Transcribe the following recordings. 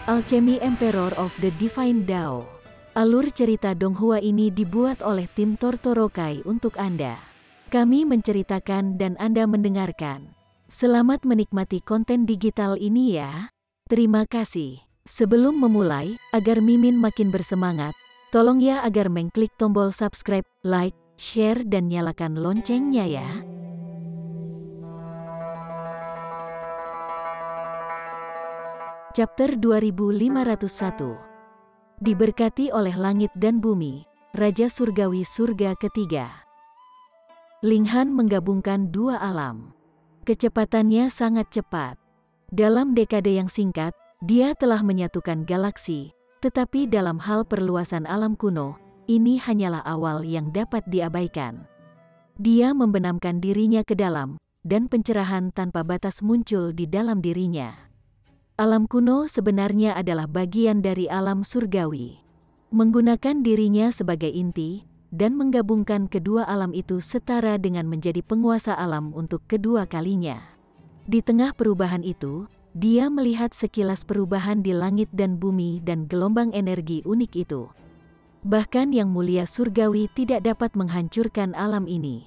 Alchemy Emperor of the Divine Dao. Alur cerita Donghua ini dibuat oleh tim Tortorokai untuk Anda. Kami menceritakan dan Anda mendengarkan. Selamat menikmati konten digital ini ya. Terima kasih. Sebelum memulai, agar Mimin makin bersemangat, tolong ya agar mengklik tombol subscribe, like, share dan nyalakan loncengnya ya. Chapter 2501. Diberkati oleh langit dan bumi, Raja Surgawi Surga Ketiga. Ling Han menggabungkan dua alam. Kecepatannya sangat cepat. Dalam dekade yang singkat, dia telah menyatukan galaksi, tetapi dalam hal perluasan alam kuno, ini hanyalah awal yang dapat diabaikan. Dia membenamkan dirinya ke dalam, dan pencerahan tanpa batas muncul di dalam dirinya. Alam kuno sebenarnya adalah bagian dari alam surgawi. Menggunakan dirinya sebagai inti, dan menggabungkan kedua alam itu setara dengan menjadi penguasa alam untuk kedua kalinya. Di tengah perubahan itu, dia melihat sekilas perubahan di langit dan bumi dan gelombang energi unik itu. Bahkan yang mulia surgawi tidak dapat menghancurkan alam ini.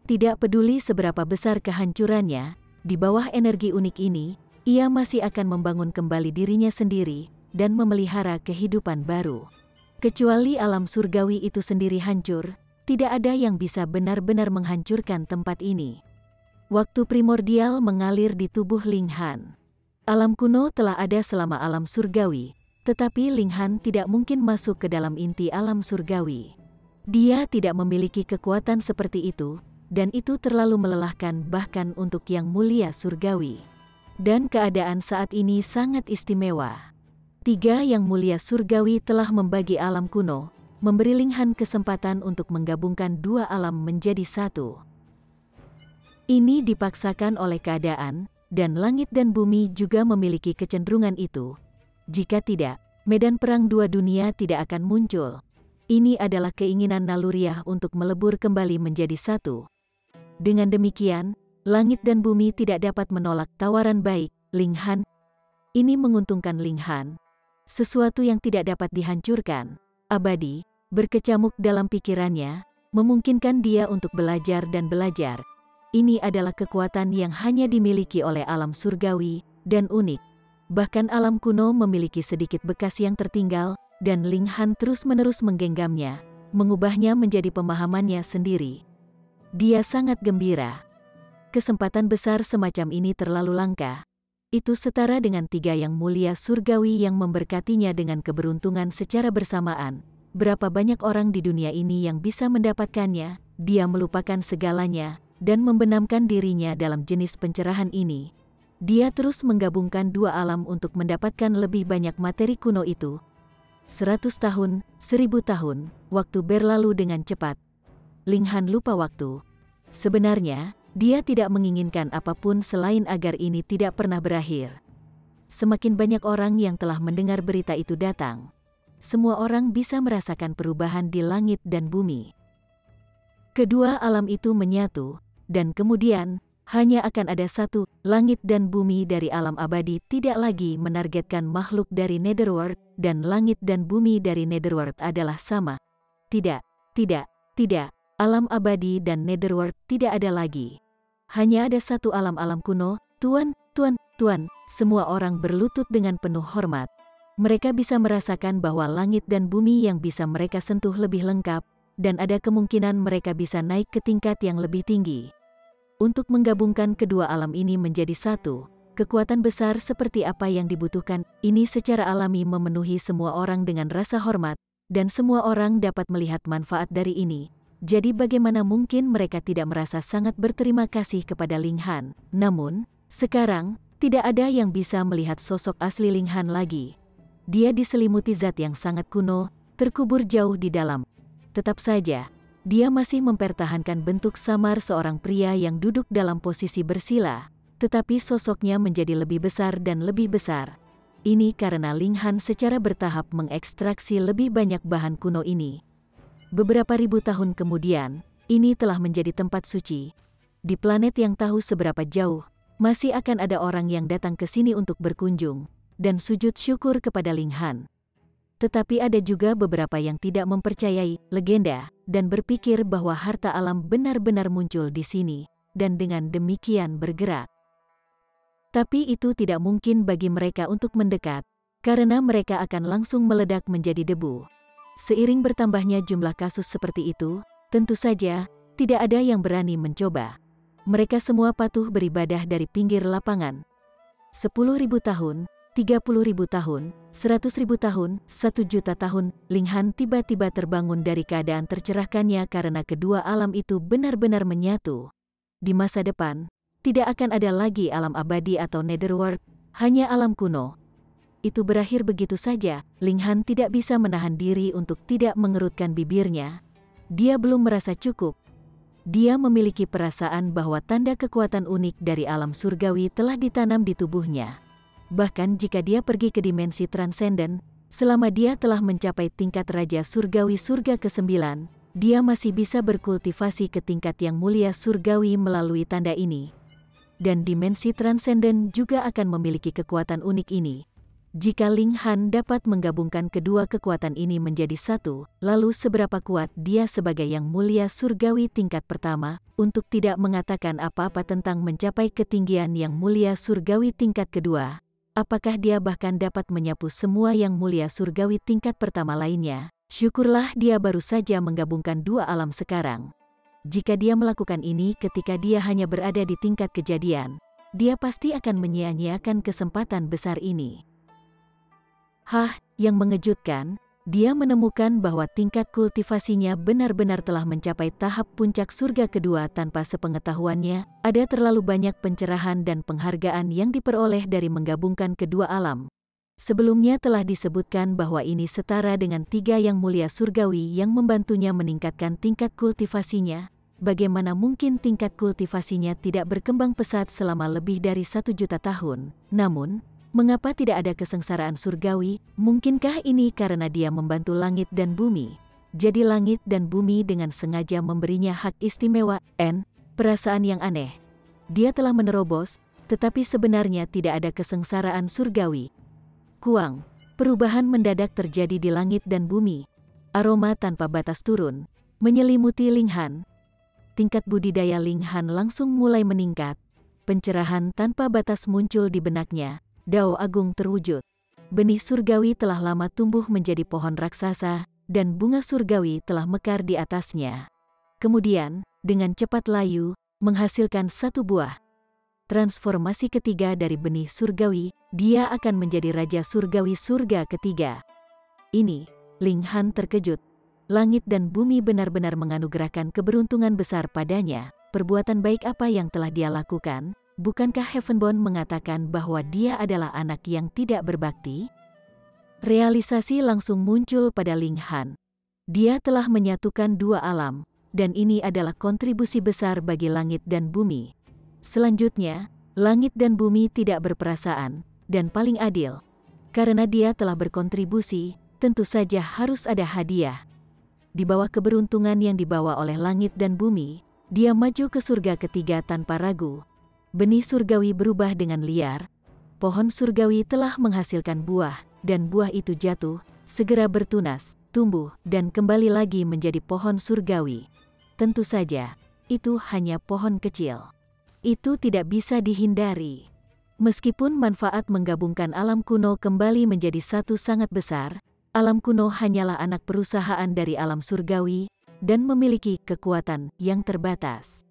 Tidak peduli seberapa besar kehancurannya, di bawah energi unik ini, ia masih akan membangun kembali dirinya sendiri dan memelihara kehidupan baru. Kecuali alam surgawi itu sendiri hancur, tidak ada yang bisa benar-benar menghancurkan tempat ini. Waktu primordial mengalir di tubuh Ling Han. Alam kuno telah ada selama alam surgawi, tetapi Ling Han tidak mungkin masuk ke dalam inti alam surgawi. Dia tidak memiliki kekuatan seperti itu, dan itu terlalu melelahkan bahkan untuk yang mulia surgawi. Dan keadaan saat ini sangat istimewa. Tiga yang mulia surgawi telah membagi alam kuno, memberi Ling Han kesempatan untuk menggabungkan dua alam menjadi satu. Ini dipaksakan oleh keadaan, dan langit dan bumi juga memiliki kecenderungan itu. Jika tidak, medan perang dua dunia tidak akan muncul. Ini adalah keinginan naluriah untuk melebur kembali menjadi satu. Dengan demikian, langit dan bumi tidak dapat menolak tawaran baik, Ling Han. Ini menguntungkan Ling Han. Sesuatu yang tidak dapat dihancurkan, abadi, berkecamuk dalam pikirannya, memungkinkan dia untuk belajar dan belajar. Ini adalah kekuatan yang hanya dimiliki oleh alam surgawi, dan unik. Bahkan alam kuno memiliki sedikit bekas yang tertinggal, dan Ling Han terus-menerus menggenggamnya, mengubahnya menjadi pemahamannya sendiri. Dia sangat gembira. Kesempatan besar semacam ini terlalu langka. Itu setara dengan tiga yang mulia surgawi yang memberkatinya dengan keberuntungan secara bersamaan. Berapa banyak orang di dunia ini yang bisa mendapatkannya, dia melupakan segalanya, dan membenamkan dirinya dalam jenis pencerahan ini. Dia terus menggabungkan dua alam untuk mendapatkan lebih banyak materi kuno itu. 100 tahun, 1000 tahun, waktu berlalu dengan cepat. Ling Han lupa waktu. Sebenarnya, dia tidak menginginkan apapun selain agar ini tidak pernah berakhir. Semakin banyak orang yang telah mendengar berita itu datang. Semua orang bisa merasakan perubahan di langit dan bumi. Kedua alam itu menyatu, dan kemudian, hanya akan ada satu, langit dan bumi dari alam abadi tidak lagi menargetkan makhluk dari Netherworld, dan langit dan bumi dari Netherworld adalah sama. Tidak, alam abadi dan Netherworld tidak ada lagi. Hanya ada satu alam-alam kuno, Tuan. Semua orang berlutut dengan penuh hormat. Mereka bisa merasakan bahwa langit dan bumi yang bisa mereka sentuh lebih lengkap, dan ada kemungkinan mereka bisa naik ke tingkat yang lebih tinggi. Untuk menggabungkan kedua alam ini menjadi satu, kekuatan besar seperti apa yang dibutuhkan, ini secara alami memenuhi semua orang dengan rasa hormat, dan semua orang dapat melihat manfaat dari ini. Jadi bagaimana mungkin mereka tidak merasa sangat berterima kasih kepada Ling Han? Namun, sekarang, tidak ada yang bisa melihat sosok asli Ling Han lagi. Dia diselimuti zat yang sangat kuno, terkubur jauh di dalam. Tetap saja, dia masih mempertahankan bentuk samar seorang pria yang duduk dalam posisi bersila, tetapi sosoknya menjadi lebih besar dan lebih besar. Ini karena Ling Han secara bertahap mengekstraksi lebih banyak bahan kuno ini. Beberapa ribu tahun kemudian, ini telah menjadi tempat suci. Di planet yang tahu seberapa jauh, masih akan ada orang yang datang ke sini untuk berkunjung. dan sujud syukur kepada Ling Han. Tetapi ada juga beberapa yang tidak mempercayai legenda dan berpikir bahwa harta alam benar-benar muncul di sini dan dengan demikian bergerak. Tapi itu tidak mungkin bagi mereka untuk mendekat, karena mereka akan langsung meledak menjadi debu. Seiring bertambahnya jumlah kasus seperti itu, tentu saja tidak ada yang berani mencoba. Mereka semua patuh beribadah dari pinggir lapangan. 10.000 tahun, 30.000 tahun, 100.000 tahun, 1 juta tahun, Ling Han tiba-tiba terbangun dari keadaan tercerahkannya karena kedua alam itu benar-benar menyatu. Di masa depan, tidak akan ada lagi alam abadi atau netherworld, hanya alam kuno. Itu berakhir begitu saja. Ling Han tidak bisa menahan diri untuk tidak mengerutkan bibirnya. Dia belum merasa cukup. Dia memiliki perasaan bahwa tanda kekuatan unik dari alam surgawi telah ditanam di tubuhnya. Bahkan jika dia pergi ke dimensi transenden, selama dia telah mencapai tingkat Raja Surgawi Surga ke-9, dia masih bisa berkultivasi ke tingkat yang mulia surgawi melalui tanda ini. Dan dimensi transenden juga akan memiliki kekuatan unik ini. Jika Ling Han dapat menggabungkan kedua kekuatan ini menjadi satu, lalu seberapa kuat dia sebagai yang mulia surgawi tingkat pertama, untuk tidak mengatakan apa-apa tentang mencapai ketinggian yang mulia surgawi tingkat kedua. Apakah dia bahkan dapat menyapu semua yang mulia surgawi tingkat pertama lainnya? Syukurlah dia baru saja menggabungkan dua alam sekarang. Jika dia melakukan ini ketika dia hanya berada di tingkat kejadian, dia pasti akan menyia-nyiakan kesempatan besar ini. Yang mengejutkan, dia menemukan bahwa tingkat kultivasinya benar-benar telah mencapai tahap puncak surga kedua tanpa sepengetahuannya. Ada terlalu banyak pencerahan dan penghargaan yang diperoleh dari menggabungkan kedua alam. Sebelumnya telah disebutkan bahwa ini setara dengan 3 yang mulia surgawi yang membantunya meningkatkan tingkat kultivasinya. Bagaimana mungkin tingkat kultivasinya tidak berkembang pesat selama lebih dari 1 juta tahun? Namun, mengapa tidak ada kesengsaraan surgawi? Mungkinkah ini karena dia membantu langit dan bumi? Jadi langit dan bumi dengan sengaja memberinya hak istimewa. Perasaan yang aneh. Dia telah menerobos, tetapi sebenarnya tidak ada kesengsaraan surgawi. Kuang, perubahan mendadak terjadi di langit dan bumi. Aroma tanpa batas turun, menyelimuti Ling Han. Tingkat budidaya Ling Han langsung mulai meningkat. Pencerahan tanpa batas muncul di benaknya. Dao agung terwujud. Benih surgawi telah lama tumbuh menjadi pohon raksasa, dan bunga surgawi telah mekar di atasnya. Kemudian, dengan cepat layu, menghasilkan 1 buah. Transformasi ketiga dari benih surgawi, dia akan menjadi Raja Surgawi Surga ketiga. Ini, Ling Han terkejut. Langit dan bumi benar-benar menganugerahkan keberuntungan besar padanya. Perbuatan baik apa yang telah dia lakukan? Bukankah Heavenborn mengatakan bahwa dia adalah anak yang tidak berbakti? Realisasi langsung muncul pada Ling Han. Dia telah menyatukan 2 alam, dan ini adalah kontribusi besar bagi langit dan bumi. Selanjutnya, langit dan bumi tidak berperasaan, dan paling adil. Karena dia telah berkontribusi, tentu saja harus ada hadiah. Di bawah keberuntungan yang dibawa oleh langit dan bumi, dia maju ke surga ketiga tanpa ragu. Benih surgawi berubah dengan liar. Pohon surgawi telah menghasilkan buah, dan buah itu jatuh, segera bertunas, tumbuh, dan kembali lagi menjadi pohon surgawi. Tentu saja, itu hanya pohon kecil. Itu tidak bisa dihindari. Meskipun manfaat menggabungkan alam kuno kembali menjadi satu sangat besar, alam kuno hanyalah anak perusahaan dari alam surgawi, dan memiliki kekuatan yang terbatas.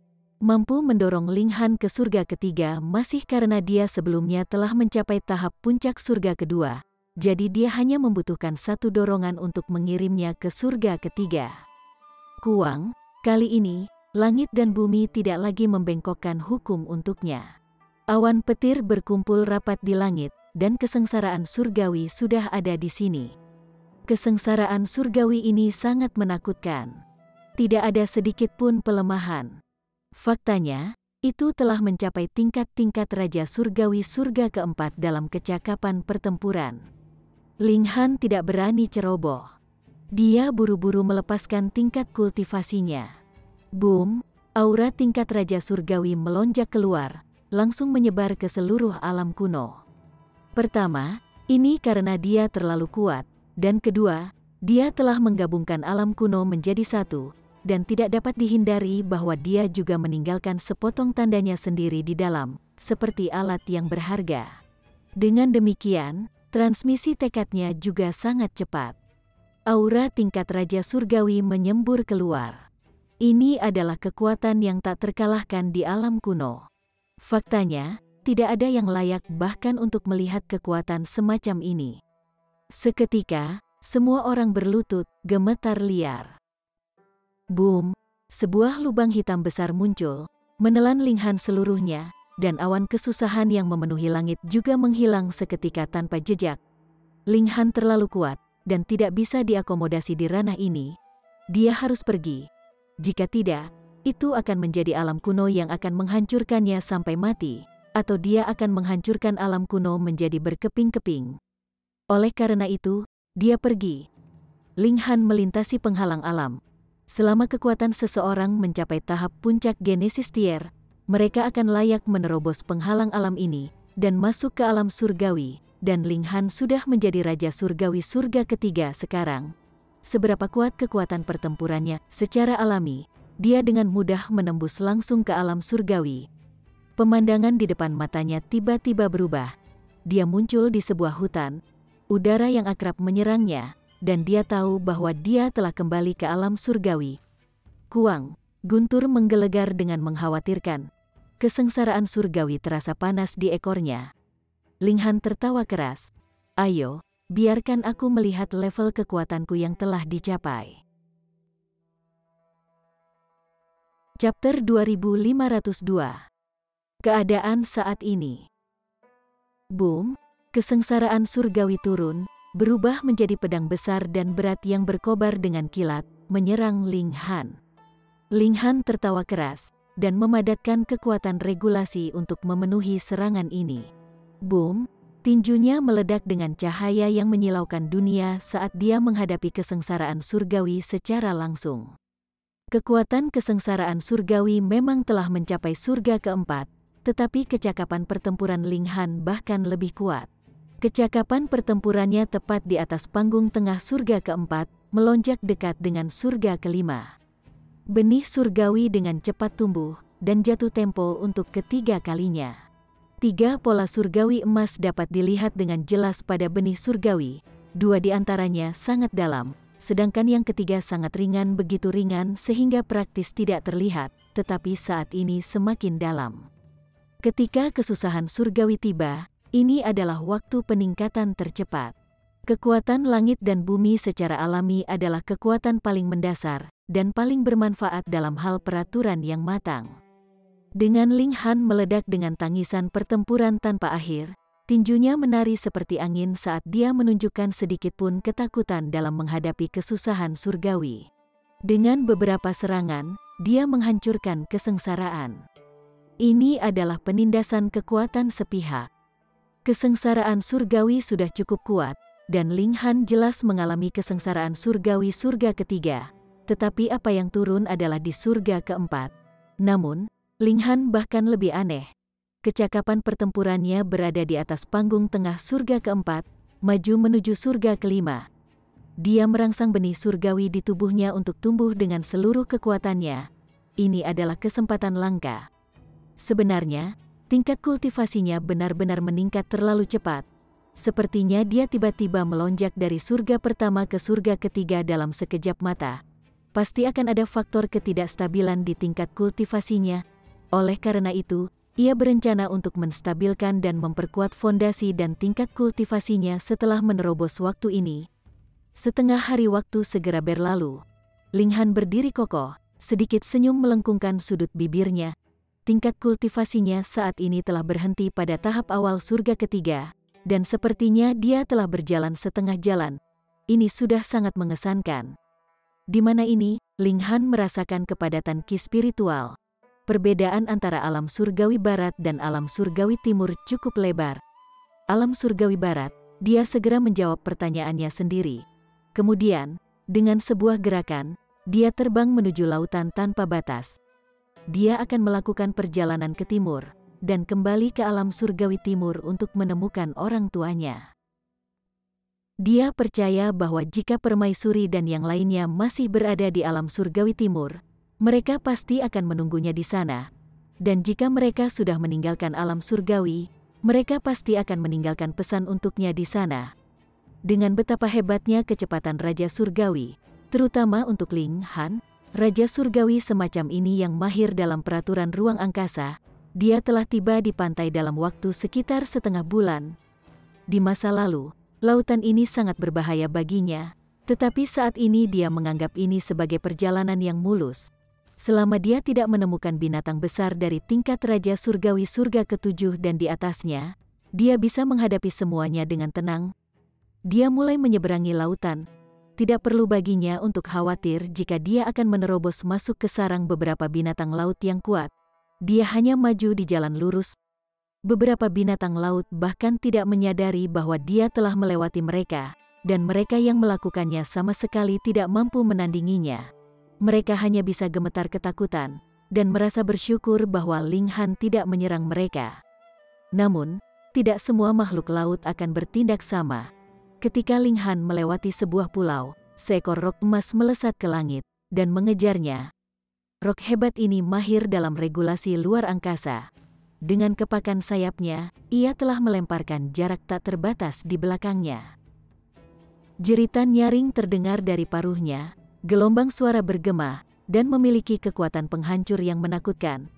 Mampu mendorong Ling Han ke surga ketiga masih karena dia sebelumnya telah mencapai tahap puncak surga kedua. Jadi dia hanya membutuhkan 1 dorongan untuk mengirimnya ke surga ketiga. Kuang, kali ini, langit dan bumi tidak lagi membengkokkan hukum untuknya. Awan petir berkumpul rapat di langit, dan kesengsaraan surgawi sudah ada di sini. Kesengsaraan surgawi ini sangat menakutkan. Tidak ada sedikit pun pelemahan. Faktanya, itu telah mencapai tingkat-tingkat Raja Surgawi Surga keempat dalam kecakapan pertempuran. Ling Han tidak berani ceroboh. Dia buru-buru melepaskan tingkat kultivasinya. Boom, aura tingkat Raja Surgawi melonjak keluar, langsung menyebar ke seluruh alam kuno. Pertama, Ini karena dia terlalu kuat, dan kedua, dia telah menggabungkan alam kuno menjadi satu, dan tidak dapat dihindari bahwa dia juga meninggalkan sepotong tandanya sendiri di dalam, seperti alat yang berharga. Dengan demikian, transmisi tekadnya juga sangat cepat. Aura tingkat Raja Surgawi menyembur keluar. Ini adalah kekuatan yang tak terkalahkan di alam kuno. Faktanya, tidak ada yang layak bahkan untuk melihat kekuatan semacam ini. Seketika, semua orang berlutut, gemetar liar. Boom! Sebuah lubang hitam besar muncul, menelan Linghan seluruhnya, dan awan kesusahan yang memenuhi langit juga menghilang seketika tanpa jejak. Linghan terlalu kuat, dan tidak bisa diakomodasi di ranah ini. Dia harus pergi. Jika tidak, itu akan menjadi alam kuno yang akan menghancurkannya sampai mati, atau dia akan menghancurkan alam kuno menjadi berkeping-keping. Oleh karena itu, dia pergi. Linghan melintasi penghalang alam. Selama kekuatan seseorang mencapai tahap puncak Genesis Tier, mereka akan layak menerobos penghalang alam ini, dan masuk ke alam surgawi, dan Linghan sudah menjadi Raja Surgawi surga ketiga sekarang. Seberapa kuat kekuatan pertempurannya, secara alami, dia dengan mudah menembus langsung ke alam surgawi. Pemandangan di depan matanya tiba-tiba berubah. Dia muncul di sebuah hutan, udara yang akrab menyerangnya, dan dia tahu bahwa dia telah kembali ke alam surgawi. Kuang, guntur menggelegar dengan mengkhawatirkan. Kesengsaraan surgawi terasa panas di ekornya. Linghan tertawa keras. Ayo, biarkan aku melihat level kekuatanku yang telah dicapai. Chapter 2502. Keadaan saat ini. Boom! Kesengsaraan surgawi turun, berubah menjadi pedang besar dan berat yang berkobar dengan kilat, menyerang Linghan. Linghan tertawa keras, dan memadatkan kekuatan regulasi untuk memenuhi serangan ini. Boom! Tinjunya meledak dengan cahaya yang menyilaukan dunia saat dia menghadapi kesengsaraan surgawi secara langsung. Kekuatan kesengsaraan surgawi memang telah mencapai surga keempat, tetapi kecakapan pertempuran Linghan bahkan lebih kuat. Kecakapan pertempurannya tepat di atas panggung tengah surga keempat, melonjak dekat dengan surga kelima. Benih surgawi dengan cepat tumbuh, dan jatuh tempo untuk ketiga kalinya. 3 pola surgawi emas dapat dilihat dengan jelas pada benih surgawi, 2 di antaranya sangat dalam, sedangkan yang ketiga sangat ringan, begitu ringan sehingga praktis tidak terlihat, tetapi saat ini semakin dalam. Ketika kesusahan surgawi tiba, ini adalah waktu peningkatan tercepat. Kekuatan langit dan bumi secara alami adalah kekuatan paling mendasar dan paling bermanfaat dalam hal peraturan yang matang. Dengan Linghan meledak dengan tangisan pertempuran tanpa akhir, tinjunya menari seperti angin saat dia menunjukkan sedikitpun ketakutan dalam menghadapi kesusahan surgawi. Dengan beberapa serangan, dia menghancurkan kesengsaraan. Ini adalah penindasan kekuatan sepihak. Kesengsaraan surgawi sudah cukup kuat, dan Linghan jelas mengalami kesengsaraan surgawi surga ketiga, tetapi apa yang turun adalah di surga keempat. Namun, Linghan bahkan lebih aneh. Kecakapan pertempurannya berada di atas panggung tengah surga keempat, maju menuju surga kelima. Dia merangsang benih surgawi di tubuhnya untuk tumbuh dengan seluruh kekuatannya. Ini adalah kesempatan langka. Sebenarnya, tingkat kultivasinya benar-benar meningkat terlalu cepat. Sepertinya dia tiba-tiba melonjak dari surga pertama ke surga ketiga dalam sekejap mata. Pasti akan ada faktor ketidakstabilan di tingkat kultivasinya. Oleh karena itu, ia berencana untuk menstabilkan dan memperkuat fondasi dan tingkat kultivasinya setelah menerobos waktu ini. Setengah hari waktu segera berlalu. Linghan berdiri kokoh, sedikit senyum melengkungkan sudut bibirnya. Tingkat kultivasinya saat ini telah berhenti pada tahap awal surga ketiga, dan sepertinya dia telah berjalan setengah jalan. Ini sudah sangat mengesankan. Di mana ini, Linghan merasakan kepadatan ki spiritual. Perbedaan antara alam surgawi barat dan alam surgawi timur cukup lebar. Alam surgawi barat, dia segera menjawab pertanyaannya sendiri. Kemudian, dengan sebuah gerakan, dia terbang menuju lautan tanpa batas. Dia akan melakukan perjalanan ke timur, dan kembali ke alam surgawi timur untuk menemukan orang tuanya. Dia percaya bahwa jika permaisuri dan yang lainnya masih berada di alam surgawi timur, mereka pasti akan menunggunya di sana. Dan jika mereka sudah meninggalkan alam surgawi, mereka pasti akan meninggalkan pesan untuknya di sana. Dengan betapa hebatnya kecepatan Raja Surgawi, terutama untuk Ling Han, Raja Surgawi semacam ini yang mahir dalam peraturan ruang angkasa, dia telah tiba di pantai dalam waktu sekitar setengah bulan. Di masa lalu, lautan ini sangat berbahaya baginya, tetapi saat ini dia menganggap ini sebagai perjalanan yang mulus. Selama dia tidak menemukan binatang besar dari tingkat Raja Surgawi surga ke-7 dan di atasnya, dia bisa menghadapi semuanya dengan tenang. Dia mulai menyeberangi lautan. Tidak perlu baginya untuk khawatir jika dia akan menerobos masuk ke sarang beberapa binatang laut yang kuat. Dia hanya maju di jalan lurus. Beberapa binatang laut bahkan tidak menyadari bahwa dia telah melewati mereka, dan mereka yang melakukannya sama sekali tidak mampu menandinginya. Mereka hanya bisa gemetar ketakutan, dan merasa bersyukur bahwa Ling Han tidak menyerang mereka. Namun, tidak semua makhluk laut akan bertindak sama. Ketika Ling Han melewati sebuah pulau, seekor rok emas melesat ke langit, dan mengejarnya. Rok hebat ini mahir dalam regulasi luar angkasa. Dengan kepakan sayapnya, ia telah melemparkan jarak tak terbatas di belakangnya. Jeritan nyaring terdengar dari paruhnya, gelombang suara bergema, dan memiliki kekuatan penghancur yang menakutkan.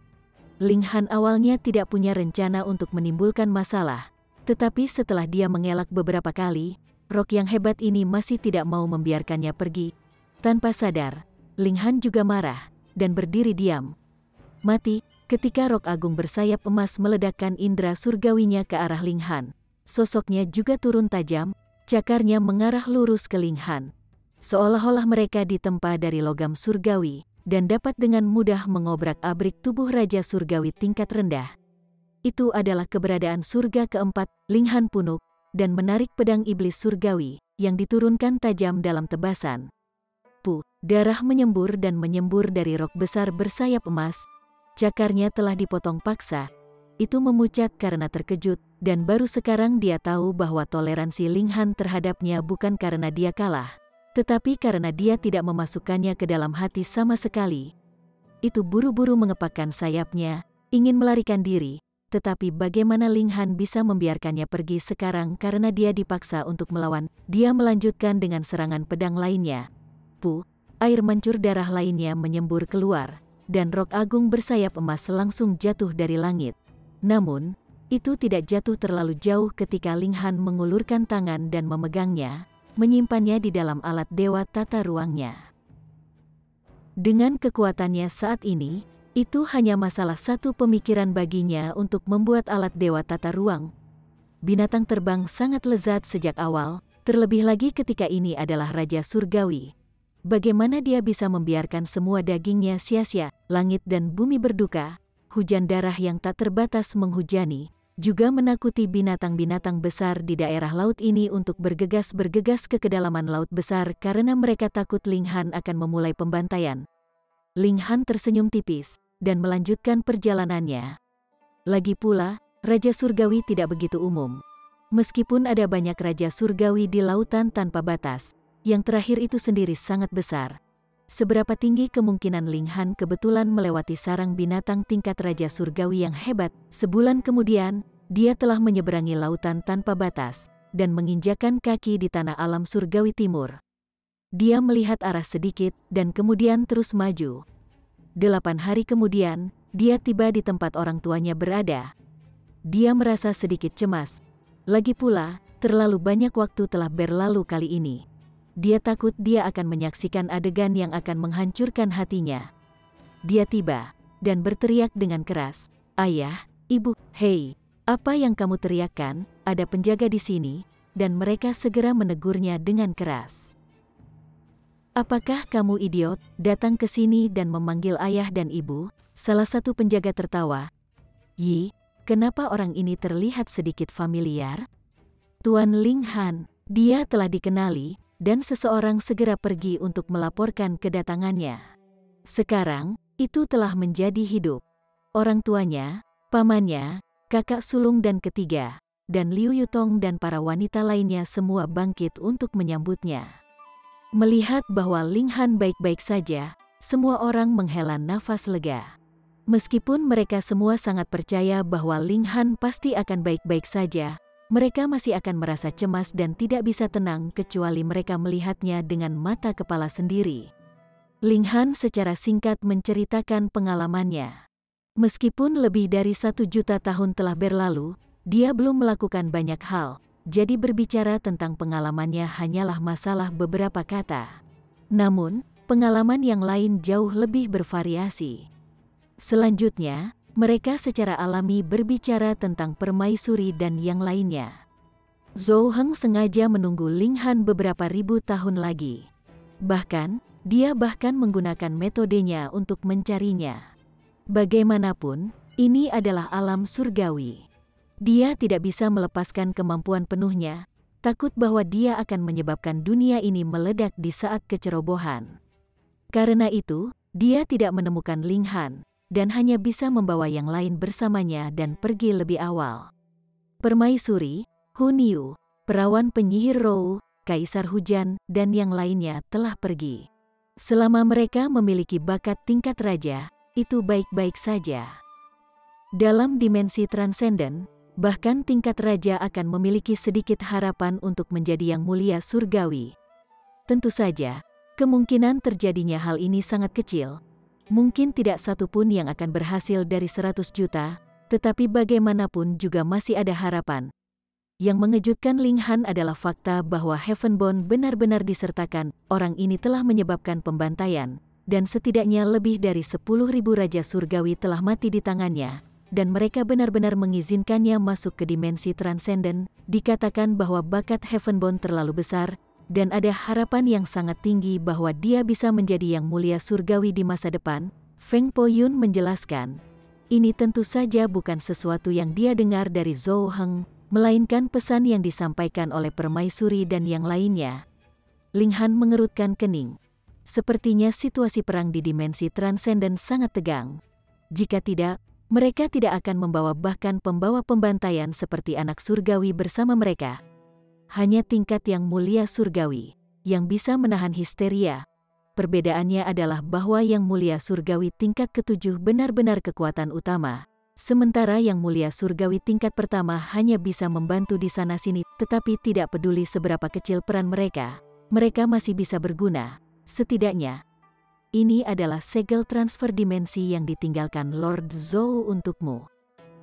Ling Han awalnya tidak punya rencana untuk menimbulkan masalah, tetapi setelah dia mengelak beberapa kali, rok yang hebat ini masih tidak mau membiarkannya pergi. Tanpa sadar, Ling Han juga marah, dan berdiri diam. Mati, ketika rok agung bersayap emas meledakkan indera surgawinya ke arah Ling Han. Sosoknya juga turun tajam, cakarnya mengarah lurus ke Ling Han. Seolah-olah mereka ditempa dari logam surgawi, dan dapat dengan mudah mengobrak-abrik tubuh Raja Surgawi tingkat rendah. Itu adalah keberadaan surga keempat. Ling Han punuk, dan menarik pedang iblis surgawi, yang diturunkan tajam dalam tebasan. Darah menyembur dan menyembur dari rok besar bersayap emas. Cakarnya telah dipotong paksa. Itu memucat karena terkejut, dan baru sekarang dia tahu bahwa toleransi Ling Han terhadapnya bukan karena dia kalah, tetapi karena dia tidak memasukkannya ke dalam hati sama sekali. Itu buru-buru mengepakkan sayapnya, ingin melarikan diri, tetapi bagaimana Ling Han bisa membiarkannya pergi sekarang karena dia dipaksa untuk melawan. Dia melanjutkan dengan serangan pedang lainnya. Air mancur darah lainnya menyembur keluar, dan rok agung bersayap emas langsung jatuh dari langit. Namun, itu tidak jatuh terlalu jauh ketika Ling Han mengulurkan tangan dan memegangnya, menyimpannya di dalam alat dewa tata ruangnya. Dengan kekuatannya saat ini, itu hanya masalah satu pemikiran baginya untuk membuat alat dewa tata ruang. Binatang terbang sangat lezat sejak awal, terlebih lagi ketika ini adalah Raja Surgawi. Bagaimana dia bisa membiarkan semua dagingnya sia-sia? Langit dan bumi berduka, hujan darah yang tak terbatas menghujani, juga menakuti binatang-binatang besar di daerah laut ini untuk bergegas-bergegas ke kedalaman laut besar karena mereka takut Ling Han akan memulai pembantaian. Ling Han tersenyum tipis, dan melanjutkan perjalanannya. Lagi pula, Raja Surgawi tidak begitu umum. Meskipun ada banyak Raja Surgawi di lautan tanpa batas, yang terakhir itu sendiri sangat besar. Seberapa tinggi kemungkinan Ling Han kebetulan melewati sarang binatang tingkat Raja Surgawi yang hebat? Sebulan kemudian, dia telah menyeberangi lautan tanpa batas, dan menginjakan kaki di tanah alam surgawi timur. Dia melihat arah sedikit, dan kemudian terus maju. 8 hari kemudian, dia tiba di tempat orang tuanya berada. Dia merasa sedikit cemas. Lagi pula, terlalu banyak waktu telah berlalu kali ini. Dia takut dia akan menyaksikan adegan yang akan menghancurkan hatinya. Dia tiba, dan berteriak dengan keras, "Ayah, Ibu, hei, apa yang kamu teriakkan? Ada penjaga di sini," dan mereka segera menegurnya dengan keras. "Apakah kamu idiot, datang ke sini dan memanggil ayah dan ibu?" Salah satu penjaga tertawa. "Yi, kenapa orang ini terlihat sedikit familiar?" "Tuan Ling Han, dia telah dikenali," dan seseorang segera pergi untuk melaporkan kedatangannya. Sekarang, itu telah menjadi hidup. Orang tuanya, pamannya, kakak sulung dan ketiga, dan Liu Yutong dan para wanita lainnya semua bangkit untuk menyambutnya. Melihat bahwa Ling Han baik-baik saja, semua orang menghela nafas lega. Meskipun mereka semua sangat percaya bahwa Ling Han pasti akan baik-baik saja, mereka masih akan merasa cemas dan tidak bisa tenang kecuali mereka melihatnya dengan mata kepala sendiri. Ling Han secara singkat menceritakan pengalamannya. Meskipun lebih dari 1 juta tahun telah berlalu, dia belum melakukan banyak hal, jadi berbicara tentang pengalamannya hanyalah masalah beberapa kata. Namun, pengalaman yang lain jauh lebih bervariasi. Selanjutnya, mereka secara alami berbicara tentang permaisuri dan yang lainnya. Zhou Heng sengaja menunggu Ling Han beberapa ribu tahun lagi. Bahkan, dia menggunakan metodenya untuk mencarinya. Bagaimanapun, ini adalah alam surgawi. Dia tidak bisa melepaskan kemampuan penuhnya, takut bahwa dia akan menyebabkan dunia ini meledak di saat kecerobohan. Karena itu, dia tidak menemukan Ling Han, dan hanya bisa membawa yang lain bersamanya dan pergi lebih awal. Permaisuri, Hun Yu, perawan penyihir Rou, Kaisar Hujan, dan yang lainnya telah pergi. Selama mereka memiliki bakat tingkat raja, itu baik-baik saja. Dalam dimensi transenden, bahkan tingkat raja akan memiliki sedikit harapan untuk menjadi yang mulia surgawi. Tentu saja, kemungkinan terjadinya hal ini sangat kecil. Mungkin tidak satu pun yang akan berhasil dari 100 juta, tetapi bagaimanapun juga masih ada harapan. Yang mengejutkan Ling Han adalah fakta bahwa Heavenborn benar-benar disertakan. Orang ini telah menyebabkan pembantaian, dan setidaknya lebih dari 10.000 raja surgawi telah mati di tangannya, dan mereka benar-benar mengizinkannya masuk ke dimensi transenden. Dikatakan bahwa bakat Heavenborn terlalu besar, dan ada harapan yang sangat tinggi bahwa dia bisa menjadi yang mulia surgawi di masa depan. Feng Po Yun menjelaskan. Ini tentu saja bukan sesuatu yang dia dengar dari Zhou Heng, melainkan pesan yang disampaikan oleh permaisuri dan yang lainnya. Ling Han mengerutkan kening. Sepertinya situasi perang di dimensi transenden sangat tegang. Jika tidak, mereka tidak akan membawa bahkan pembawa pembantaian seperti anak surgawi bersama mereka. Hanya tingkat yang mulia surgawi yang bisa menahan histeria. Perbedaannya adalah bahwa yang mulia surgawi tingkat ke-7 benar-benar kekuatan utama, sementara yang mulia surgawi tingkat pertama hanya bisa membantu di sana-sini, tetapi tidak peduli seberapa kecil peran mereka, mereka masih bisa berguna. Setidaknya, ini adalah segel transfer dimensi yang ditinggalkan Lord Zhou untukmu.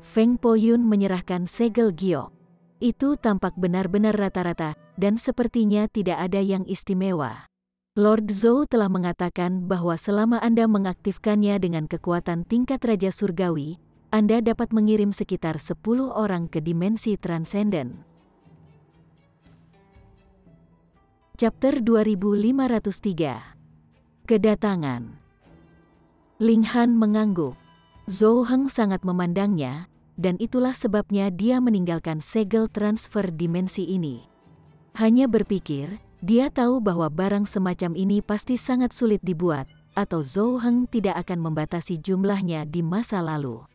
Feng Po Yun menyerahkan segel giok. Itu tampak benar-benar rata-rata, dan sepertinya tidak ada yang istimewa. Lord Zhou telah mengatakan bahwa selama Anda mengaktifkannya dengan kekuatan tingkat Raja Surgawi, Anda dapat mengirim sekitar 10 orang ke dimensi transenden. Chapter 2503. Kedatangan. Ling Han mengangguk. Zhou Heng sangat memandangnya, dan itulah sebabnya dia meninggalkan segel transfer dimensi ini. Hanya berpikir, dia tahu bahwa barang semacam ini pasti sangat sulit dibuat, atau Zhou Heng tidak akan membatasi jumlahnya di masa lalu.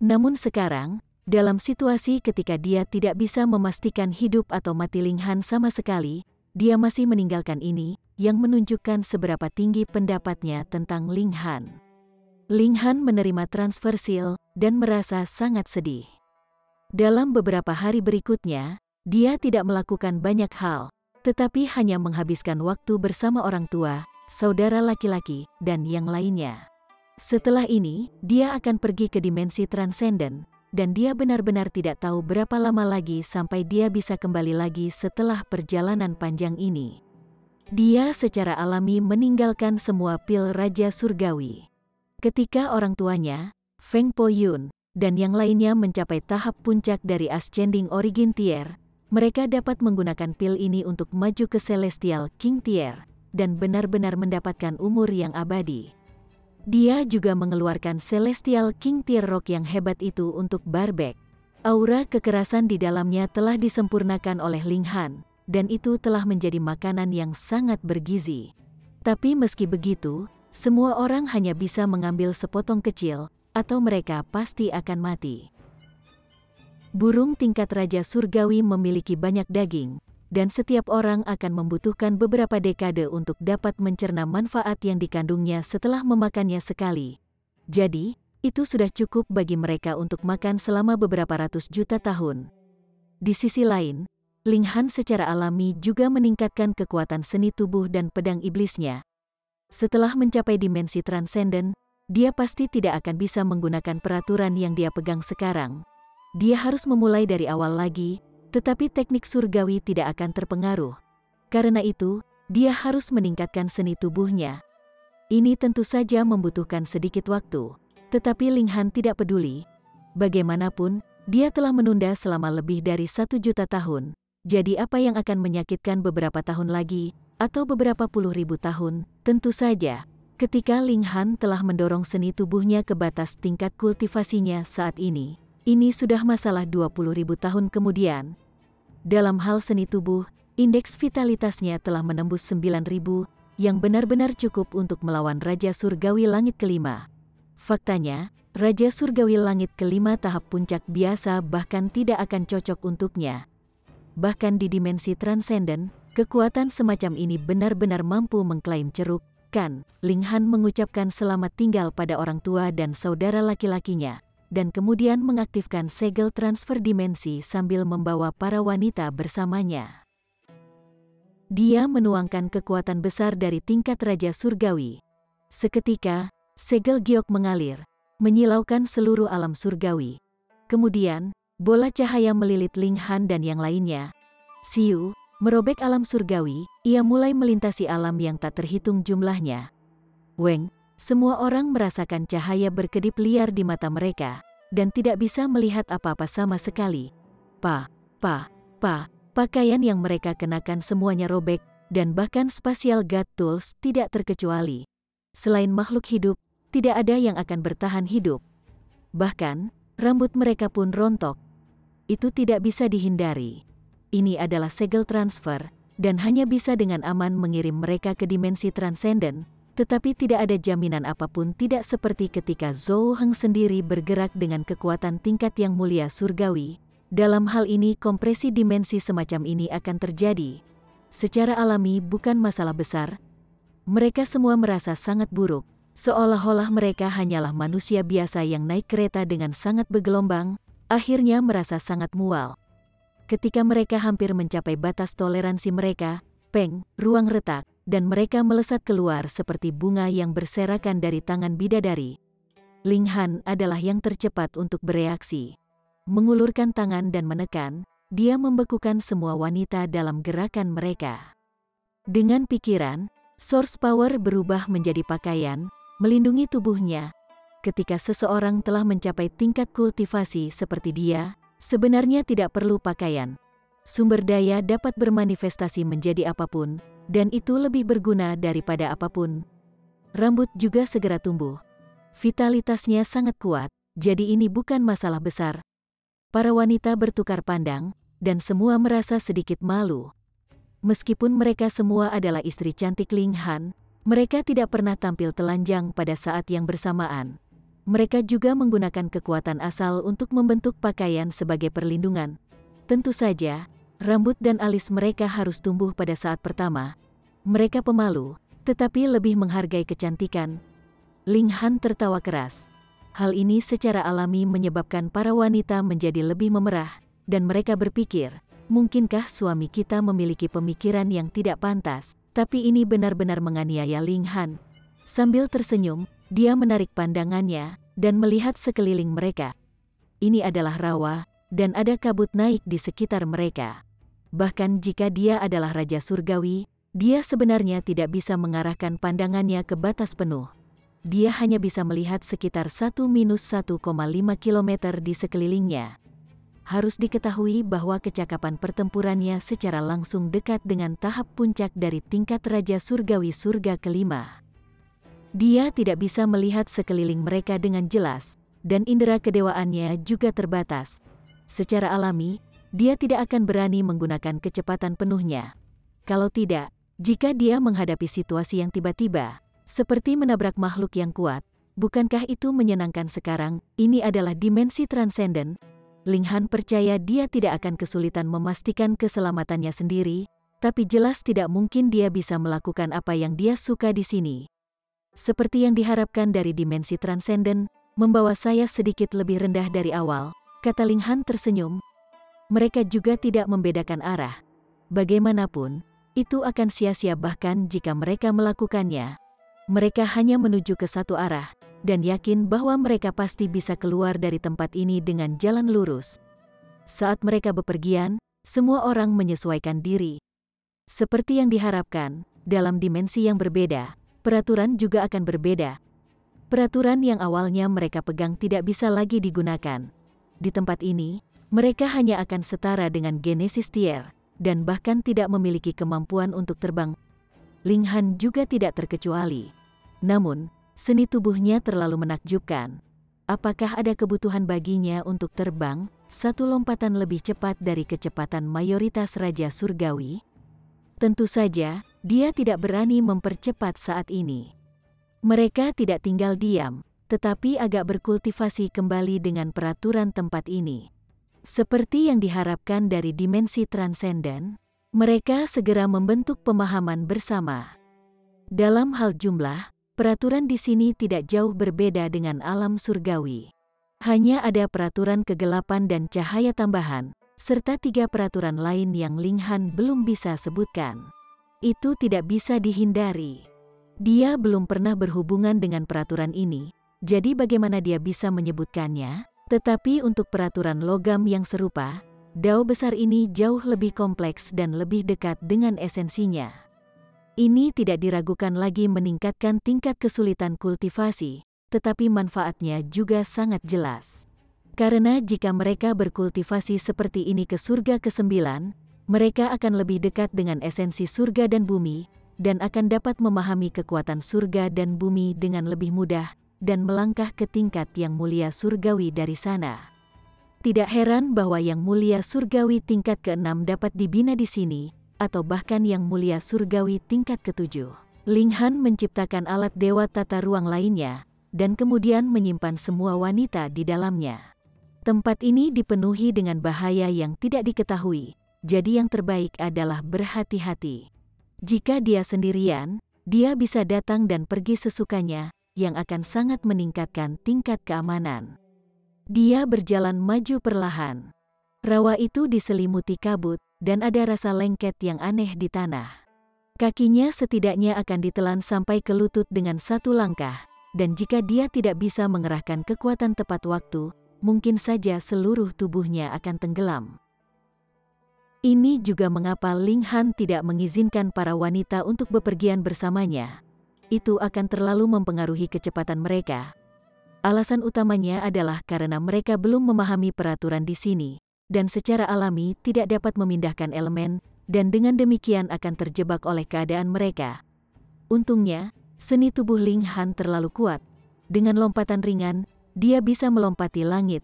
Namun sekarang, dalam situasi ketika dia tidak bisa memastikan hidup atau mati Ling Han sama sekali, dia masih meninggalkan ini, yang menunjukkan seberapa tinggi pendapatnya tentang Ling Han. Ling Han menerima transfer seal dan merasa sangat sedih. Dalam beberapa hari berikutnya, dia tidak melakukan banyak hal, tetapi hanya menghabiskan waktu bersama orang tua, saudara laki-laki, dan yang lainnya. Setelah ini, dia akan pergi ke dimensi transenden, dan dia benar-benar tidak tahu berapa lama lagi sampai dia bisa kembali lagi setelah perjalanan panjang ini. Dia secara alami meninggalkan semua pil Raja Surgawi. Ketika orang tuanya, Feng Po Yun, dan yang lainnya mencapai tahap puncak dari Ascending Origin Tier, mereka dapat menggunakan pil ini untuk maju ke Celestial King Tier, dan benar-benar mendapatkan umur yang abadi. Dia juga mengeluarkan Celestial King Tier Rock yang hebat itu untuk Barbek. Aura kekerasan di dalamnya telah disempurnakan oleh Ling Han, dan itu telah menjadi makanan yang sangat bergizi. Tapi meski begitu, semua orang hanya bisa mengambil sepotong kecil, atau mereka pasti akan mati. Burung tingkat Raja Surgawi memiliki banyak daging, dan setiap orang akan membutuhkan beberapa dekade untuk dapat mencerna manfaat yang dikandungnya setelah memakannya sekali. Jadi, itu sudah cukup bagi mereka untuk makan selama beberapa ratus juta tahun. Di sisi lain, Ling Han secara alami juga meningkatkan kekuatan seni tubuh dan pedang iblisnya. Setelah mencapai dimensi transenden, dia pasti tidak akan bisa menggunakan peraturan yang dia pegang sekarang. Dia harus memulai dari awal lagi, tetapi teknik surgawi tidak akan terpengaruh. Karena itu, dia harus meningkatkan seni tubuhnya. Ini tentu saja membutuhkan sedikit waktu, tetapi Ling Han tidak peduli. Bagaimanapun, dia telah menunda selama lebih dari 1 juta tahun. Jadi apa yang akan menyakitkan beberapa tahun lagi, atau beberapa puluh ribu tahun, tentu saja. Ketika Ling Han telah mendorong seni tubuhnya ke batas tingkat kultivasinya saat ini sudah masalah 20.000 tahun kemudian. Dalam hal seni tubuh, indeks vitalitasnya telah menembus 9.000, yang benar-benar cukup untuk melawan Raja Surgawi Langit kelima. Faktanya, Raja Surgawi Langit kelima tahap puncak biasa bahkan tidak akan cocok untuknya. Bahkan di dimensi transenden, kekuatan semacam ini benar-benar mampu mengklaim ceruk, kan? Ling Han mengucapkan selamat tinggal pada orang tua dan saudara laki-lakinya, dan kemudian mengaktifkan segel transfer dimensi sambil membawa para wanita bersamanya. Dia menuangkan kekuatan besar dari tingkat Raja Surgawi. Seketika, segel giok mengalir, menyilaukan seluruh alam surgawi. Kemudian, bola cahaya melilit Ling Han dan yang lainnya. Siu, merobek alam surgawi, ia mulai melintasi alam yang tak terhitung jumlahnya. Weng, semua orang merasakan cahaya berkedip liar di mata mereka, dan tidak bisa melihat apa-apa sama sekali. Pakaian yang mereka kenakan semuanya robek, dan bahkan spatial god tools tidak terkecuali. Selain makhluk hidup, tidak ada yang akan bertahan hidup. Bahkan, rambut mereka pun rontok. Itu tidak bisa dihindari. Ini adalah segel transfer, dan hanya bisa dengan aman mengirim mereka ke dimensi transenden, tetapi tidak ada jaminan apapun, tidak seperti ketika Zhou Heng sendiri bergerak dengan kekuatan tingkat yang mulia surgawi. Dalam hal ini kompresi dimensi semacam ini akan terjadi. Secara alami bukan masalah besar. Mereka semua merasa sangat buruk, seolah-olah mereka hanyalah manusia biasa yang naik kereta dengan sangat bergelombang, akhirnya merasa sangat mual. Ketika mereka hampir mencapai batas toleransi mereka, peng, ruang retak, dan mereka melesat keluar seperti bunga yang berserakan dari tangan bidadari. Ling Han adalah yang tercepat untuk bereaksi. Mengulurkan tangan dan menekan, dia membekukan semua wanita dalam gerakan mereka. Dengan pikiran, source power berubah menjadi pakaian, melindungi tubuhnya. Ketika seseorang telah mencapai tingkat kultivasi seperti dia, sebenarnya tidak perlu pakaian. Sumber daya dapat bermanifestasi menjadi apapun, dan itu lebih berguna daripada apapun. Rambut juga segera tumbuh. Vitalitasnya sangat kuat, jadi ini bukan masalah besar. Para wanita bertukar pandang, dan semua merasa sedikit malu. Meskipun mereka semua adalah istri cantik Ling Han, mereka tidak pernah tampil telanjang pada saat yang bersamaan. Mereka juga menggunakan kekuatan asal untuk membentuk pakaian sebagai perlindungan. Tentu saja, rambut dan alis mereka harus tumbuh pada saat pertama. Mereka pemalu, tetapi lebih menghargai kecantikan. Ling Han tertawa keras. Hal ini secara alami menyebabkan para wanita menjadi lebih memerah, dan mereka berpikir, mungkinkah suami kita memiliki pemikiran yang tidak pantas? Tapi ini benar-benar menganiaya Ling Han. Sambil tersenyum, dia menarik pandangannya, dan melihat sekeliling mereka. Ini adalah rawa, dan ada kabut naik di sekitar mereka. Bahkan jika dia adalah Raja Surgawi, dia sebenarnya tidak bisa mengarahkan pandangannya ke batas penuh. Dia hanya bisa melihat sekitar 1-1,5 km di sekelilingnya. Harus diketahui bahwa kecakapan pertempurannya secara langsung dekat dengan tahap puncak dari tingkat Raja Surgawi surga kelima. Dia tidak bisa melihat sekeliling mereka dengan jelas, dan indera kedewaannya juga terbatas. Secara alami, dia tidak akan berani menggunakan kecepatan penuhnya. Kalau tidak, jika dia menghadapi situasi yang tiba-tiba, seperti menabrak makhluk yang kuat, bukankah itu menyenangkan sekarang? Ini adalah dimensi transenden. Ling Han percaya dia tidak akan kesulitan memastikan keselamatannya sendiri, tapi jelas tidak mungkin dia bisa melakukan apa yang dia suka di sini. Seperti yang diharapkan dari dimensi transenden, membawa saya sedikit lebih rendah dari awal, kata Ling Han tersenyum. Mereka juga tidak membedakan arah. Bagaimanapun, itu akan sia-sia bahkan jika mereka melakukannya. Mereka hanya menuju ke satu arah, dan yakin bahwa mereka pasti bisa keluar dari tempat ini dengan jalan lurus. Saat mereka bepergian, semua orang menyesuaikan diri. Seperti yang diharapkan, dalam dimensi yang berbeda, peraturan juga akan berbeda. Peraturan yang awalnya mereka pegang tidak bisa lagi digunakan. Di tempat ini, mereka hanya akan setara dengan Genesis Tier, dan bahkan tidak memiliki kemampuan untuk terbang. Ling Han juga tidak terkecuali. Namun, seni tubuhnya terlalu menakjubkan. Apakah ada kebutuhan baginya untuk terbang, satu lompatan lebih cepat dari kecepatan mayoritas Raja Surgawi? Tentu saja, dia tidak berani mempercepat saat ini. Mereka tidak tinggal diam, tetapi agak berkultivasi kembali dengan peraturan tempat ini. Seperti yang diharapkan dari dimensi transenden, mereka segera membentuk pemahaman bersama. Dalam hal jumlah, peraturan di sini tidak jauh berbeda dengan alam surgawi. Hanya ada peraturan kegelapan dan cahaya tambahan, serta 3 peraturan lain yang Ling Han belum bisa sebutkan. Itu tidak bisa dihindari. Dia belum pernah berhubungan dengan peraturan ini, jadi bagaimana dia bisa menyebutkannya? Tetapi untuk peraturan logam yang serupa, dao besar ini jauh lebih kompleks dan lebih dekat dengan esensinya. Ini tidak diragukan lagi meningkatkan tingkat kesulitan kultivasi, tetapi manfaatnya juga sangat jelas. Karena jika mereka berkultivasi seperti ini ke surga ke-9, mereka akan lebih dekat dengan esensi surga dan bumi, dan akan dapat memahami kekuatan surga dan bumi dengan lebih mudah, dan melangkah ke tingkat yang mulia surgawi dari sana. Tidak heran bahwa yang mulia surgawi tingkat ke-6 dapat dibina di sini, atau bahkan yang mulia surgawi tingkat ke-7. Ling Han menciptakan alat dewa tata ruang lainnya, dan kemudian menyimpan semua wanita di dalamnya. Tempat ini dipenuhi dengan bahaya yang tidak diketahui, jadi yang terbaik adalah berhati-hati. Jika dia sendirian, dia bisa datang dan pergi sesukanya, yang akan sangat meningkatkan tingkat keamanan. Dia berjalan maju perlahan. Rawa itu diselimuti kabut, dan ada rasa lengket yang aneh di tanah. Kakinya setidaknya akan ditelan sampai ke lutut dengan satu langkah, dan jika dia tidak bisa mengerahkan kekuatan tepat waktu, mungkin saja seluruh tubuhnya akan tenggelam. Ini juga mengapa Ling Han tidak mengizinkan para wanita untuk bepergian bersamanya. Itu akan terlalu mempengaruhi kecepatan mereka. Alasan utamanya adalah karena mereka belum memahami peraturan di sini, dan secara alami tidak dapat memindahkan elemen, dan dengan demikian akan terjebak oleh keadaan mereka. Untungnya, seni tubuh Ling Han terlalu kuat. Dengan lompatan ringan, dia bisa melompati langit.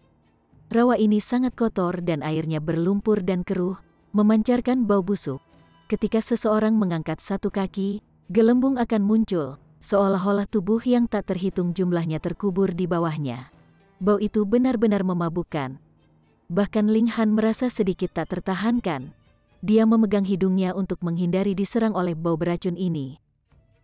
Rawa ini sangat kotor dan airnya berlumpur dan keruh, memancarkan bau busuk. Ketika seseorang mengangkat satu kaki, gelembung akan muncul, seolah-olah tubuh yang tak terhitung jumlahnya terkubur di bawahnya. Bau itu benar-benar memabukkan. Bahkan Ling Han merasa sedikit tak tertahankan. Dia memegang hidungnya untuk menghindari diserang oleh bau beracun ini.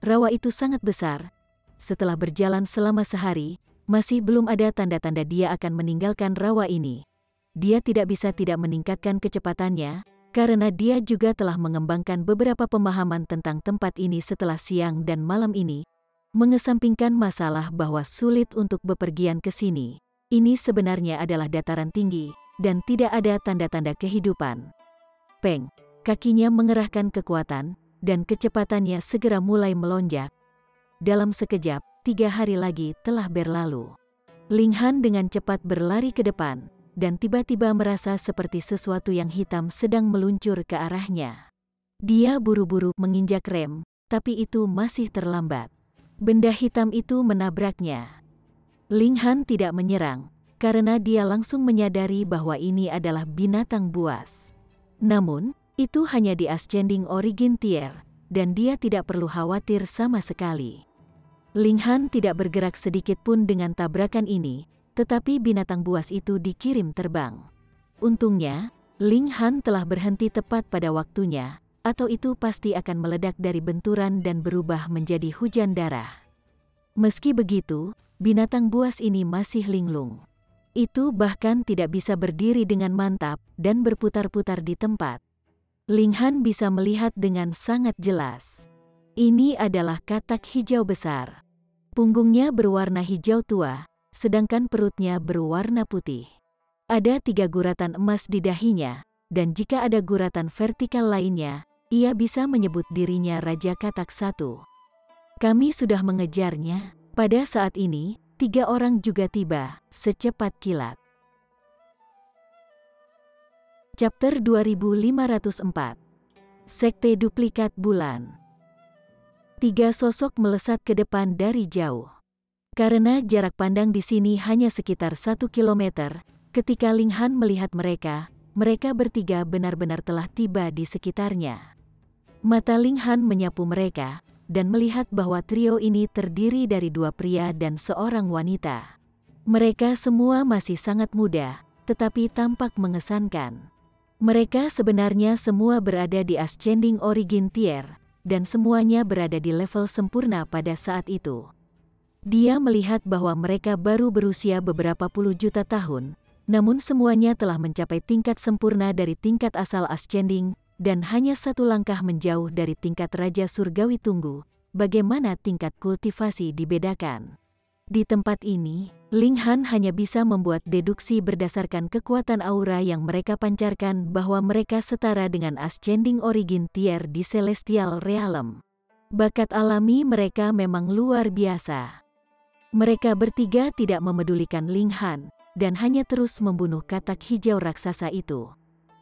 Rawa itu sangat besar. Setelah berjalan selama sehari, masih belum ada tanda-tanda dia akan meninggalkan rawa ini. Dia tidak bisa tidak meningkatkan kecepatannya, karena dia juga telah mengembangkan beberapa pemahaman tentang tempat ini setelah siang dan malam ini, mengesampingkan masalah bahwa sulit untuk bepergian ke sini. Ini sebenarnya adalah dataran tinggi, dan tidak ada tanda-tanda kehidupan. Peng, kakinya mengerahkan kekuatan, dan kecepatannya segera mulai melonjak. Dalam sekejap, 3 hari lagi telah berlalu. Ling Han dengan cepat berlari ke depan, dan tiba-tiba merasa seperti sesuatu yang hitam sedang meluncur ke arahnya. Dia buru-buru menginjak rem, tapi itu masih terlambat. Benda hitam itu menabraknya. Ling Han tidak menyerang, karena dia langsung menyadari bahwa ini adalah binatang buas. Namun, itu hanya di Ascending Origin Tier, dan dia tidak perlu khawatir sama sekali. Ling Han tidak bergerak sedikit pun dengan tabrakan ini, tetapi binatang buas itu dikirim terbang. Untungnya, Ling Han telah berhenti tepat pada waktunya, atau itu pasti akan meledak dari benturan dan berubah menjadi hujan darah. Meski begitu, binatang buas ini masih linglung. Itu bahkan tidak bisa berdiri dengan mantap dan berputar-putar di tempat. Ling Han bisa melihat dengan sangat jelas. Ini adalah katak hijau besar. Punggungnya berwarna hijau tua, sedangkan perutnya berwarna putih. Ada 3 guratan emas di dahinya, dan jika ada guratan vertikal lainnya, ia bisa menyebut dirinya Raja Katak 1. Kami sudah mengejarnya. Pada saat ini, 3 orang juga tiba, secepat kilat. Chapter 2504. Sekte Duplikat Bulan. 3 sosok melesat ke depan dari jauh. Karena jarak pandang di sini hanya sekitar 1 kilometer, ketika Ling Han melihat mereka, mereka bertiga benar-benar telah tiba di sekitarnya. Mata Ling Han menyapu mereka, dan melihat bahwa trio ini terdiri dari 2 pria dan seorang wanita. Mereka semua masih sangat muda, tetapi tampak mengesankan. Mereka sebenarnya semua berada di Ascending Origin Tier, dan semuanya berada di level sempurna pada saat itu. Dia melihat bahwa mereka baru berusia beberapa puluh juta tahun, namun semuanya telah mencapai tingkat sempurna dari tingkat asal Ascending, dan hanya 1 langkah menjauh dari tingkat Raja Surgawi. Tunggu, bagaimana tingkat kultivasi dibedakan? Di tempat ini, Ling Han hanya bisa membuat deduksi berdasarkan kekuatan aura yang mereka pancarkan bahwa mereka setara dengan Ascending Origin Tier di Celestial Realm. Bakat alami mereka memang luar biasa. Mereka bertiga tidak memedulikan Ling Han, dan hanya terus membunuh katak hijau raksasa itu.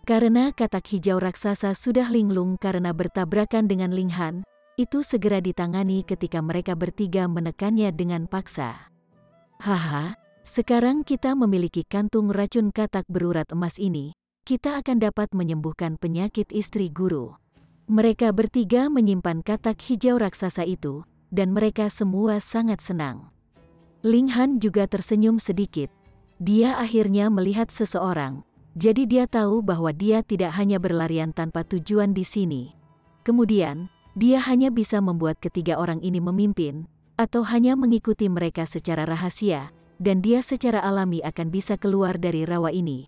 Karena katak hijau raksasa sudah linglung karena bertabrakan dengan Ling Han, itu segera ditangani ketika mereka bertiga menekannya dengan paksa. Haha, sekarang kita memiliki kantung racun katak berurat emas ini, kita akan dapat menyembuhkan penyakit istri guru. Mereka bertiga menyimpan katak hijau raksasa itu, dan mereka semua sangat senang. Ling Han juga tersenyum sedikit. Dia akhirnya melihat seseorang, jadi dia tahu bahwa dia tidak hanya berlarian tanpa tujuan di sini. Kemudian, dia hanya bisa membuat ketiga orang ini memimpin, atau hanya mengikuti mereka secara rahasia, dan dia secara alami akan bisa keluar dari rawa ini.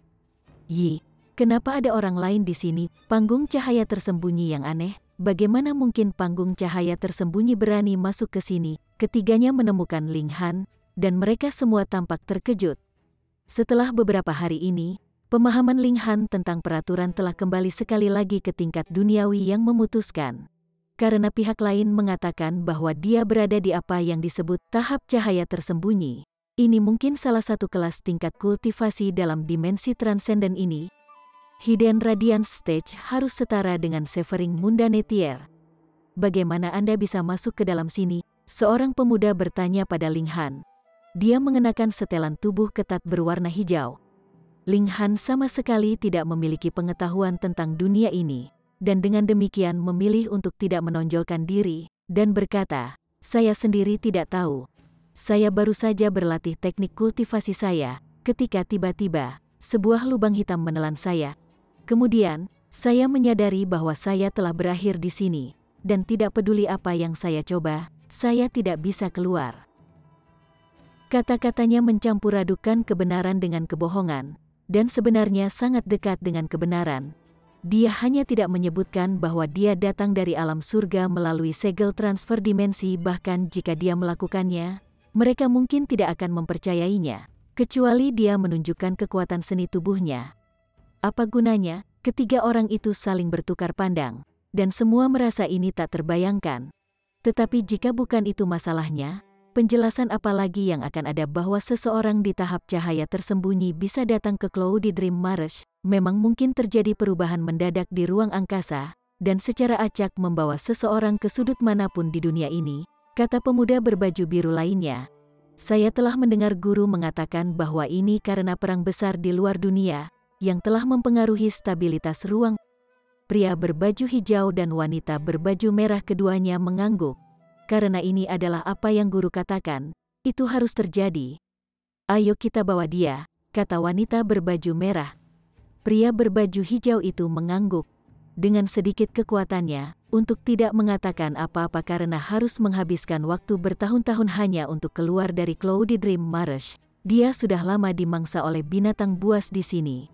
Yi, kenapa ada orang lain di sini? Panggung cahaya tersembunyi yang aneh. Bagaimana mungkin panggung cahaya tersembunyi berani masuk ke sini? Ketiganya menemukan Ling Han, dan mereka semua tampak terkejut. Setelah beberapa hari ini, pemahaman Ling Han tentang peraturan telah kembali sekali lagi ke tingkat duniawi yang memutuskan. Karena pihak lain mengatakan bahwa dia berada di apa yang disebut tahap cahaya tersembunyi. Ini mungkin salah satu kelas tingkat kultivasi dalam dimensi transenden ini. Hidden Radiance Stage harus setara dengan Severing Mundane Tier. Bagaimana Anda bisa masuk ke dalam sini? Seorang pemuda bertanya pada Ling Han. Dia mengenakan setelan tubuh ketat berwarna hijau. Ling Han sama sekali tidak memiliki pengetahuan tentang dunia ini, dan dengan demikian memilih untuk tidak menonjolkan diri, dan berkata, "Saya sendiri tidak tahu. Saya baru saja berlatih teknik kultivasi saya, ketika tiba-tiba, sebuah lubang hitam menelan saya. Kemudian, saya menyadari bahwa saya telah berakhir di sini, dan tidak peduli apa yang saya coba, saya tidak bisa keluar." Kata-katanya mencampur adukan kebenaran dengan kebohongan, dan sebenarnya sangat dekat dengan kebenaran. Dia hanya tidak menyebutkan bahwa dia datang dari alam surga melalui segel transfer dimensi. Bahkan jika dia melakukannya, mereka mungkin tidak akan mempercayainya, kecuali dia menunjukkan kekuatan seni tubuhnya. Apa gunanya? Ketiga orang itu saling bertukar pandang, dan semua merasa ini tak terbayangkan. Tetapi jika bukan itu masalahnya, penjelasan apa lagi yang akan ada bahwa seseorang di tahap cahaya tersembunyi bisa datang ke Cloudy Dream Marsh? Memang mungkin terjadi perubahan mendadak di ruang angkasa, dan secara acak membawa seseorang ke sudut manapun di dunia ini, kata pemuda berbaju biru lainnya. Saya telah mendengar guru mengatakan bahwa ini karena perang besar di luar dunia, yang telah mempengaruhi stabilitas ruang. Pria berbaju hijau dan wanita berbaju merah keduanya mengangguk. Karena ini adalah apa yang guru katakan, itu harus terjadi. Ayo kita bawa dia, kata wanita berbaju merah. Pria berbaju hijau itu mengangguk dengan sedikit kekuatannya untuk tidak mengatakan apa-apa karena harus menghabiskan waktu bertahun-tahun hanya untuk keluar dari Cloudy Dream Marsh. Dia sudah lama dimangsa oleh binatang buas di sini.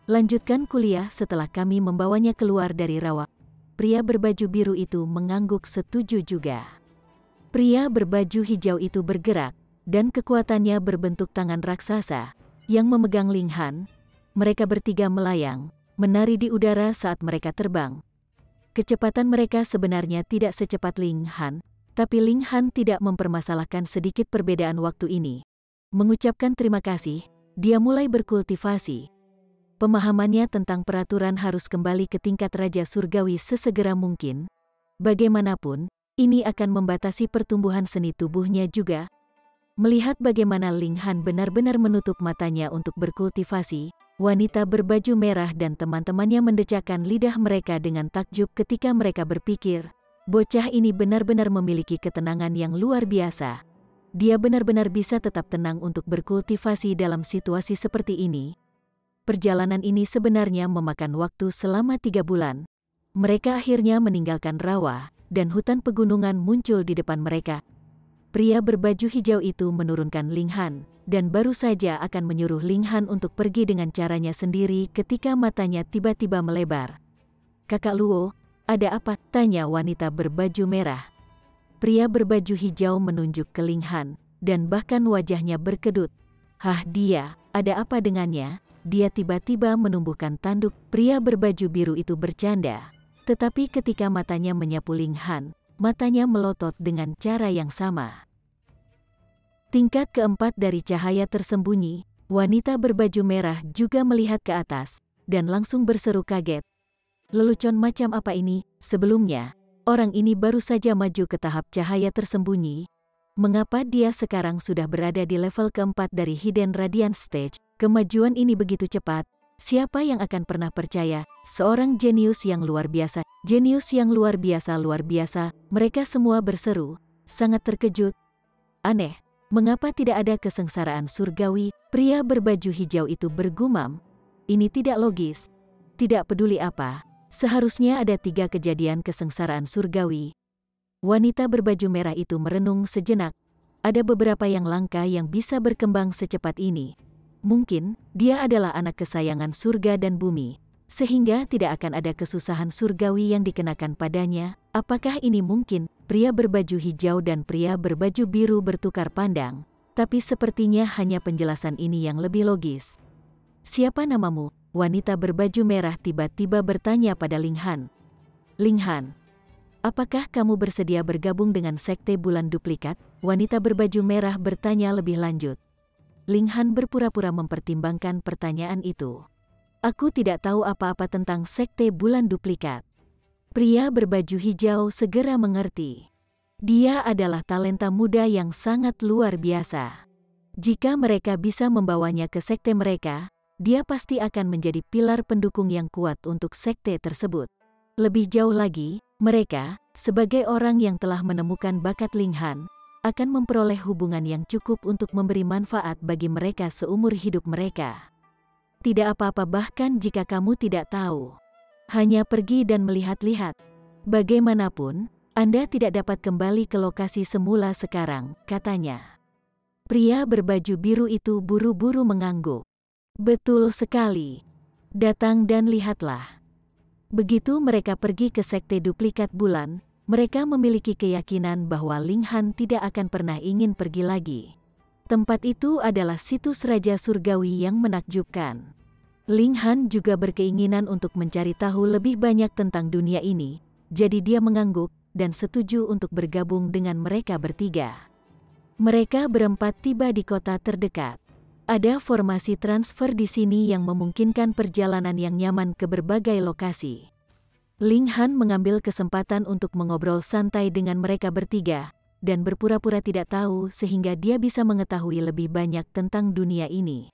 Lanjutkan kuliah setelah kami membawanya keluar dari rawa. Pria berbaju biru itu mengangguk setuju juga. Pria berbaju hijau itu bergerak, dan kekuatannya berbentuk tangan raksasa yang memegang Linghan. Mereka bertiga melayang, menari di udara saat mereka terbang. Kecepatan mereka sebenarnya tidak secepat Linghan, tapi Linghan tidak mempermasalahkan sedikit perbedaan waktu ini. Mengucapkan terima kasih, dia mulai berkultivasi. Pemahamannya tentang peraturan harus kembali ke tingkat Raja Surgawi sesegera mungkin. Bagaimanapun, ini akan membatasi pertumbuhan seni tubuhnya juga. Melihat bagaimana Linghan benar-benar menutup matanya untuk berkultivasi, wanita berbaju merah dan teman-temannya mendecakkan lidah mereka dengan takjub ketika mereka berpikir, bocah ini benar-benar memiliki ketenangan yang luar biasa. Dia benar-benar bisa tetap tenang untuk berkultivasi dalam situasi seperti ini. Perjalanan ini sebenarnya memakan waktu selama 3 bulan. Mereka akhirnya meninggalkan rawa, dan hutan pegunungan muncul di depan mereka. Pria berbaju hijau itu menurunkan Linghan, dan baru saja akan menyuruh Linghan untuk pergi dengan caranya sendiri ketika matanya tiba-tiba melebar. "Kakak Luo, ada apa?" tanya wanita berbaju merah. Pria berbaju hijau menunjuk ke Linghan, dan bahkan wajahnya berkedut. "Hah, dia, ada apa dengannya?" Dia tiba-tiba menumbuhkan tanduk. Pria berbaju biru itu bercanda. Tetapi ketika matanya menyapu Linghan, matanya melotot dengan cara yang sama. Tingkat keempat dari cahaya tersembunyi, wanita berbaju merah juga melihat ke atas, dan langsung berseru kaget. "Lelucon macam apa ini? Sebelumnya, orang ini baru saja maju ke tahap cahaya tersembunyi. Mengapa dia sekarang sudah berada di level keempat dari Hidden Radiant Stage? Kemajuan ini begitu cepat. Siapa yang akan pernah percaya? Seorang jenius yang luar biasa. Jenius yang luar biasa, luar biasa." Mereka semua berseru, sangat terkejut. "Aneh, mengapa tidak ada kesengsaraan surgawi?" Pria berbaju hijau itu bergumam. "Ini tidak logis. Tidak peduli apa, seharusnya ada 3 kejadian kesengsaraan surgawi." Wanita berbaju merah itu merenung sejenak. Ada beberapa yang langka yang bisa berkembang secepat ini. Mungkin, dia adalah anak kesayangan surga dan bumi, sehingga tidak akan ada kesusahan surgawi yang dikenakan padanya. Apakah ini mungkin? Pria berbaju hijau dan pria berbaju biru bertukar pandang, tapi sepertinya hanya penjelasan ini yang lebih logis. "Siapa namamu?" Wanita berbaju merah tiba-tiba bertanya pada Linghan. "Linghan, apakah kamu bersedia bergabung dengan Sekte Bulan Duplikat?" Wanita berbaju merah bertanya lebih lanjut. Linghan berpura-pura mempertimbangkan pertanyaan itu. "Aku tidak tahu apa-apa tentang Sekte Bulan Duplikat." Pria berbaju hijau segera mengerti. Dia adalah talenta muda yang sangat luar biasa. Jika mereka bisa membawanya ke sekte mereka, dia pasti akan menjadi pilar pendukung yang kuat untuk sekte tersebut. Lebih jauh lagi, mereka, sebagai orang yang telah menemukan bakat Linghan, akan memperoleh hubungan yang cukup untuk memberi manfaat bagi mereka seumur hidup mereka. "Tidak apa-apa bahkan jika kamu tidak tahu. Hanya pergi dan melihat-lihat. Bagaimanapun, Anda tidak dapat kembali ke lokasi semula sekarang," katanya. Pria berbaju biru itu buru-buru mengangguk. "Betul sekali. Datang dan lihatlah." Begitu mereka pergi ke Sekte Duplikat Bulan, mereka memiliki keyakinan bahwa Linghan tidak akan pernah ingin pergi lagi. Tempat itu adalah situs Raja Surgawi yang menakjubkan. Linghan juga berkeinginan untuk mencari tahu lebih banyak tentang dunia ini, jadi dia mengangguk dan setuju untuk bergabung dengan mereka bertiga. Mereka berempat tiba di kota terdekat. Ada formasi transfer di sini yang memungkinkan perjalanan yang nyaman ke berbagai lokasi. Linghan mengambil kesempatan untuk mengobrol santai dengan mereka bertiga, dan berpura-pura tidak tahu sehingga dia bisa mengetahui lebih banyak tentang dunia ini.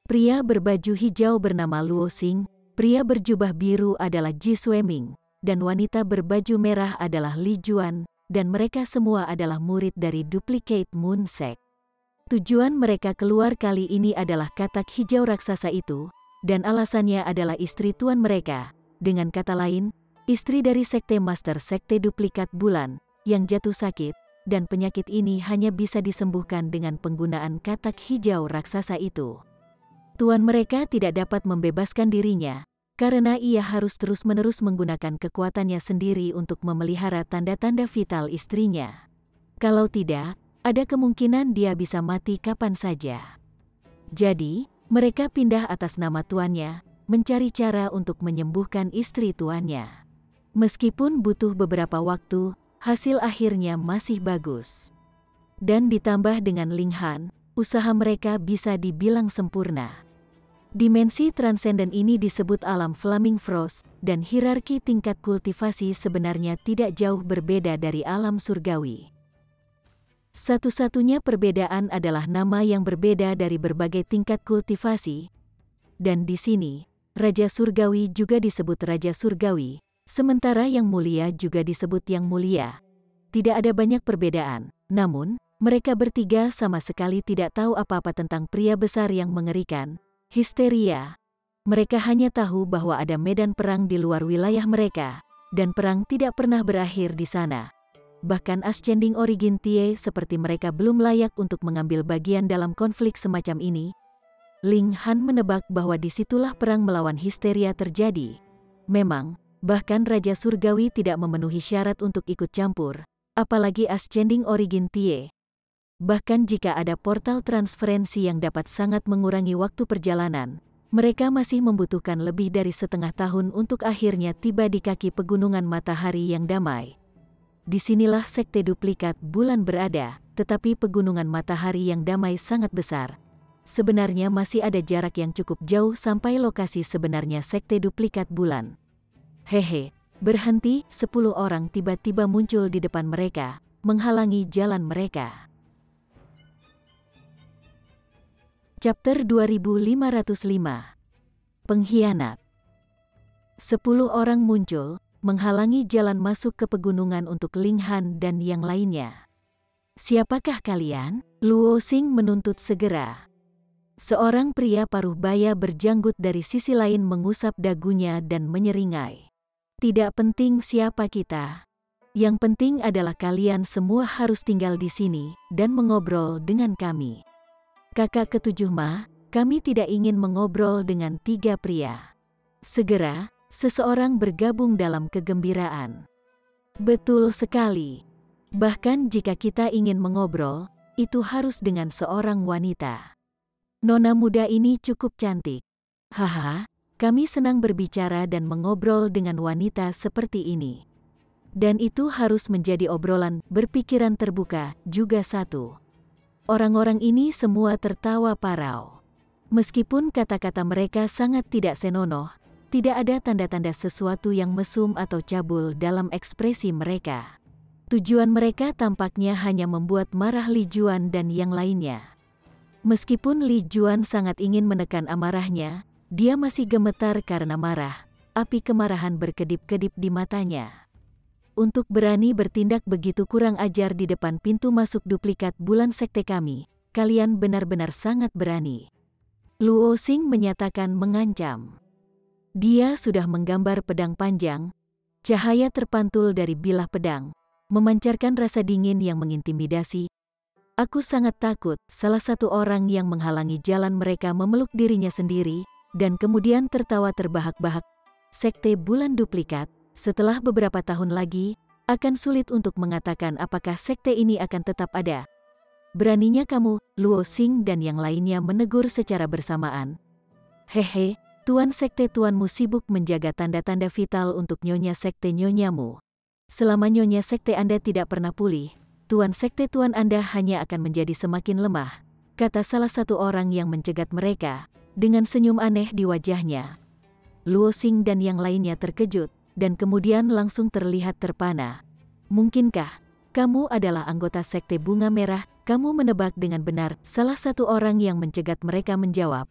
Pria berbaju hijau bernama Luo Xing, pria berjubah biru adalah Ji Xueming, dan wanita berbaju merah adalah Li Juan, dan mereka semua adalah murid dari Duplicate Moon Sect. Tujuan mereka keluar kali ini adalah katak hijau raksasa itu, dan alasannya adalah istri tuan mereka. Dengan kata lain, istri dari sekte master sekte duplikat bulan, yang jatuh sakit, dan penyakit ini hanya bisa disembuhkan dengan penggunaan katak hijau raksasa itu. Tuan mereka tidak dapat membebaskan dirinya, karena ia harus terus-menerus menggunakan kekuatannya sendiri untuk memelihara tanda-tanda vital istrinya. Kalau tidak, ada kemungkinan dia bisa mati kapan saja. Jadi, mereka pindah atas nama tuannya, mencari cara untuk menyembuhkan istri tuannya. Meskipun butuh beberapa waktu, hasil akhirnya masih bagus. Dan ditambah dengan Ling Han, usaha mereka bisa dibilang sempurna. Dimensi transenden ini disebut alam Flaming Frost, dan hierarki tingkat kultivasi sebenarnya tidak jauh berbeda dari alam surgawi. Satu-satunya perbedaan adalah nama yang berbeda dari berbagai tingkat kultivasi. Dan di sini, Raja Surgawi juga disebut Raja Surgawi, sementara Yang Mulia juga disebut Yang Mulia. Tidak ada banyak perbedaan, namun, mereka bertiga sama sekali tidak tahu apa-apa tentang pria besar yang mengerikan, Histeria. Mereka hanya tahu bahwa ada medan perang di luar wilayah mereka, dan perang tidak pernah berakhir di sana. Bahkan Ascending Origin Tie seperti mereka belum layak untuk mengambil bagian dalam konflik semacam ini. Ling Han menebak bahwa disitulah perang melawan histeria terjadi. Memang, bahkan Raja Surgawi tidak memenuhi syarat untuk ikut campur, apalagi Ascending Origin Tie. Bahkan jika ada portal transferensi yang dapat sangat mengurangi waktu perjalanan, mereka masih membutuhkan lebih dari setengah tahun untuk akhirnya tiba di kaki pegunungan matahari yang damai. Disinilah sekte duplikat bulan berada, tetapi pegunungan matahari yang damai sangat besar. Sebenarnya masih ada jarak yang cukup jauh sampai lokasi sebenarnya sekte duplikat bulan. Hehe, berhenti, 10 orang tiba-tiba muncul di depan mereka, menghalangi jalan mereka. Chapter 2505. Pengkhianat. 10 orang muncul, menghalangi jalan masuk ke pegunungan untuk Ling Han dan yang lainnya. Siapakah kalian? Luo Xing menuntut segera. Seorang pria paruh baya berjanggut dari sisi lain mengusap dagunya dan menyeringai. Tidak penting siapa kita. Yang penting adalah kalian semua harus tinggal di sini dan mengobrol dengan kami. Kakak ketujuh Ma, kami tidak ingin mengobrol dengan 3 pria. Segera, seseorang bergabung dalam kegembiraan. Betul sekali. Bahkan jika kita ingin mengobrol, itu harus dengan seorang wanita. Nona muda ini cukup cantik. Haha, kami senang berbicara dan mengobrol dengan wanita seperti ini. Dan itu harus menjadi obrolan berpikiran terbuka juga satu. Orang-orang ini semua tertawa parau. Meskipun kata-kata mereka sangat tidak senonoh, tidak ada tanda-tanda sesuatu yang mesum atau cabul dalam ekspresi mereka. Tujuan mereka tampaknya hanya membuat marah Li Juan dan yang lainnya. Meskipun Li Juan sangat ingin menekan amarahnya, dia masih gemetar karena marah. Api kemarahan berkedip-kedip di matanya. Untuk berani bertindak begitu kurang ajar di depan pintu masuk duplikat bulan sekte kami, kalian benar-benar sangat berani. Luo Xing menyatakan mengancam. Dia sudah menggambar pedang panjang, cahaya terpantul dari bilah pedang, memancarkan rasa dingin yang mengintimidasi. Aku sangat takut salah satu orang yang menghalangi jalan mereka memeluk dirinya sendiri, dan kemudian tertawa terbahak-bahak. Sekte bulan duplikat, setelah beberapa tahun lagi, akan sulit untuk mengatakan apakah sekte ini akan tetap ada. Beraninya kamu, Luo Xing dan yang lainnya menegur secara bersamaan. Hehe, tuan sekte tuanmu sibuk menjaga tanda-tanda vital untuk nyonya sekte nyonyamu. Selama nyonya sekte Anda tidak pernah pulih, tuan sekte tuan Anda hanya akan menjadi semakin lemah, kata salah satu orang yang mencegat mereka, dengan senyum aneh di wajahnya. Luo Xing dan yang lainnya terkejut, dan kemudian langsung terlihat terpana. Mungkinkah kamu adalah anggota sekte bunga merah? Kamu menebak dengan benar, salah satu orang yang mencegat mereka menjawab.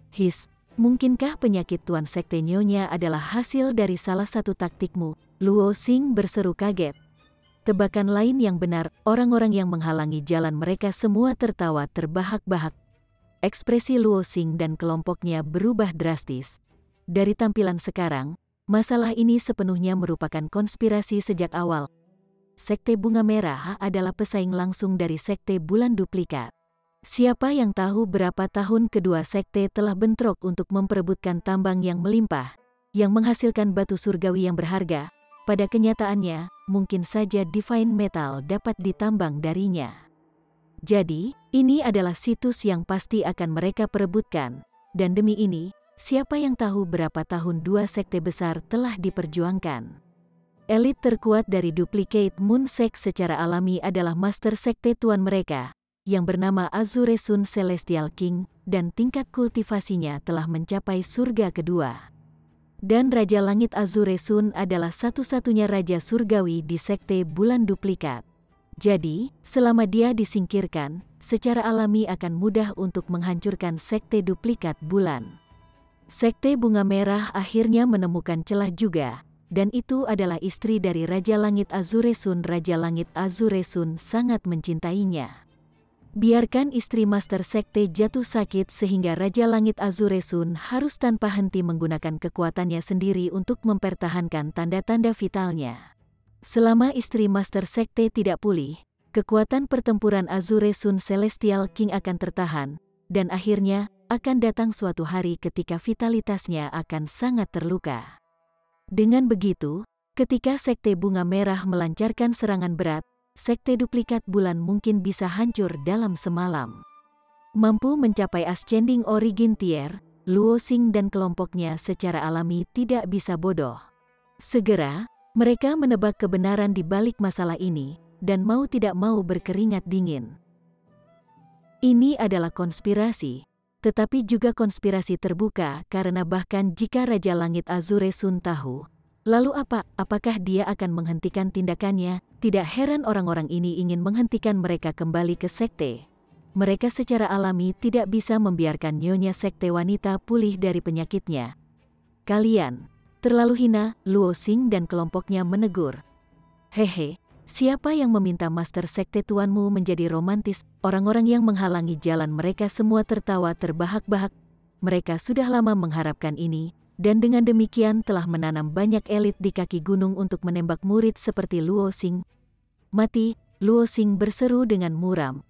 His, mungkinkah penyakit tuan sekte nyonya adalah hasil dari salah satu taktikmu? Luo Xing berseru kaget. Tebakan lain yang benar, orang-orang yang menghalangi jalan mereka semua tertawa terbahak-bahak. ekspresi Luo Xing dan kelompoknya berubah drastis. Dari tampilan sekarang, masalah ini sepenuhnya merupakan konspirasi sejak awal. Sekte Bunga Merah adalah pesaing langsung dari Sekte Bulan Duplikat. Siapa yang tahu berapa tahun kedua sekte telah bentrok untuk memperebutkan tambang yang melimpah, yang menghasilkan batu surgawi yang berharga. Pada kenyataannya, mungkin saja Divine Metal dapat ditambang darinya. Jadi, ini adalah situs yang pasti akan mereka perebutkan. Dan demi ini, siapa yang tahu berapa tahun dua sekte besar telah diperjuangkan. Elit terkuat dari Duplicate Moon Sect secara alami adalah Master Sekte Tuan mereka, yang bernama Azure Sun Celestial King, dan tingkat kultivasinya telah mencapai surga kedua. Dan Raja Langit Azure Sun adalah satu-satunya Raja Surgawi di Sekte Bulan Duplikat. Jadi, selama dia disingkirkan, secara alami akan mudah untuk menghancurkan Sekte Duplikat Bulan. Sekte Bunga Merah akhirnya menemukan celah juga, dan itu adalah istri dari Raja Langit Azure Sun. Raja Langit Azure Sun sangat mencintainya. Biarkan istri Master Sekte jatuh sakit sehingga Raja Langit Azure Sun harus tanpa henti menggunakan kekuatannya sendiri untuk mempertahankan tanda-tanda vitalnya. Selama istri Master Sekte tidak pulih, kekuatan pertempuran Azure Sun Celestial King akan tertahan, dan akhirnya akan datang suatu hari ketika vitalitasnya akan sangat terluka. Dengan begitu, ketika Sekte Bunga Merah melancarkan serangan berat, Sekte Duplikat Bulan mungkin bisa hancur dalam semalam. Mampu mencapai Ascending Origin Tier, Luo Xing dan kelompoknya secara alami tidak bisa bodoh. Segera, mereka menebak kebenaran di balik masalah ini, dan mau tidak mau berkeringat dingin. Ini adalah konspirasi, tetapi juga konspirasi terbuka karena bahkan jika Raja Langit Azure Sun tahu, lalu apakah dia akan menghentikan tindakannya? Tidak heran orang-orang ini ingin menghentikan mereka kembali ke sekte. Mereka secara alami tidak bisa membiarkan nyonya sekte wanita pulih dari penyakitnya. Kalian terlalu hina, Luo Xing dan kelompoknya menegur. Hehe, siapa yang meminta Master Sekte tuanmu menjadi romantis? Orang-orang yang menghalangi jalan mereka semua tertawa terbahak-bahak. Mereka sudah lama mengharapkan ini, dan dengan demikian telah menanam banyak elit di kaki gunung untuk menembak murid seperti Luo Xing. Mati, Luo Xing berseru dengan muram.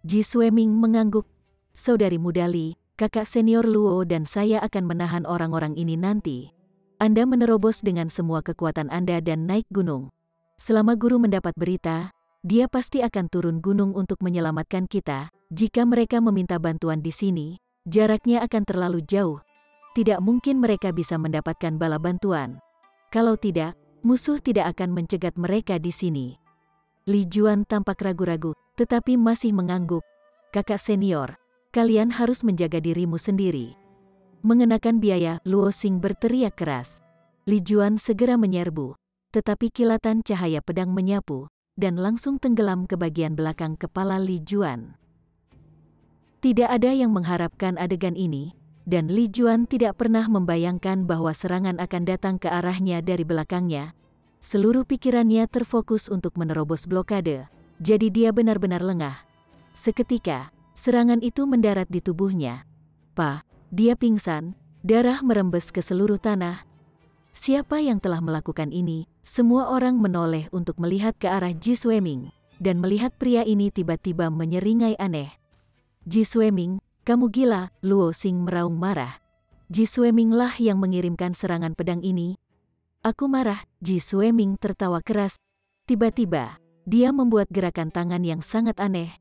Ji Sueming mengangguk. Saudari muda Li, kakak senior Luo dan saya akan menahan orang-orang ini nanti. Anda menerobos dengan semua kekuatan Anda dan naik gunung. Selama guru mendapat berita, dia pasti akan turun gunung untuk menyelamatkan kita. Jika mereka meminta bantuan di sini, jaraknya akan terlalu jauh. Tidak mungkin mereka bisa mendapatkan bala bantuan. Kalau tidak, musuh tidak akan mencegat mereka di sini. Li Juan tampak ragu-ragu, tetapi masih mengangguk. Kakak senior, kalian harus menjaga dirimu sendiri. Mengenakan biaya, Luo Xing berteriak keras. Li Juan segera menyerbu, tetapi kilatan cahaya pedang menyapu, dan langsung tenggelam ke bagian belakang kepala Li Juan. Tidak ada yang mengharapkan adegan ini, dan Li Juan tidak pernah membayangkan bahwa serangan akan datang ke arahnya dari belakangnya. Seluruh pikirannya terfokus untuk menerobos blokade, jadi dia benar-benar lengah. Seketika, serangan itu mendarat di tubuhnya. Dia pingsan, darah merembes ke seluruh tanah. Siapa yang telah melakukan ini? Semua orang menoleh untuk melihat ke arah Ji Sueming, dan melihat pria ini tiba-tiba menyeringai aneh. Ji Sueming, kamu gila, Luo Xing meraung marah. Ji Sueming lah yang mengirimkan serangan pedang ini. Aku marah, Ji Sueming tertawa keras. Tiba-tiba, dia membuat gerakan tangan yang sangat aneh.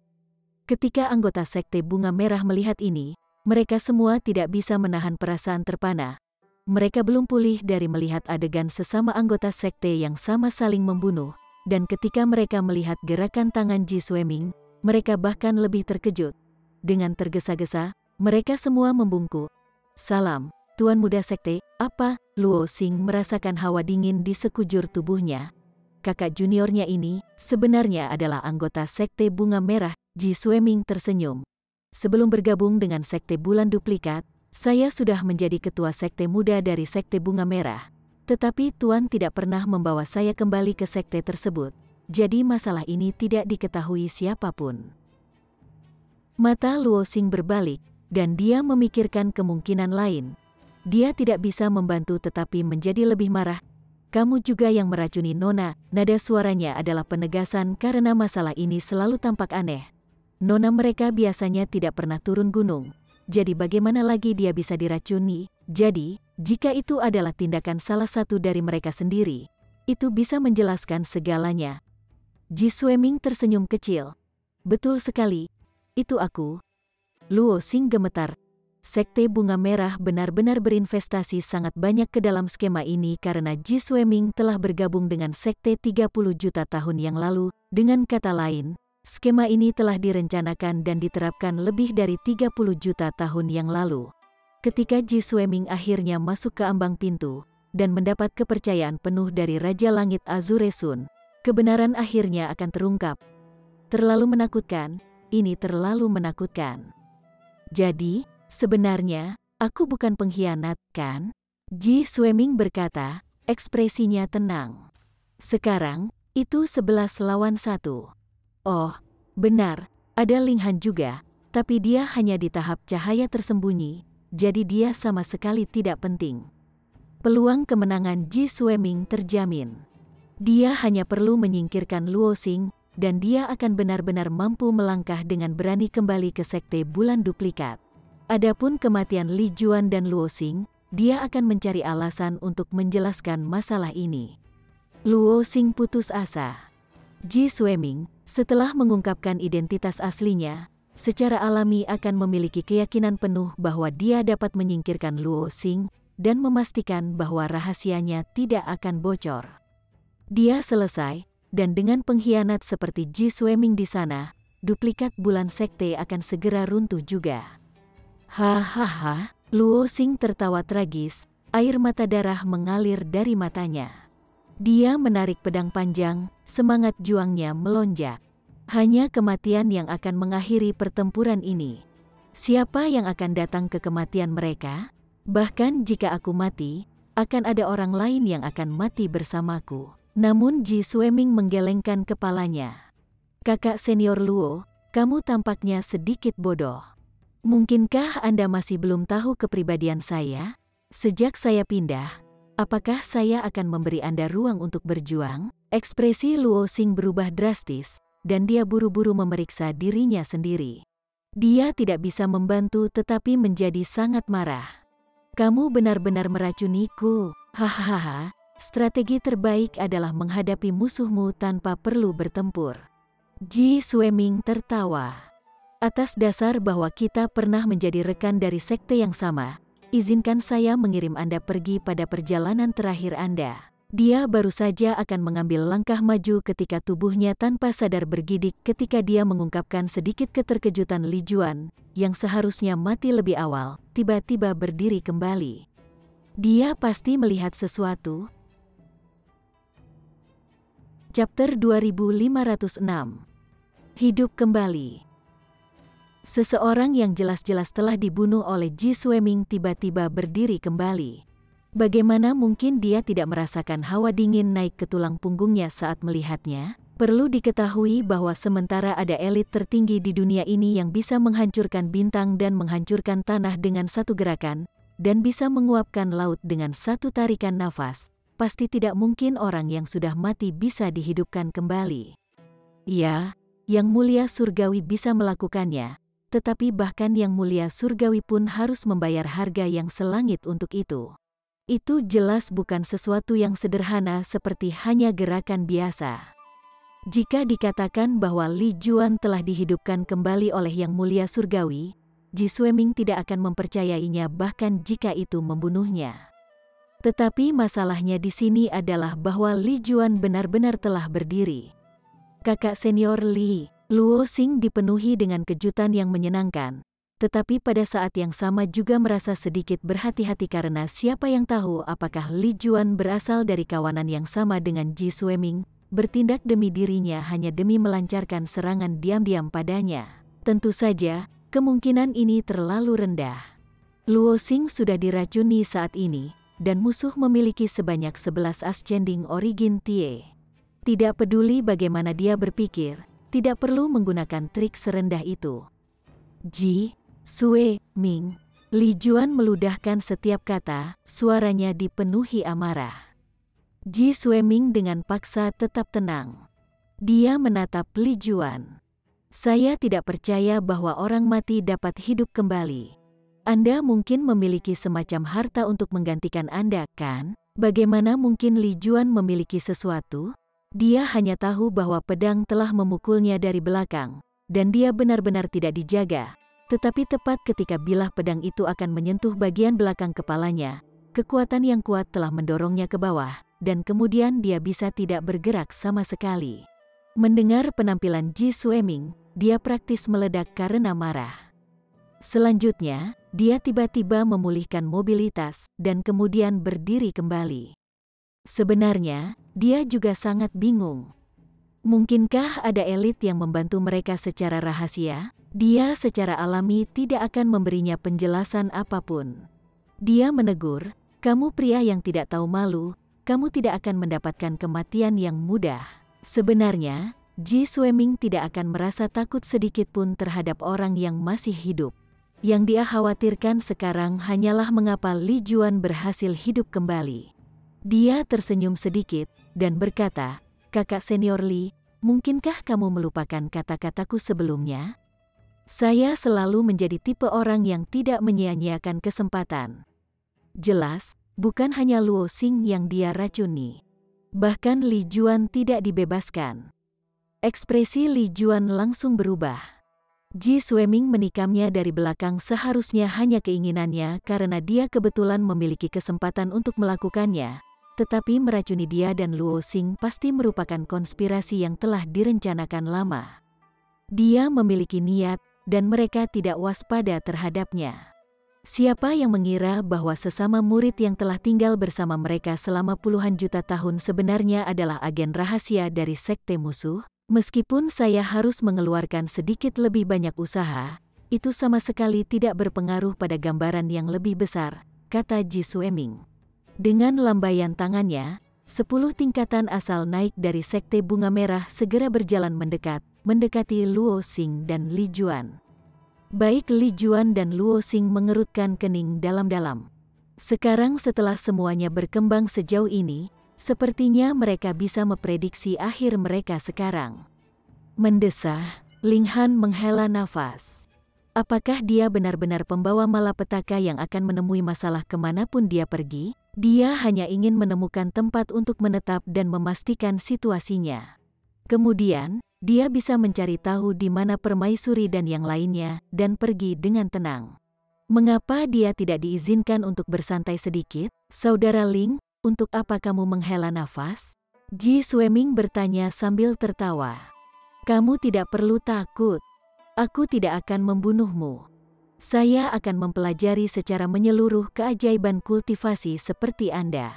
Ketika anggota Sekte Bunga Merah melihat ini, mereka semua tidak bisa menahan perasaan terpana. Mereka belum pulih dari melihat adegan sesama anggota sekte yang sama saling membunuh, dan ketika mereka melihat gerakan tangan Ji Sueming, mereka bahkan lebih terkejut. Dengan tergesa-gesa, mereka semua membungkuk. Salam, Tuan Muda Sekte, apa? Luo Xing merasakan hawa dingin di sekujur tubuhnya. Kakak juniornya ini sebenarnya adalah anggota Sekte Bunga Merah. Ji Sueming tersenyum. Sebelum bergabung dengan Sekte Bulan Duplikat, saya sudah menjadi ketua Sekte Muda dari Sekte Bunga Merah. Tetapi Tuan tidak pernah membawa saya kembali ke sekte tersebut, jadi masalah ini tidak diketahui siapapun. Mata Luo Xing berbalik, dan dia memikirkan kemungkinan lain. Dia tidak bisa membantu tetapi menjadi lebih marah. Kamu juga yang meracuni Nona. Nada suaranya adalah penegasan karena masalah ini selalu tampak aneh. Nona mereka biasanya tidak pernah turun gunung. Jadi bagaimana lagi dia bisa diracuni? Jadi, jika itu adalah tindakan salah satu dari mereka sendiri, itu bisa menjelaskan segalanya. Ji Sueming tersenyum kecil. Betul sekali, itu aku. Luo Xing gemetar. Sekte Bunga Merah benar-benar berinvestasi sangat banyak ke dalam skema ini karena Ji Sueming telah bergabung dengan sekte 30 juta tahun yang lalu. Dengan kata lain, skema ini telah direncanakan dan diterapkan lebih dari 30 juta tahun yang lalu. Ketika Ji Sueming akhirnya masuk ke ambang pintu dan mendapat kepercayaan penuh dari Raja Langit Azure Sun, kebenaran akhirnya akan terungkap. Terlalu menakutkan, ini terlalu menakutkan. Jadi, sebenarnya, aku bukan pengkhianat, kan? Ji Sueming berkata, ekspresinya tenang. Sekarang, itu 11 lawan 1. Oh, benar, ada Linghan juga, tapi dia hanya di tahap cahaya tersembunyi, jadi dia sama sekali tidak penting. Peluang kemenangan Ji Sueming terjamin. Dia hanya perlu menyingkirkan Luo Xing, dan dia akan benar-benar mampu melangkah dengan berani kembali ke sekte bulan duplikat. Adapun kematian Li Juan dan Luo Xing, dia akan mencari alasan untuk menjelaskan masalah ini. Luo Xing putus asa. Ji Sueming, setelah mengungkapkan identitas aslinya, secara alami akan memiliki keyakinan penuh bahwa dia dapat menyingkirkan Luo Xing dan memastikan bahwa rahasianya tidak akan bocor. Dia selesai, dan dengan pengkhianat seperti Ji Sueming di sana, duplikat bulan sekte akan segera runtuh juga. Hahaha, Luo Xing tertawa tragis, air mata darah mengalir dari matanya. Dia menarik pedang panjang, semangat juangnya melonjak. Hanya kematian yang akan mengakhiri pertempuran ini. Siapa yang akan datang ke kematian mereka? Bahkan jika aku mati, akan ada orang lain yang akan mati bersamaku. Namun Ji Sueming menggelengkan kepalanya. Kakak senior Luo, kamu tampaknya sedikit bodoh. Mungkinkah Anda masih belum tahu kepribadian saya? Sejak saya pindah, apakah saya akan memberi Anda ruang untuk berjuang? Ekspresi Luo Xing berubah drastis, dan dia buru-buru memeriksa dirinya sendiri. Dia tidak bisa membantu tetapi menjadi sangat marah. Kamu benar-benar meracuniku, hahaha. Strategi terbaik adalah menghadapi musuhmu tanpa perlu bertempur. Ji Sueming tertawa. Atas dasar bahwa kita pernah menjadi rekan dari sekte yang sama, izinkan saya mengirim Anda pergi pada perjalanan terakhir Anda. Dia baru saja akan mengambil langkah maju ketika tubuhnya tanpa sadar bergidik ketika dia mengungkapkan sedikit keterkejutan Li Juan, yang seharusnya mati lebih awal, tiba-tiba berdiri kembali. Dia pasti melihat sesuatu. Chapter 2506. Hidup kembali. Seseorang yang jelas-jelas telah dibunuh oleh Ji Sueming tiba-tiba berdiri kembali. Bagaimana mungkin dia tidak merasakan hawa dingin naik ke tulang punggungnya saat melihatnya? Perlu diketahui bahwa sementara ada elit tertinggi di dunia ini yang bisa menghancurkan bintang dan menghancurkan tanah dengan satu gerakan, dan bisa menguapkan laut dengan satu tarikan nafas, pasti tidak mungkin orang yang sudah mati bisa dihidupkan kembali. Ya, yang mulia surgawi bisa melakukannya, tetapi bahkan yang mulia surgawi pun harus membayar harga yang selangit untuk itu. Itu jelas bukan sesuatu yang sederhana seperti hanya gerakan biasa. Jika dikatakan bahwa Li Juan telah dihidupkan kembali oleh yang mulia surgawi, Ji Sueming tidak akan mempercayainya bahkan jika itu membunuhnya. Tetapi masalahnya di sini adalah bahwa Li Juan benar-benar telah berdiri. Kakak senior Li, Luo Xing dipenuhi dengan kejutan yang menyenangkan, tetapi pada saat yang sama juga merasa sedikit berhati-hati karena siapa yang tahu apakah Li Juan berasal dari kawanan yang sama dengan Ji Sueming, bertindak demi dirinya hanya demi melancarkan serangan diam-diam padanya. Tentu saja, kemungkinan ini terlalu rendah. Luo Xing sudah diracuni saat ini, dan musuh memiliki sebanyak 11 ascending origin Tie. Tidak peduli bagaimana dia berpikir, tidak perlu menggunakan trik serendah itu. Ji Sue Ming. Li Juan meludahkan setiap kata, suaranya dipenuhi amarah. Ji Sueming dengan paksa tetap tenang. Dia menatap Li Juan. Saya tidak percaya bahwa orang mati dapat hidup kembali. Anda mungkin memiliki semacam harta untuk menggantikan Anda, kan? Bagaimana mungkin Li Juan memiliki sesuatu? Dia hanya tahu bahwa pedang telah memukulnya dari belakang, dan dia benar-benar tidak dijaga. Tetapi tepat ketika bilah pedang itu akan menyentuh bagian belakang kepalanya, kekuatan yang kuat telah mendorongnya ke bawah, dan kemudian dia bisa tidak bergerak sama sekali. Mendengar penampilan Ji Sueming, dia praktis meledak karena marah. Selanjutnya, dia tiba-tiba memulihkan mobilitas, dan kemudian berdiri kembali. Sebenarnya, dia juga sangat bingung. Mungkinkah ada elit yang membantu mereka secara rahasia? Dia secara alami tidak akan memberinya penjelasan apapun. Dia menegur, "Kamu pria yang tidak tahu malu, kamu tidak akan mendapatkan kematian yang mudah." Sebenarnya, Ji Sueming tidak akan merasa takut sedikit pun terhadap orang yang masih hidup. Yang dia khawatirkan sekarang hanyalah mengapa Li Juan berhasil hidup kembali. Dia tersenyum sedikit, dan berkata, "Kakak senior Li, mungkinkah kamu melupakan kata-kataku sebelumnya? Saya selalu menjadi tipe orang yang tidak menyia-nyiakan kesempatan." Jelas, bukan hanya Luo Xing yang dia racuni. Bahkan Li Juan tidak dibebaskan. Ekspresi Li Juan langsung berubah. Ji Sueming menikamnya dari belakang seharusnya hanya keinginannya karena dia kebetulan memiliki kesempatan untuk melakukannya. Tetapi meracuni dia dan Luo Xing pasti merupakan konspirasi yang telah direncanakan lama. Dia memiliki niat, dan mereka tidak waspada terhadapnya. Siapa yang mengira bahwa sesama murid yang telah tinggal bersama mereka selama puluhan juta tahun sebenarnya adalah agen rahasia dari sekte musuh? Meskipun saya harus mengeluarkan sedikit lebih banyak usaha, itu sama sekali tidak berpengaruh pada gambaran yang lebih besar, kata Ji Sueming. Dengan lambaian tangannya, 10 tingkatan asal naik dari sekte bunga merah segera berjalan mendekati Luo Xing dan Li Juan. Baik Li Juan dan Luo Xing mengerutkan kening dalam-dalam. Sekarang setelah semuanya berkembang sejauh ini, sepertinya mereka bisa memprediksi akhir mereka sekarang. Mendesah, Ling Han menghela nafas. Apakah dia benar-benar pembawa malapetaka yang akan menemui masalah kemanapun dia pergi? Dia hanya ingin menemukan tempat untuk menetap dan memastikan situasinya. Kemudian, dia bisa mencari tahu di mana permaisuri dan yang lainnya, dan pergi dengan tenang. Mengapa dia tidak diizinkan untuk bersantai sedikit? Saudara Ling, untuk apa kamu menghela nafas? Ji Sueming bertanya sambil tertawa. Kamu tidak perlu takut. Aku tidak akan membunuhmu. Saya akan mempelajari secara menyeluruh keajaiban kultivasi seperti Anda.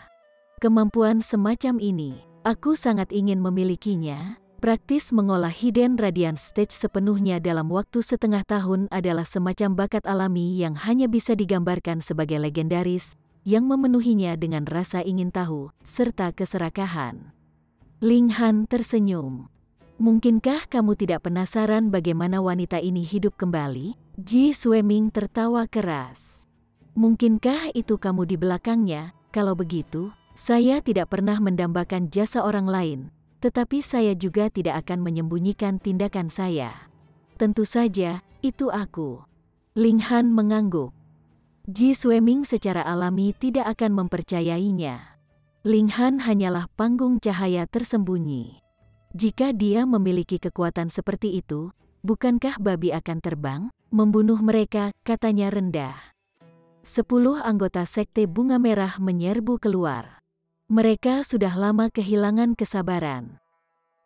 Kemampuan semacam ini, aku sangat ingin memilikinya. Praktis mengolah Hidden Radiant Stage sepenuhnya dalam waktu setengah tahun adalah semacam bakat alami yang hanya bisa digambarkan sebagai legendaris, yang memenuhinya dengan rasa ingin tahu, serta keserakahan. Ling Han tersenyum. Mungkinkah kamu tidak penasaran bagaimana wanita ini hidup kembali? Ji Sueming tertawa keras. Mungkinkah itu kamu di belakangnya? Kalau begitu, saya tidak pernah mendambakan jasa orang lain. Tetapi saya juga tidak akan menyembunyikan tindakan saya. Tentu saja, itu aku. Ling Han mengangguk. Ji Sueming secara alami tidak akan mempercayainya. Ling Han hanyalah panggung cahaya tersembunyi. Jika dia memiliki kekuatan seperti itu, bukankah babi akan terbang, membunuh mereka, katanya rendah. 10 anggota sekte bunga merah menyerbu keluar. Mereka sudah lama kehilangan kesabaran.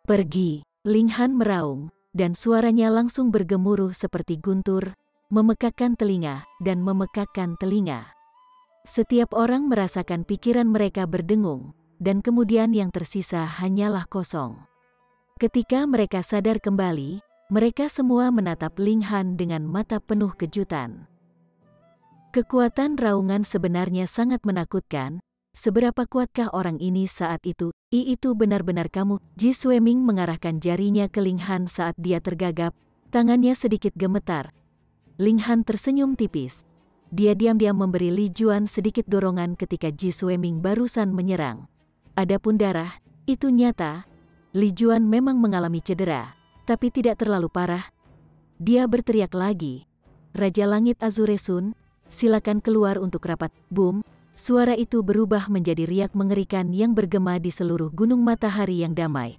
Pergi, Ling Han meraung, dan suaranya langsung bergemuruh seperti guntur, memekakkan telinga, dan memekakkan telinga. Setiap orang merasakan pikiran mereka berdengung, dan kemudian yang tersisa hanyalah kosong. Ketika mereka sadar kembali, mereka semua menatap Ling Han dengan mata penuh kejutan. Kekuatan raungan sebenarnya sangat menakutkan. Seberapa kuatkah orang ini saat itu? Itu benar-benar kamu? Ji Sueming mengarahkan jarinya ke Ling Han saat dia tergagap, tangannya sedikit gemetar. Linghan tersenyum tipis. Dia diam-diam memberi Li Juan sedikit dorongan ketika Ji Sueming barusan menyerang. Adapun darah, itu nyata. Li Juan memang mengalami cedera, tapi tidak terlalu parah. Dia berteriak lagi. Raja Langit Azure Sun, silakan keluar untuk rapat. Boom! Suara itu berubah menjadi riak mengerikan yang bergema di seluruh gunung matahari yang damai.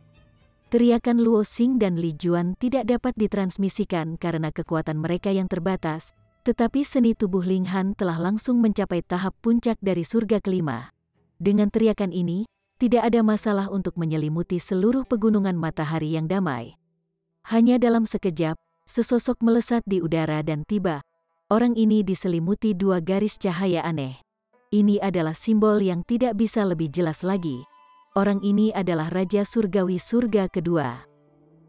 Teriakan Luo Xing dan Li Juan tidak dapat ditransmisikan karena kekuatan mereka yang terbatas, tetapi seni tubuh Linghan telah langsung mencapai tahap puncak dari surga kelima. Dengan teriakan ini, tidak ada masalah untuk menyelimuti seluruh pegunungan matahari yang damai. Hanya dalam sekejap, sesosok melesat di udara dan tiba. Orang ini diselimuti dua garis cahaya aneh. Ini adalah simbol yang tidak bisa lebih jelas lagi. Orang ini adalah Raja Surgawi Surga kedua.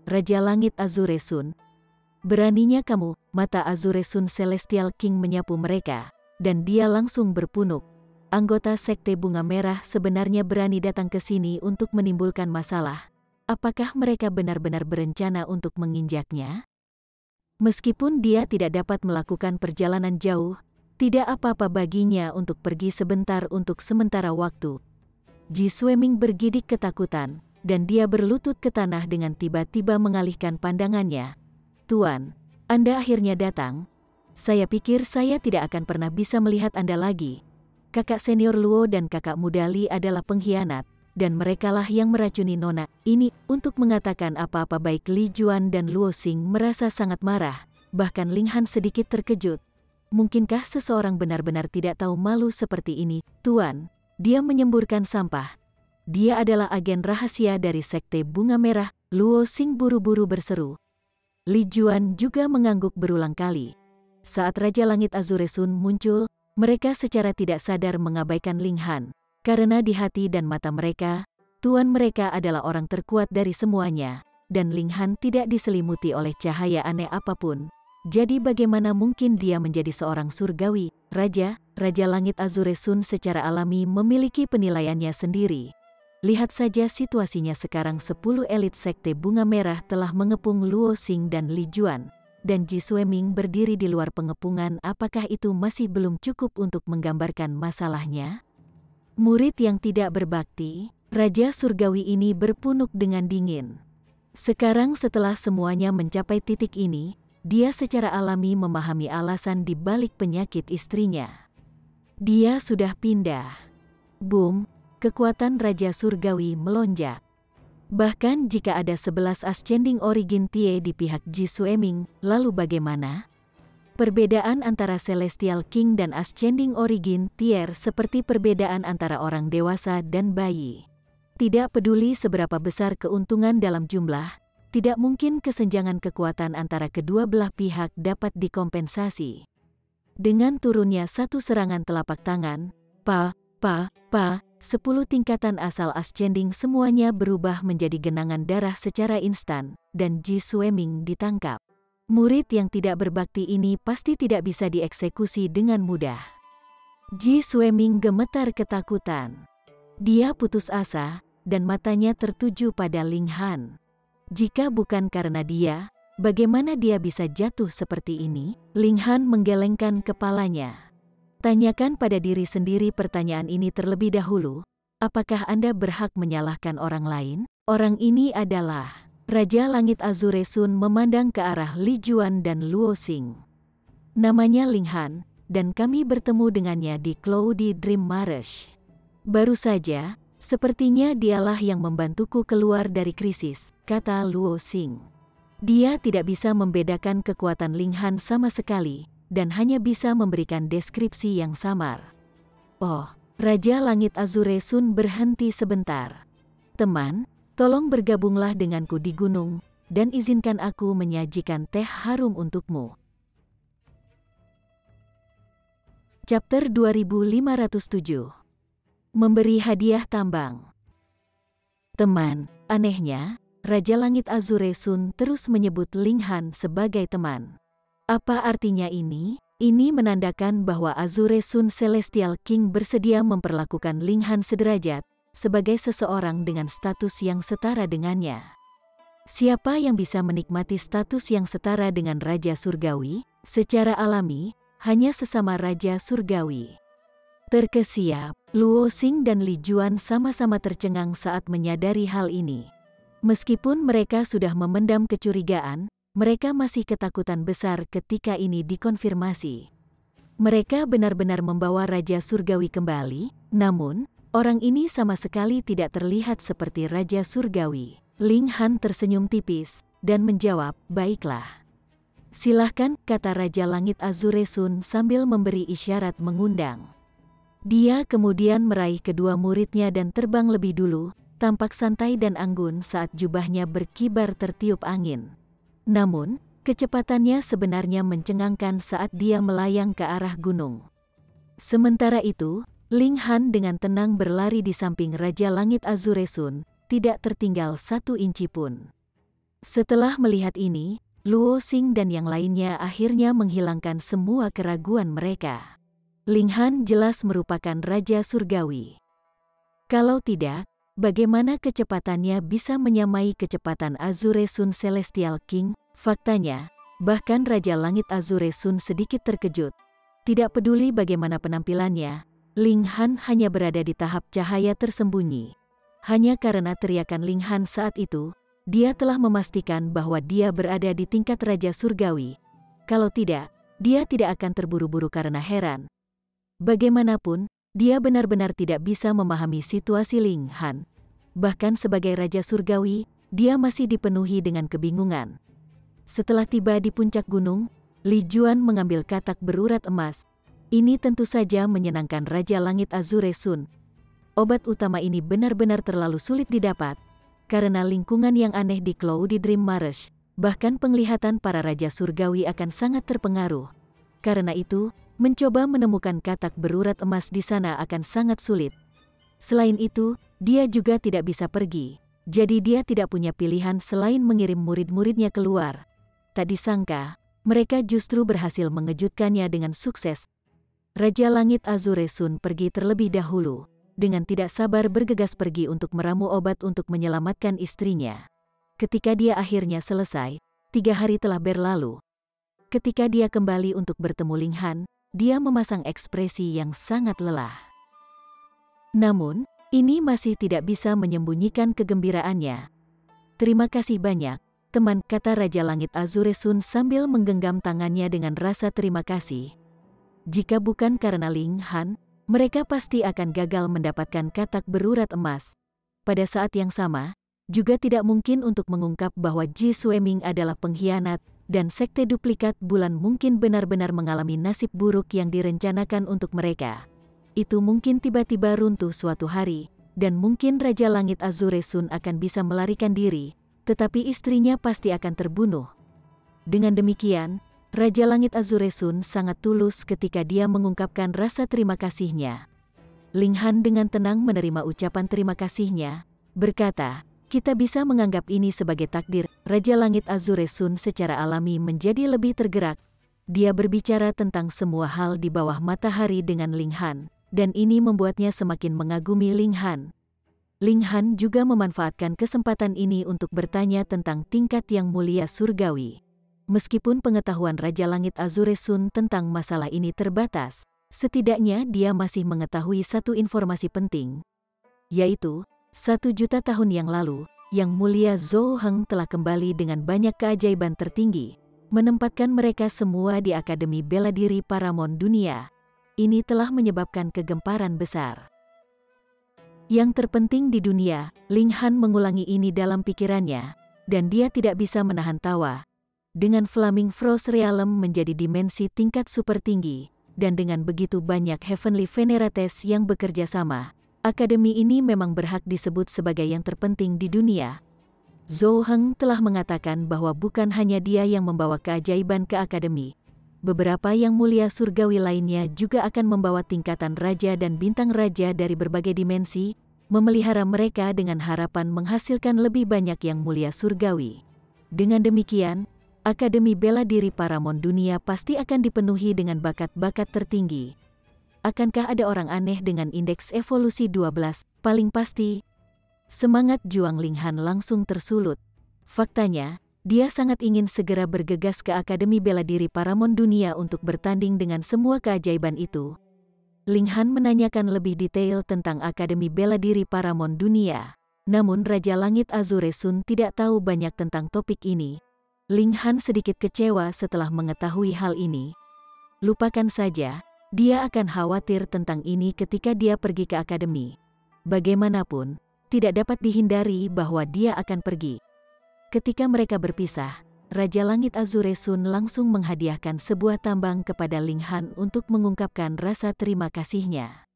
Raja Langit Azure Sun. Beraninya kamu, mata Azure Sun Celestial King menyapu mereka, dan dia langsung berpunuk. Anggota Sekte Bunga Merah sebenarnya berani datang ke sini untuk menimbulkan masalah. Apakah mereka benar-benar berencana untuk menginjaknya? Meskipun dia tidak dapat melakukan perjalanan jauh, tidak apa-apa baginya untuk pergi sebentar untuk sementara waktu. Ji Sueming bergidik ketakutan, dan dia berlutut ke tanah dengan tiba-tiba mengalihkan pandangannya. Tuan, Anda akhirnya datang. Saya pikir saya tidak akan pernah bisa melihat Anda lagi. Kakak senior Luo dan kakak muda Li adalah pengkhianat, dan merekalah yang meracuni Nona. Ini, untuk mengatakan apa-apa baik Li Juan dan Luo Xing merasa sangat marah, bahkan Linghan sedikit terkejut. Mungkinkah seseorang benar-benar tidak tahu malu seperti ini, Tuan? Dia menyemburkan sampah. Dia adalah agen rahasia dari Sekte Bunga Merah, Luo Xing buru-buru berseru. Li Juan juga mengangguk berulang kali. Saat Raja Langit Azure Sun muncul, mereka secara tidak sadar mengabaikan Linghan. Karena di hati dan mata mereka, tuan mereka adalah orang terkuat dari semuanya, dan Linghan tidak diselimuti oleh cahaya aneh apapun. Jadi bagaimana mungkin dia menjadi seorang surgawi, raja? Raja Langit Azure Sun secara alami memiliki penilaiannya sendiri. Lihat saja situasinya sekarang, 10 elit Sekte Bunga Merah telah mengepung Luo Xing dan Li Juan, dan Ji Sueming berdiri di luar pengepungan. Apakah itu masih belum cukup untuk menggambarkan masalahnya? Murid yang tidak berbakti, Raja Surgawi ini berpunuk dengan dingin. Sekarang setelah semuanya mencapai titik ini, dia secara alami memahami alasan di balik penyakit istrinya. Dia sudah pindah. Boom, kekuatan Raja Surgawi melonjak. Bahkan jika ada 11 Ascending Origin Tie di pihak Ji Sueming, lalu bagaimana? Perbedaan antara Celestial King dan Ascending Origin Tier seperti perbedaan antara orang dewasa dan bayi. Tidak peduli seberapa besar keuntungan dalam jumlah, tidak mungkin kesenjangan kekuatan antara kedua belah pihak dapat dikompensasi. Dengan turunnya satu serangan telapak tangan, 10 tingkatan asal Ascending semuanya berubah menjadi genangan darah secara instan, dan Ji Sueming ditangkap. Murid yang tidak berbakti ini pasti tidak bisa dieksekusi dengan mudah. Ji Sueming gemetar ketakutan. Dia putus asa, dan matanya tertuju pada Linghan. Jika bukan karena dia, bagaimana dia bisa jatuh seperti ini? Linghan menggelengkan kepalanya. Tanyakan pada diri sendiri pertanyaan ini terlebih dahulu. Apakah Anda berhak menyalahkan orang lain? Orang ini adalah Raja Langit Azure Sun memandang ke arah Li Juan dan Luo Xing. Namanya Linghan, dan kami bertemu dengannya di Cloudy Dream Marsh. Baru saja, sepertinya dialah yang membantuku keluar dari krisis, kata Luo Xing. Dia tidak bisa membedakan kekuatan Linghan sama sekali, dan hanya bisa memberikan deskripsi yang samar. Oh, Raja Langit Azure Sun berhenti sebentar. Teman, tolong bergabunglah denganku di gunung, dan izinkan aku menyajikan teh harum untukmu. Chapter 2507. Memberi hadiah tambang. Teman, anehnya, Raja Langit Azure Sun terus menyebut Linghan sebagai teman. Apa artinya ini? Ini menandakan bahwa Azure Sun Celestial King bersedia memperlakukan Linghan sederajat, sebagai seseorang dengan status yang setara dengannya. Siapa yang bisa menikmati status yang setara dengan Raja Surgawi? Secara alami, hanya sesama Raja Surgawi. Terkesiap, Luo Xing dan Li Juan sama-sama tercengang saat menyadari hal ini. Meskipun mereka sudah memendam kecurigaan, mereka masih ketakutan besar ketika ini dikonfirmasi. Mereka benar-benar membawa Raja Surgawi kembali, namun, orang ini sama sekali tidak terlihat seperti Raja Surgawi. Ling Han tersenyum tipis, dan menjawab, "Baiklah. Silahkan," kata Raja Langit Azure Sun sambil memberi isyarat mengundang. Dia kemudian meraih kedua muridnya dan terbang lebih dulu, tampak santai dan anggun saat jubahnya berkibar tertiup angin. Namun, kecepatannya sebenarnya mencengangkan saat dia melayang ke arah gunung. Sementara itu, Ling Han dengan tenang berlari di samping Raja Langit Azure Sun, tidak tertinggal 1 inci pun. Setelah melihat ini, Luo Xing dan yang lainnya akhirnya menghilangkan semua keraguan mereka. Ling Han jelas merupakan Raja Surgawi. Kalau tidak, bagaimana kecepatannya bisa menyamai kecepatan Azure Sun Celestial King? Faktanya, bahkan Raja Langit Azure Sun sedikit terkejut. Tidak peduli bagaimana penampilannya, Ling Han hanya berada di tahap cahaya tersembunyi. Hanya karena teriakan Ling Han saat itu, dia telah memastikan bahwa dia berada di tingkat Raja Surgawi. Kalau tidak, dia tidak akan terburu-buru karena heran. Bagaimanapun, dia benar-benar tidak bisa memahami situasi Ling Han. Bahkan sebagai Raja Surgawi, dia masih dipenuhi dengan kebingungan. Setelah tiba di puncak gunung, Li Juan mengambil katak berurat emas. Ini tentu saja menyenangkan Raja Langit Azure Sun. Obat utama ini benar-benar terlalu sulit didapat, karena lingkungan yang aneh di Cloudy Dream Marsh, bahkan penglihatan para Raja Surgawi akan sangat terpengaruh. Karena itu, mencoba menemukan katak berurat emas di sana akan sangat sulit. Selain itu, dia juga tidak bisa pergi, jadi dia tidak punya pilihan selain mengirim murid-muridnya keluar. Tak disangka, mereka justru berhasil mengejutkannya dengan sukses. Raja Langit Azure Sun pergi terlebih dahulu, dengan tidak sabar bergegas pergi untuk meramu obat untuk menyelamatkan istrinya. Ketika dia akhirnya selesai, 3 hari telah berlalu. Ketika dia kembali untuk bertemu Ling Han, dia memasang ekspresi yang sangat lelah. Namun, ini masih tidak bisa menyembunyikan kegembiraannya. "Terima kasih banyak, teman," kata Raja Langit Azure Sun sambil menggenggam tangannya dengan rasa terima kasih. Jika bukan karena Ling Han, mereka pasti akan gagal mendapatkan katak berurat emas. Pada saat yang sama, juga tidak mungkin untuk mengungkap bahwa Ji Xueming adalah pengkhianat, dan sekte duplikat bulan mungkin benar-benar mengalami nasib buruk yang direncanakan untuk mereka. Itu mungkin tiba-tiba runtuh suatu hari, dan mungkin Raja Langit Azure Sun akan bisa melarikan diri, tetapi istrinya pasti akan terbunuh. Dengan demikian, Raja Langit Azure Sun sangat tulus ketika dia mengungkapkan rasa terima kasihnya. Ling Han dengan tenang menerima ucapan terima kasihnya, berkata, "Kita bisa menganggap ini sebagai takdir." Raja Langit Azure Sun secara alami menjadi lebih tergerak. Dia berbicara tentang semua hal di bawah matahari dengan Ling Han, dan ini membuatnya semakin mengagumi Ling Han. Ling Han juga memanfaatkan kesempatan ini untuk bertanya tentang tingkat yang mulia surgawi. Meskipun pengetahuan Raja Langit Azure Sun tentang masalah ini terbatas, setidaknya dia masih mengetahui satu informasi penting, yaitu 1.000.000 tahun yang lalu, Yang Mulia Zhou Heng telah kembali dengan banyak keajaiban tertinggi, menempatkan mereka semua di Akademi Bela Diri Paramount Dunia. Ini telah menyebabkan kegemparan besar. Yang terpenting di dunia, Ling Han mengulangi ini dalam pikirannya, dan dia tidak bisa menahan tawa. Dengan Flaming Frost Realm menjadi dimensi tingkat super tinggi, dan dengan begitu banyak Heavenly Venerates yang bekerja sama, akademi ini memang berhak disebut sebagai yang terpenting di dunia. Zhou Heng telah mengatakan bahwa bukan hanya dia yang membawa keajaiban ke akademi. Beberapa yang mulia surgawi lainnya juga akan membawa tingkatan raja dan bintang raja dari berbagai dimensi, memelihara mereka dengan harapan menghasilkan lebih banyak yang mulia surgawi. Dengan demikian, Akademi Bela Diri Paramount Dunia pasti akan dipenuhi dengan bakat-bakat tertinggi. Akankah ada orang aneh dengan indeks evolusi 12? Paling pasti. Semangat juang Ling Han langsung tersulut. Faktanya, dia sangat ingin segera bergegas ke Akademi Bela Diri Paramount Dunia untuk bertanding dengan semua keajaiban itu. Ling Han menanyakan lebih detail tentang Akademi Bela Diri Paramount Dunia. Namun Raja Langit Azure Sun tidak tahu banyak tentang topik ini. Ling Han sedikit kecewa setelah mengetahui hal ini. Lupakan saja, dia akan khawatir tentang ini ketika dia pergi ke akademi. Bagaimanapun, tidak dapat dihindari bahwa dia akan pergi. Ketika mereka berpisah, Raja Langit Azure Sun langsung menghadiahkan sebuah tambang kepada Ling Han untuk mengungkapkan rasa terima kasihnya.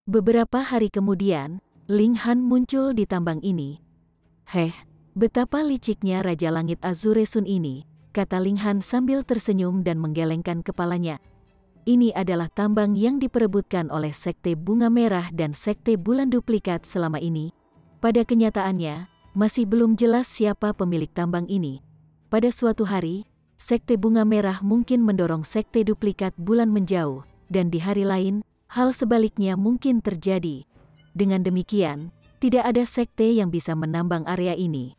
Beberapa hari kemudian, Ling Han muncul di tambang ini. "Heh, betapa liciknya Raja Langit Azure Sun ini," kata Ling Han sambil tersenyum dan menggelengkan kepalanya. Ini adalah tambang yang diperebutkan oleh Sekte Bunga Merah dan Sekte Bulan Duplikat selama ini. Pada kenyataannya, masih belum jelas siapa pemilik tambang ini. Pada suatu hari, Sekte Bunga Merah mungkin mendorong Sekte Duplikat Bulan menjauh, dan di hari lain, hal sebaliknya mungkin terjadi. Dengan demikian, tidak ada sekte yang bisa menambang area ini.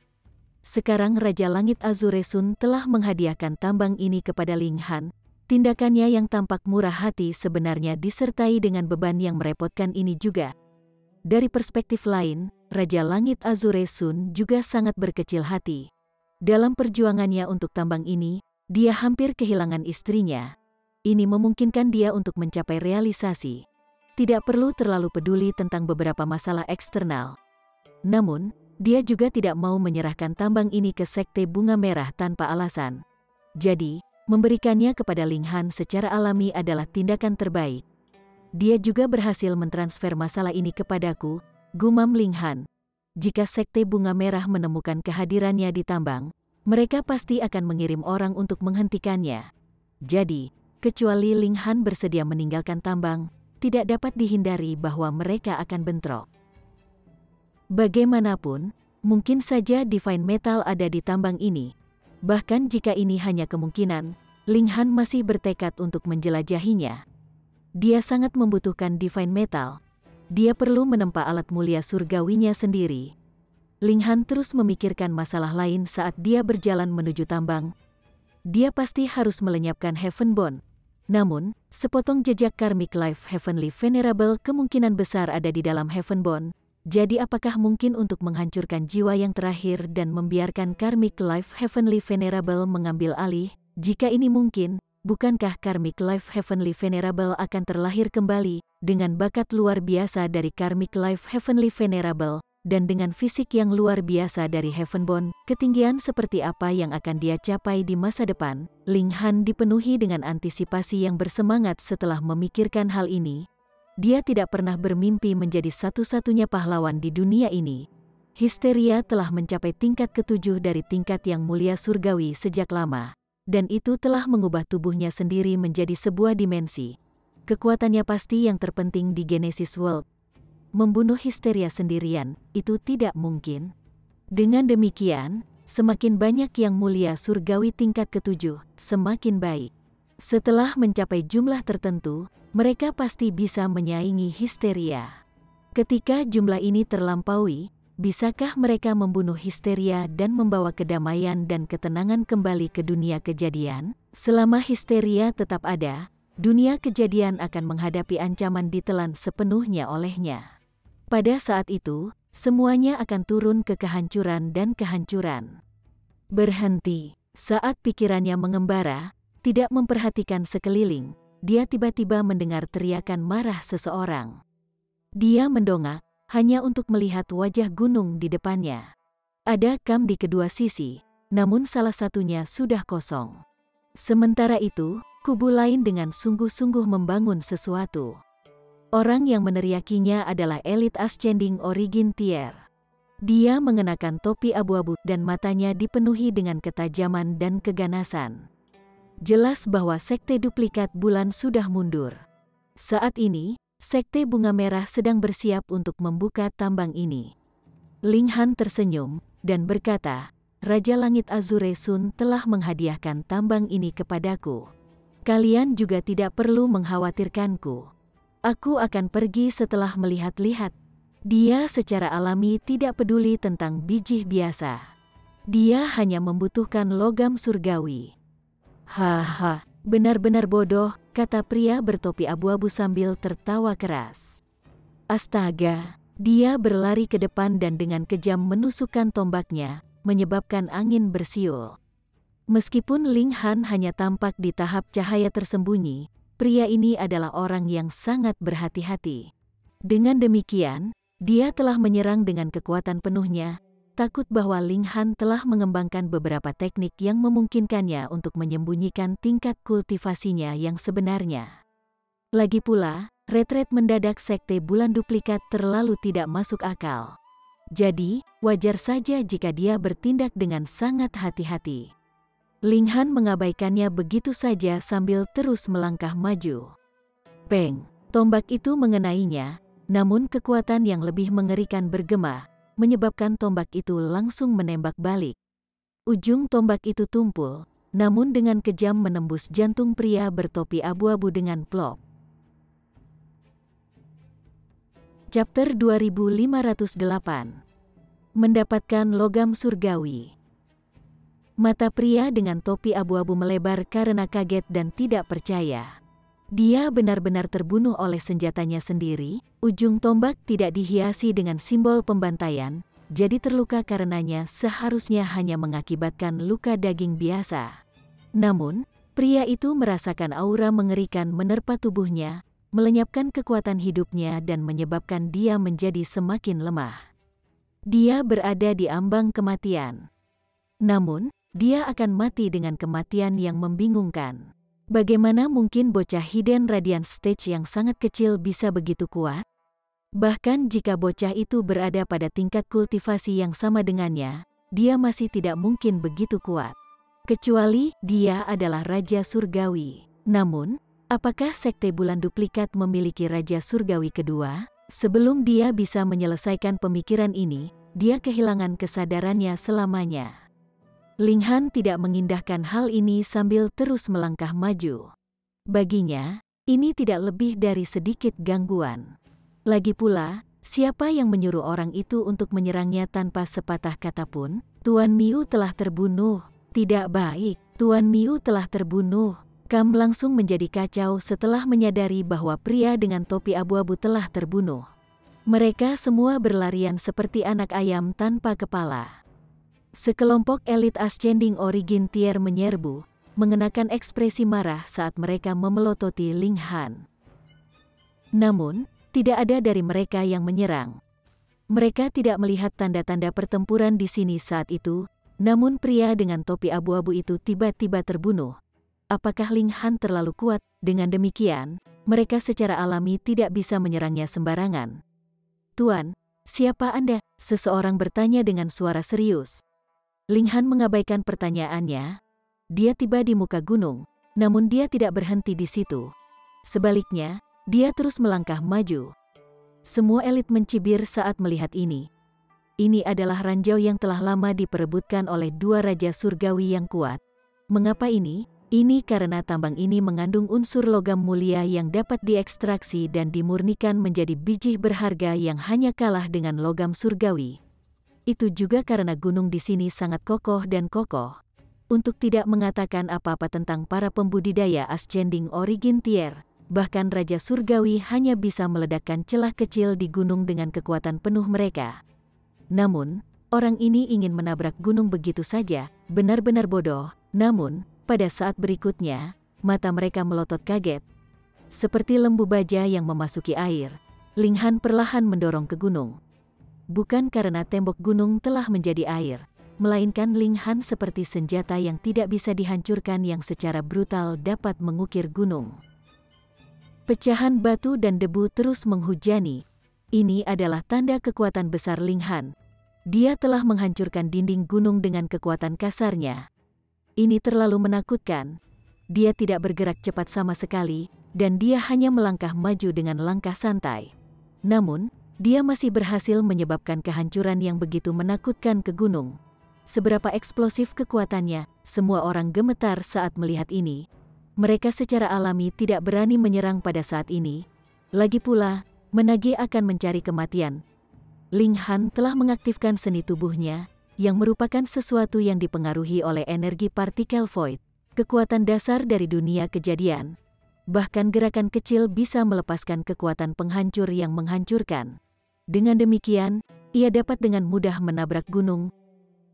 Sekarang Raja Langit Azure Sun telah menghadiahkan tambang ini kepada Ling Han. Tindakannya yang tampak murah hati sebenarnya disertai dengan beban yang merepotkan ini juga. Dari perspektif lain, Raja Langit Azure Sun juga sangat berkecil hati. Dalam perjuangannya untuk tambang ini, dia hampir kehilangan istrinya. Ini memungkinkan dia untuk mencapai realisasi. Tidak perlu terlalu peduli tentang beberapa masalah eksternal. Namun, dia juga tidak mau menyerahkan tambang ini ke Sekte Bunga Merah tanpa alasan. Jadi, memberikannya kepada Ling Han secara alami adalah tindakan terbaik. Dia juga berhasil mentransfer masalah ini kepadaku, gumam Ling Han. Jika Sekte Bunga Merah menemukan kehadirannya di tambang, mereka pasti akan mengirim orang untuk menghentikannya. Jadi, kecuali Ling Han bersedia meninggalkan tambang, tidak dapat dihindari bahwa mereka akan bentrok. Bagaimanapun, mungkin saja Divine Metal ada di tambang ini. Bahkan jika ini hanya kemungkinan, Ling Han masih bertekad untuk menjelajahinya. Dia sangat membutuhkan Divine Metal. Dia perlu menempa alat mulia surgawinya sendiri. Ling Han terus memikirkan masalah lain saat dia berjalan menuju tambang. Dia pasti harus melenyapkan Heavenborn. Namun, sepotong jejak Karmic Life Heavenly Venerable kemungkinan besar ada di dalam Heavenborn. Jadi apakah mungkin untuk menghancurkan jiwa yang terakhir dan membiarkan Karmic Life Heavenly Venerable mengambil alih? Jika ini mungkin, bukankah Karmic Life Heavenly Venerable akan terlahir kembali dengan bakat luar biasa dari Karmic Life Heavenly Venerable? Dan dengan fisik yang luar biasa dari Heavenborn, ketinggian seperti apa yang akan dia capai di masa depan? Ling Han dipenuhi dengan antisipasi yang bersemangat setelah memikirkan hal ini. Dia tidak pernah bermimpi menjadi satu-satunya pahlawan di dunia ini. Histeria telah mencapai tingkat ke-7 dari tingkat yang mulia surgawi sejak lama. Dan itu telah mengubah tubuhnya sendiri menjadi sebuah dimensi. Kekuatannya pasti yang terpenting di Genesis World. Membunuh histeria sendirian, itu tidak mungkin. Dengan demikian, semakin banyak yang mulia surgawi tingkat ke-7, semakin baik. Setelah mencapai jumlah tertentu, mereka pasti bisa menyaingi histeria. Ketika jumlah ini terlampaui, bisakah mereka membunuh histeria dan membawa kedamaian dan ketenangan kembali ke dunia kejadian? Selama histeria tetap ada, dunia kejadian akan menghadapi ancaman ditelan sepenuhnya olehnya. Pada saat itu, semuanya akan turun ke kehancuran dan kehancuran. Berhenti. Saat pikirannya mengembara, tidak memperhatikan sekeliling, dia tiba-tiba mendengar teriakan marah seseorang. Dia mendongak, hanya untuk melihat wajah gunung di depannya. Ada kam di kedua sisi, namun salah satunya sudah kosong. Sementara itu, kubu lain dengan sungguh-sungguh membangun sesuatu. Orang yang meneriakinya adalah Elite Ascending Origin Tier. Dia mengenakan topi abu-abu dan matanya dipenuhi dengan ketajaman dan keganasan. Jelas bahwa Sekte Duplikat Bulan sudah mundur. Saat ini, Sekte Bunga Merah sedang bersiap untuk membuka tambang ini. Ling Han tersenyum dan berkata, Raja Langit Azure Sun telah menghadiahkan tambang ini kepadaku. Kalian juga tidak perlu mengkhawatirkanku. Aku akan pergi setelah melihat-lihat. Dia secara alami tidak peduli tentang biji biasa. Dia hanya membutuhkan logam surgawi. Haha, benar-benar bodoh, kata pria bertopi abu-abu sambil tertawa keras. Astaga, dia berlari ke depan dan dengan kejam menusukkan tombaknya, menyebabkan angin bersiul. Meskipun Ling Han hanya tampak di tahap cahaya tersembunyi, pria ini adalah orang yang sangat berhati-hati. Dengan demikian, dia telah menyerang dengan kekuatan penuhnya, takut bahwa Ling Han telah mengembangkan beberapa teknik yang memungkinkannya untuk menyembunyikan tingkat kultivasinya yang sebenarnya. Lagi pula, retret mendadak sekte bulan duplikat terlalu tidak masuk akal. Jadi, wajar saja jika dia bertindak dengan sangat hati-hati. Ling Han mengabaikannya begitu saja sambil terus melangkah maju. Peng, tombak itu mengenainya, namun kekuatan yang lebih mengerikan bergema, menyebabkan tombak itu langsung menembak balik. Ujung tombak itu tumpul, namun dengan kejam menembus jantung pria bertopi abu-abu dengan plop. Chapter 2508. Mendapatkan logam surgawi. Mata pria dengan topi abu-abu melebar karena kaget dan tidak percaya. Dia benar-benar terbunuh oleh senjatanya sendiri. Ujung tombak tidak dihiasi dengan simbol pembantaian, jadi terluka karenanya seharusnya hanya mengakibatkan luka daging biasa. Namun, pria itu merasakan aura mengerikan menerpa tubuhnya, melenyapkan kekuatan hidupnya dan menyebabkan dia menjadi semakin lemah. Dia berada di ambang kematian. Namun, dia akan mati dengan kematian yang membingungkan. Bagaimana mungkin bocah Hidden Radiant Stage yang sangat kecil bisa begitu kuat? Bahkan jika bocah itu berada pada tingkat kultivasi yang sama dengannya, dia masih tidak mungkin begitu kuat. Kecuali dia adalah Raja Surgawi. Namun, apakah sekte bulan duplikat memiliki Raja Surgawi kedua? Sebelum dia bisa menyelesaikan pemikiran ini, dia kehilangan kesadarannya selamanya. Ling Han tidak mengindahkan hal ini sambil terus melangkah maju. Baginya, ini tidak lebih dari sedikit gangguan. Lagi pula, siapa yang menyuruh orang itu untuk menyerangnya tanpa sepatah kata pun? Tuan Miu telah terbunuh. Tidak baik, Tuan Miu telah terbunuh. Kam langsung menjadi kacau setelah menyadari bahwa pria dengan topi abu-abu telah terbunuh. Mereka semua berlarian seperti anak ayam tanpa kepala. Sekelompok elit Ascending Origin Tier menyerbu, mengenakan ekspresi marah saat mereka memelototi Ling Han. Namun, tidak ada dari mereka yang menyerang. Mereka tidak melihat tanda-tanda pertempuran di sini saat itu, namun pria dengan topi abu-abu itu tiba-tiba terbunuh. Apakah Ling Han terlalu kuat? Dengan demikian, mereka secara alami tidak bisa menyerangnya sembarangan. Tuan, siapa Anda? Seseorang bertanya dengan suara serius. Ling Han mengabaikan pertanyaannya. Dia tiba di muka gunung, namun dia tidak berhenti di situ. Sebaliknya, dia terus melangkah maju. Semua elit mencibir saat melihat ini. Ini adalah ranjau yang telah lama diperebutkan oleh dua raja surgawi yang kuat. Mengapa ini? Ini karena tambang ini mengandung unsur logam mulia yang dapat diekstraksi dan dimurnikan menjadi biji berharga yang hanya kalah dengan logam surgawi. Itu juga karena gunung di sini sangat kokoh dan kokoh. Untuk tidak mengatakan apa-apa tentang para pembudidaya Ascending Origin Tier, bahkan Raja Surgawi hanya bisa meledakkan celah kecil di gunung dengan kekuatan penuh mereka. Namun, orang ini ingin menabrak gunung begitu saja, benar-benar bodoh. Namun, pada saat berikutnya, mata mereka melotot kaget. Seperti lembu baja yang memasuki air, Ling Han perlahan mendorong ke gunung. Bukan karena tembok gunung telah menjadi air, melainkan Ling Han seperti senjata yang tidak bisa dihancurkan yang secara brutal dapat mengukir gunung. Pecahan batu dan debu terus menghujani. Ini adalah tanda kekuatan besar Ling Han. Dia telah menghancurkan dinding gunung dengan kekuatan kasarnya. Ini terlalu menakutkan. Dia tidak bergerak cepat sama sekali, dan dia hanya melangkah maju dengan langkah santai. Namun, dia masih berhasil menyebabkan kehancuran yang begitu menakutkan ke gunung. Seberapa eksplosif kekuatannya, semua orang gemetar saat melihat ini. Mereka secara alami tidak berani menyerang pada saat ini. Lagi pula, menagih akan mencari kematian. Ling Han telah mengaktifkan seni tubuhnya, yang merupakan sesuatu yang dipengaruhi oleh energi partikel void, kekuatan dasar dari dunia kejadian. Bahkan gerakan kecil bisa melepaskan kekuatan penghancur yang menghancurkan. Dengan demikian, ia dapat dengan mudah menabrak gunung.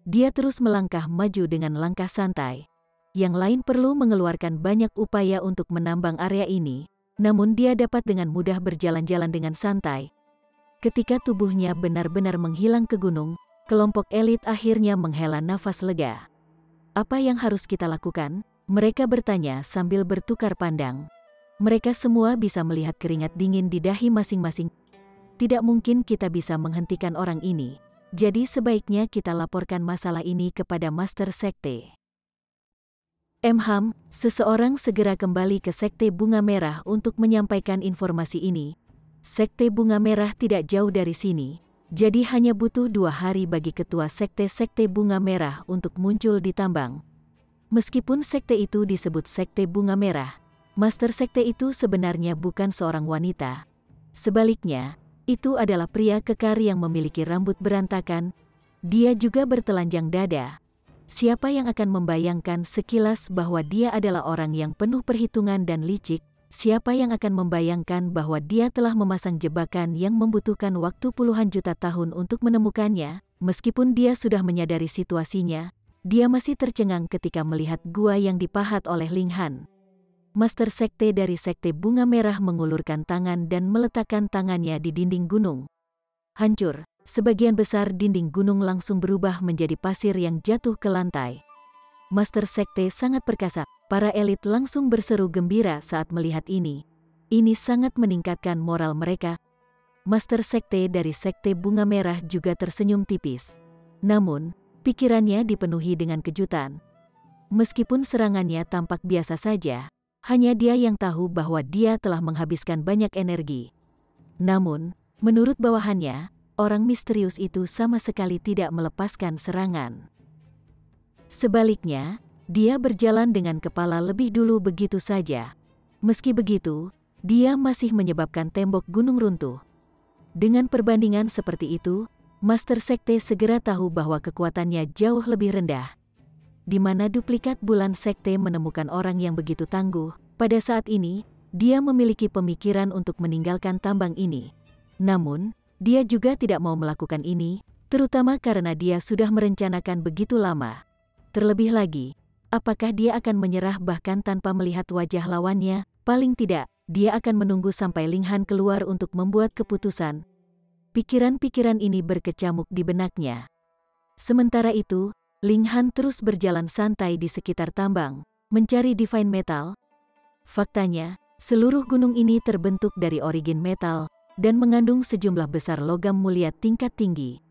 Dia terus melangkah maju dengan langkah santai. Yang lain perlu mengeluarkan banyak upaya untuk menambang area ini, namun dia dapat dengan mudah berjalan-jalan dengan santai. Ketika tubuhnya benar-benar menghilang ke gunung, kelompok elit akhirnya menghela nafas lega. Apa yang harus kita lakukan? Mereka bertanya sambil bertukar pandang. Mereka semua bisa melihat keringat dingin di dahi masing-masing. Tidak mungkin kita bisa menghentikan orang ini, jadi sebaiknya kita laporkan masalah ini kepada Master Sekte. Seseorang segera kembali ke Sekte Bunga Merah untuk menyampaikan informasi ini. Sekte Bunga Merah tidak jauh dari sini, jadi hanya butuh 2 hari bagi ketua Sekte Bunga Merah untuk muncul di tambang. Meskipun sekte itu disebut Sekte Bunga Merah, Master Sekte itu sebenarnya bukan seorang wanita. Sebaliknya, itu adalah pria kekar yang memiliki rambut berantakan. Dia juga bertelanjang dada. Siapa yang akan membayangkan sekilas bahwa dia adalah orang yang penuh perhitungan dan licik? Siapa yang akan membayangkan bahwa dia telah memasang jebakan yang membutuhkan waktu puluhan juta tahun untuk menemukannya? Meskipun dia sudah menyadari situasinya, dia masih tercengang ketika melihat gua yang dipahat oleh Linghan. Master Sekte dari Sekte Bunga Merah mengulurkan tangan dan meletakkan tangannya di dinding gunung. Hancur, sebagian besar dinding gunung langsung berubah menjadi pasir yang jatuh ke lantai. Master Sekte sangat perkasa, para elit langsung berseru gembira saat melihat ini. Ini sangat meningkatkan moral mereka. Master Sekte dari Sekte Bunga Merah juga tersenyum tipis. Namun, pikirannya dipenuhi dengan kejutan. Meskipun serangannya tampak biasa saja, hanya dia yang tahu bahwa dia telah menghabiskan banyak energi. Namun, menurut bawahannya, orang misterius itu sama sekali tidak melepaskan serangan. Sebaliknya, dia berjalan dengan kepala lebih dulu begitu saja. Meski begitu, dia masih menyebabkan tembok gunung runtuh. Dengan perbandingan seperti itu, Master Sekte segera tahu bahwa kekuatannya jauh lebih rendah. Di mana duplikat bulan Sekte menemukan orang yang begitu tangguh, pada saat ini, dia memiliki pemikiran untuk meninggalkan tambang ini. Namun, dia juga tidak mau melakukan ini, terutama karena dia sudah merencanakan begitu lama. Terlebih lagi, apakah dia akan menyerah bahkan tanpa melihat wajah lawannya? Paling tidak, dia akan menunggu sampai Linghan keluar untuk membuat keputusan. Pikiran-pikiran ini berkecamuk di benaknya. Sementara itu, Linghan terus berjalan santai di sekitar tambang, mencari divine metal. Faktanya, seluruh gunung ini terbentuk dari origin metal, dan mengandung sejumlah besar logam mulia tingkat tinggi.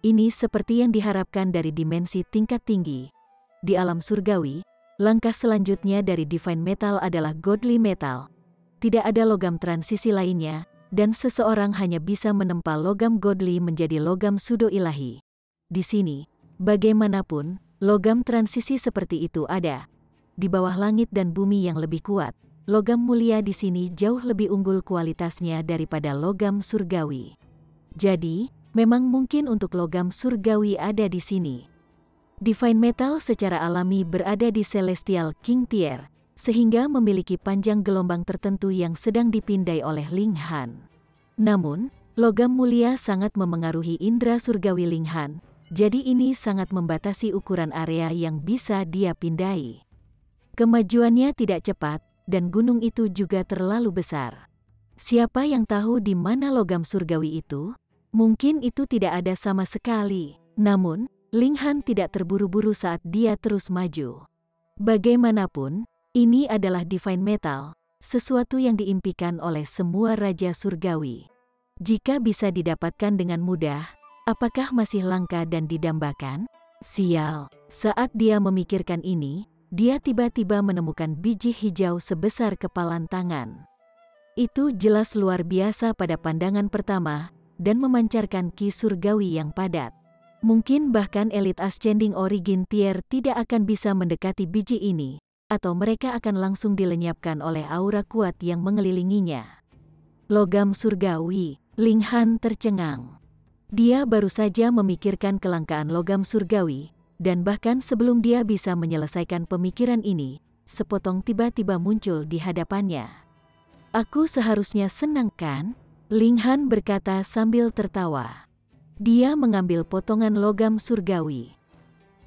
Ini seperti yang diharapkan dari dimensi tingkat tinggi. Di alam surgawi, langkah selanjutnya dari divine metal adalah godly metal. Tidak ada logam transisi lainnya, dan seseorang hanya bisa menempa logam godly menjadi logam pseudo ilahi. Di sini, bagaimanapun, logam transisi seperti itu ada. Di bawah langit dan bumi yang lebih kuat, logam mulia di sini jauh lebih unggul kualitasnya daripada logam surgawi. Jadi, memang mungkin untuk logam surgawi ada di sini. Divine metal secara alami berada di Celestial King Tier, sehingga memiliki panjang gelombang tertentu yang sedang dipindai oleh Linghan. Namun, logam mulia sangat memengaruhi indera surgawi Linghan, jadi ini sangat membatasi ukuran area yang bisa dia pindai. Kemajuannya tidak cepat, dan gunung itu juga terlalu besar. Siapa yang tahu di mana logam surgawi itu? Mungkin itu tidak ada sama sekali. Namun, Linghan tidak terburu-buru saat dia terus maju. Bagaimanapun, ini adalah divine metal, sesuatu yang diimpikan oleh semua raja surgawi. Jika bisa didapatkan dengan mudah, apakah masih langka dan didambakan? Sial, saat dia memikirkan ini, dia tiba-tiba menemukan biji hijau sebesar kepalan tangan. Itu jelas luar biasa pada pandangan pertama, dan memancarkan ki surgawi yang padat. Mungkin bahkan elit ascending origin tier tidak akan bisa mendekati biji ini, atau mereka akan langsung dilenyapkan oleh aura kuat yang mengelilinginya. Logam surgawi, Linghan tercengang. Dia baru saja memikirkan kelangkaan logam surgawi, dan bahkan sebelum dia bisa menyelesaikan pemikiran ini, sepotong tiba-tiba muncul di hadapannya. "Aku seharusnya senang kan?" Ling Han berkata sambil tertawa. Dia mengambil potongan logam surgawi.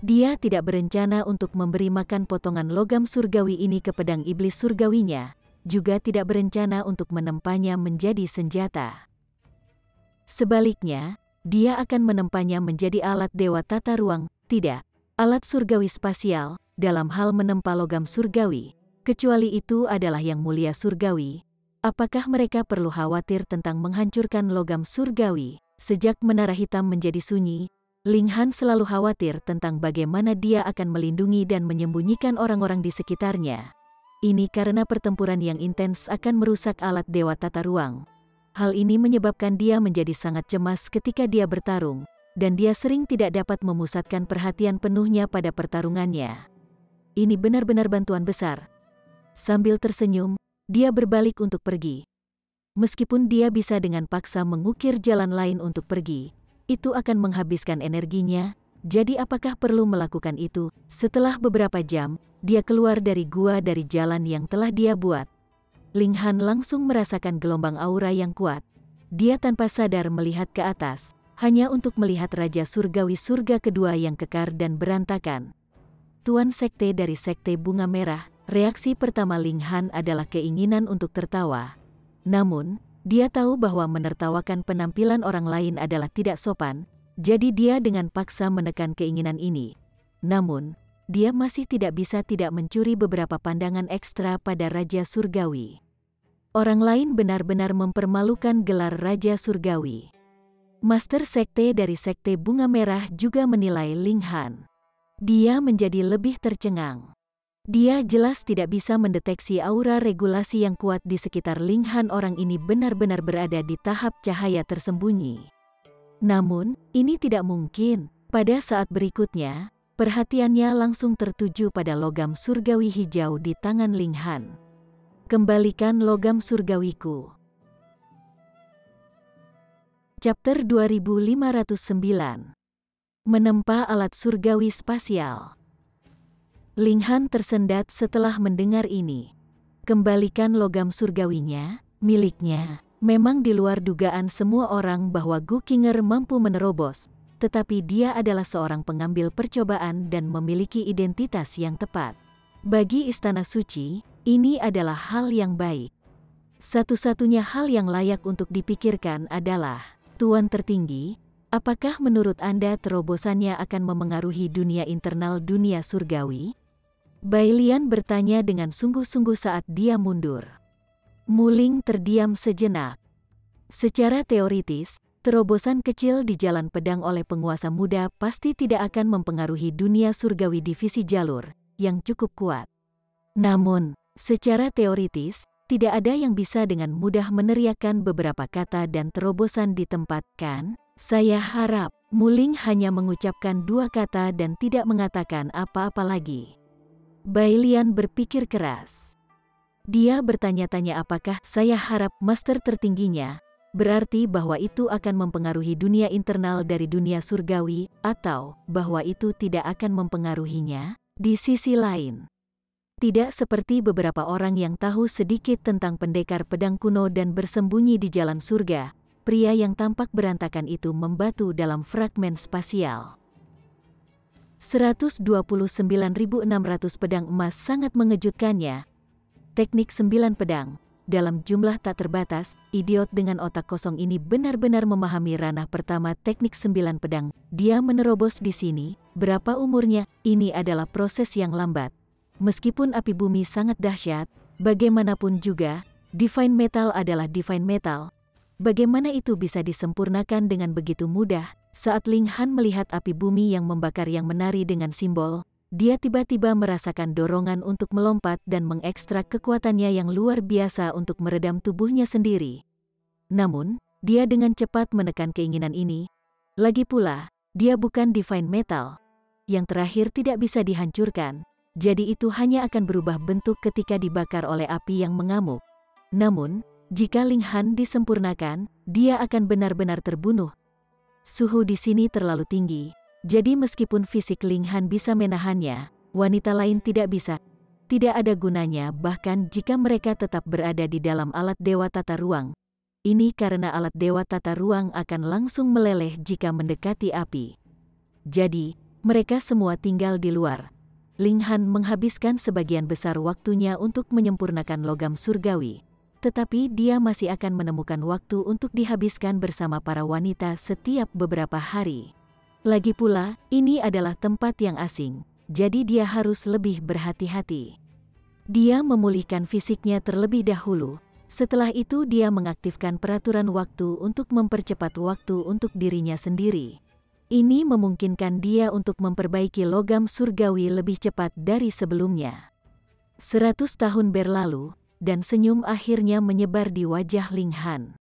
Dia tidak berencana untuk memberi makan potongan logam surgawi ini ke pedang iblis surgawinya, juga tidak berencana untuk menempanya menjadi senjata. Sebaliknya, dia akan menempanya menjadi alat dewa tata ruang, tidak, alat surgawi spasial, dalam hal menempa logam surgawi, kecuali itu adalah yang mulia surgawi. Apakah mereka perlu khawatir tentang menghancurkan logam surgawi? Sejak menara hitam menjadi sunyi, Ling Han selalu khawatir tentang bagaimana dia akan melindungi dan menyembunyikan orang-orang di sekitarnya. Ini karena pertempuran yang intens akan merusak alat dewa tata ruang. Hal ini menyebabkan dia menjadi sangat cemas ketika dia bertarung, dan dia sering tidak dapat memusatkan perhatian penuhnya pada pertarungannya. Ini benar-benar bantuan besar. Sambil tersenyum, dia berbalik untuk pergi. Meskipun dia bisa dengan paksa mengukir jalan lain untuk pergi, itu akan menghabiskan energinya, jadi apakah perlu melakukan itu? Setelah beberapa jam, dia keluar dari gua dari jalan yang telah dia buat. Ling Han langsung merasakan gelombang aura yang kuat. Dia tanpa sadar melihat ke atas, hanya untuk melihat Raja Surgawi surga kedua yang kekar dan berantakan. Tuan Sekte dari Sekte Bunga Merah. Reaksi pertama Ling Han adalah keinginan untuk tertawa. Namun, dia tahu bahwa menertawakan penampilan orang lain adalah tidak sopan, jadi dia dengan paksa menekan keinginan ini. Namun, dia masih tidak bisa tidak mencuri beberapa pandangan ekstra pada Raja Surgawi. Orang lain benar-benar mempermalukan gelar Raja Surgawi. Master Sekte dari Sekte Bunga Merah juga menilai Ling Han. Dia menjadi lebih tercengang. Dia jelas tidak bisa mendeteksi aura regulasi yang kuat di sekitar Ling Han. Orang ini benar-benar berada di tahap cahaya tersembunyi. Namun, ini tidak mungkin. Pada saat berikutnya, perhatiannya langsung tertuju pada logam surgawi hijau di tangan Ling Han. "Kembalikan logam surgawiku." Chapter 2509. Menempa alat surgawi spasial. Ling Han tersendat setelah mendengar ini. Kembalikan logam surgawinya, miliknya. Memang di luar dugaan semua orang bahwa Gu Qinger mampu menerobos, tetapi dia adalah seorang pengambil percobaan dan memiliki identitas yang tepat. Bagi Istana Suci, ini adalah hal yang baik. Satu-satunya hal yang layak untuk dipikirkan adalah, Tuan Tertinggi, apakah menurut Anda terobosannya akan memengaruhi dunia internal dunia surgawi? Bai Lian bertanya dengan sungguh-sungguh saat dia mundur. Mu Ling terdiam sejenak. Secara teoritis, terobosan kecil di jalan pedang oleh penguasa muda pasti tidak akan mempengaruhi dunia surgawi divisi jalur yang cukup kuat. Namun, secara teoritis, tidak ada yang bisa dengan mudah meneriakkan beberapa kata dan terobosan di tempat, kan? Saya harap Mu Ling hanya mengucapkan dua kata dan tidak mengatakan apa-apa lagi. Bai Lian berpikir keras. Dia bertanya-tanya apakah saya harap master tertingginya, berarti bahwa itu akan mempengaruhi dunia internal dari dunia surgawi, atau bahwa itu tidak akan mempengaruhinya. Di sisi lain, tidak seperti beberapa orang yang tahu sedikit tentang pendekar pedang kuno dan bersembunyi di jalan surga, pria yang tampak berantakan itu membatu dalam fragmen spasial. 129.600 pedang emas sangat mengejutkannya. Teknik 9 pedang, dalam jumlah tak terbatas, idiot dengan otak kosong ini benar-benar memahami ranah pertama teknik 9 pedang. Dia menerobos di sini, berapa umurnya? Ini adalah proses yang lambat. Meskipun api bumi sangat dahsyat, bagaimanapun juga, Divine Metal adalah Divine Metal. Bagaimana itu bisa disempurnakan dengan begitu mudah? Saat Ling Han melihat api bumi yang membakar yang menari dengan simbol, dia tiba-tiba merasakan dorongan untuk melompat dan mengekstrak kekuatannya yang luar biasa untuk meredam tubuhnya sendiri. Namun, dia dengan cepat menekan keinginan ini. Lagi pula, dia bukan Divine Metal. Yang terakhir tidak bisa dihancurkan, jadi itu hanya akan berubah bentuk ketika dibakar oleh api yang mengamuk. Namun, jika Ling Han disempurnakan, dia akan benar-benar terbunuh. Suhu di sini terlalu tinggi, jadi meskipun fisik Ling Han bisa menahannya, wanita lain tidak bisa. Tidak ada gunanya bahkan jika mereka tetap berada di dalam alat Dewa Tata Ruang. Ini karena alat Dewa Tata Ruang akan langsung meleleh jika mendekati api. Jadi, mereka semua tinggal di luar. Ling Han menghabiskan sebagian besar waktunya untuk menyempurnakan logam surgawi. Tetapi dia masih akan menemukan waktu untuk dihabiskan bersama para wanita setiap beberapa hari. Lagi pula, ini adalah tempat yang asing, jadi dia harus lebih berhati-hati. Dia memulihkan fisiknya terlebih dahulu, setelah itu dia mengaktifkan peraturan waktu untuk mempercepat waktu untuk dirinya sendiri. Ini memungkinkan dia untuk memperbaiki logam surgawi lebih cepat dari sebelumnya. 100 tahun berlalu, dan senyum akhirnya menyebar di wajah Ling Han.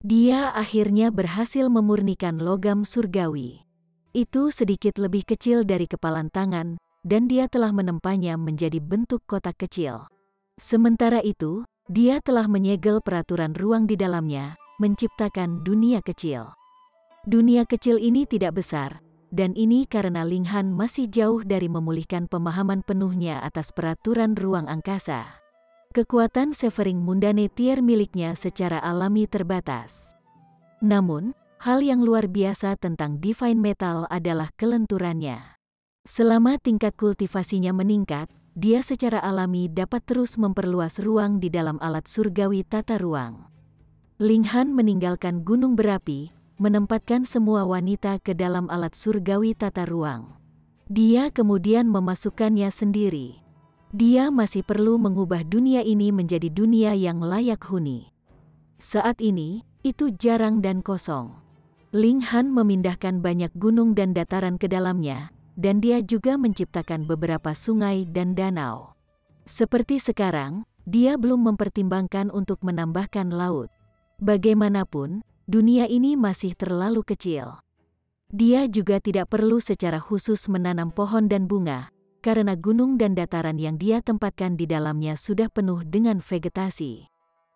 Dia akhirnya berhasil memurnikan logam surgawi. Itu sedikit lebih kecil dari kepalan tangan, dan dia telah menempanya menjadi bentuk kotak kecil. Sementara itu, dia telah menyegel peraturan ruang di dalamnya, menciptakan dunia kecil. Dunia kecil ini tidak besar, dan ini karena Ling Han masih jauh dari memulihkan pemahaman penuhnya atas peraturan ruang angkasa. Kekuatan Severing Mundane Tier miliknya secara alami terbatas. Namun, hal yang luar biasa tentang Divine Metal adalah kelenturannya. Selama tingkat kultivasinya meningkat, dia secara alami dapat terus memperluas ruang di dalam alat surgawi tata ruang. Ling Han meninggalkan gunung berapi, menempatkan semua wanita ke dalam alat surgawi tata ruang. Dia kemudian memasukkannya sendiri. Dia masih perlu mengubah dunia ini menjadi dunia yang layak huni. Saat ini, itu jarang dan kosong. Ling Han memindahkan banyak gunung dan dataran ke dalamnya, dan dia juga menciptakan beberapa sungai dan danau. Seperti sekarang, dia belum mempertimbangkan untuk menambahkan laut. Bagaimanapun, dunia ini masih terlalu kecil. Dia juga tidak perlu secara khusus menanam pohon dan bunga, karena gunung dan dataran yang dia tempatkan di dalamnya sudah penuh dengan vegetasi.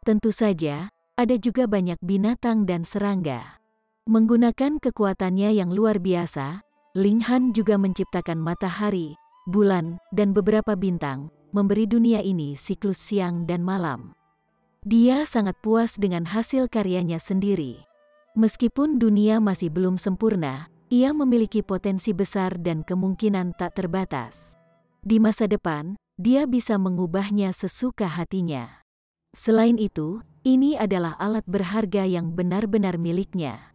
Tentu saja, ada juga banyak binatang dan serangga. Menggunakan kekuatannya yang luar biasa, Ling Han juga menciptakan matahari, bulan, dan beberapa bintang, memberi dunia ini siklus siang dan malam. Dia sangat puas dengan hasil karyanya sendiri. Meskipun dunia masih belum sempurna, ia memiliki potensi besar dan kemungkinan tak terbatas. Di masa depan, dia bisa mengubahnya sesuka hatinya. Selain itu, ini adalah alat berharga yang benar-benar miliknya.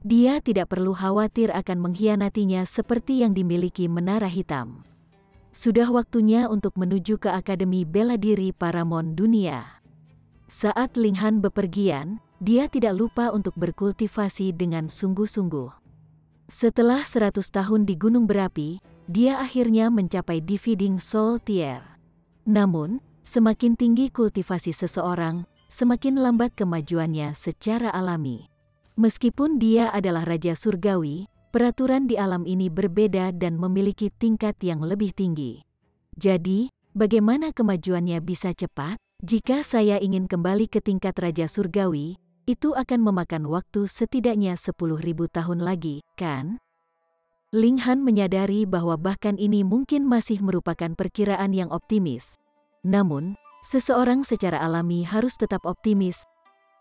Dia tidak perlu khawatir akan mengkhianatinya seperti yang dimiliki Menara Hitam. Sudah waktunya untuk menuju ke Akademi Bela Diri Paramount Dunia. Saat Ling Han bepergian, dia tidak lupa untuk berkultivasi dengan sungguh-sungguh. Setelah 100 tahun di gunung berapi, dia akhirnya mencapai Dividing Soul Tier. Namun, semakin tinggi kultivasi seseorang, semakin lambat kemajuannya secara alami. Meskipun dia adalah Raja Surgawi, peraturan di alam ini berbeda dan memiliki tingkat yang lebih tinggi. Jadi, bagaimana kemajuannya bisa cepat? Jika saya ingin kembali ke tingkat Raja Surgawi, itu akan memakan waktu setidaknya 10.000 tahun lagi, kan? Ling Han menyadari bahwa bahkan ini mungkin masih merupakan perkiraan yang optimis. Namun, seseorang secara alami harus tetap optimis.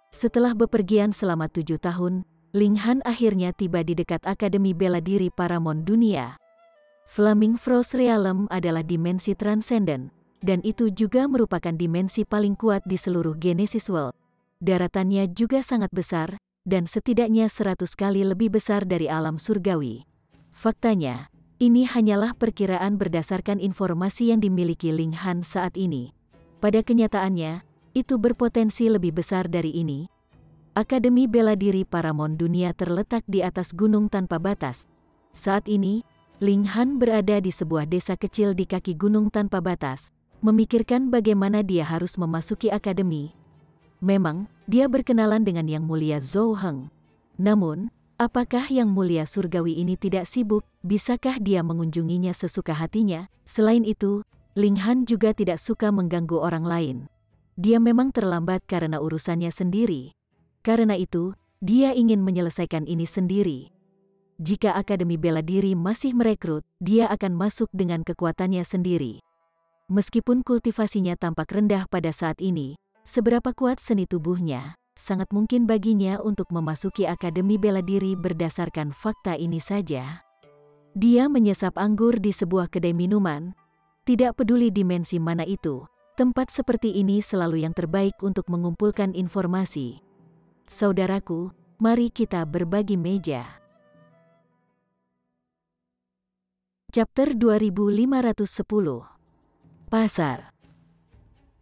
Setelah bepergian selama 7 tahun, Ling Han akhirnya tiba di dekat Akademi Bela Diri Paramount Dunia. Flaming Frost Realm adalah dimensi transenden, dan itu juga merupakan dimensi paling kuat di seluruh Genesis World. Daratannya juga sangat besar, dan setidaknya 100 kali lebih besar dari alam surgawi. Faktanya, ini hanyalah perkiraan berdasarkan informasi yang dimiliki Ling Han saat ini. Pada kenyataannya, itu berpotensi lebih besar dari ini. Akademi Bela Diri Paramount Dunia terletak di atas gunung tanpa batas. Saat ini, Ling Han berada di sebuah desa kecil di kaki gunung tanpa batas, memikirkan bagaimana dia harus memasuki akademi. Memang, dia berkenalan dengan Yang Mulia Zhou Heng. Namun, apakah Yang Mulia Surgawi ini tidak sibuk? Bisakah dia mengunjunginya sesuka hatinya? Selain itu, Ling Han juga tidak suka mengganggu orang lain. Dia memang terlambat karena urusannya sendiri. Karena itu, dia ingin menyelesaikan ini sendiri. jika Akademi Bela Diri masih merekrut, dia akan masuk dengan kekuatannya sendiri. Meskipun kultivasinya tampak rendah pada saat ini, seberapa kuat seni tubuhnya, sangat mungkin baginya untuk memasuki Akademi Bela Diri berdasarkan fakta ini saja. Dia menyesap anggur di sebuah kedai minuman. Tidak peduli dimensi mana itu, tempat seperti ini selalu yang terbaik untuk mengumpulkan informasi. Saudaraku, mari kita berbagi meja. Chapter 2510. Pasar.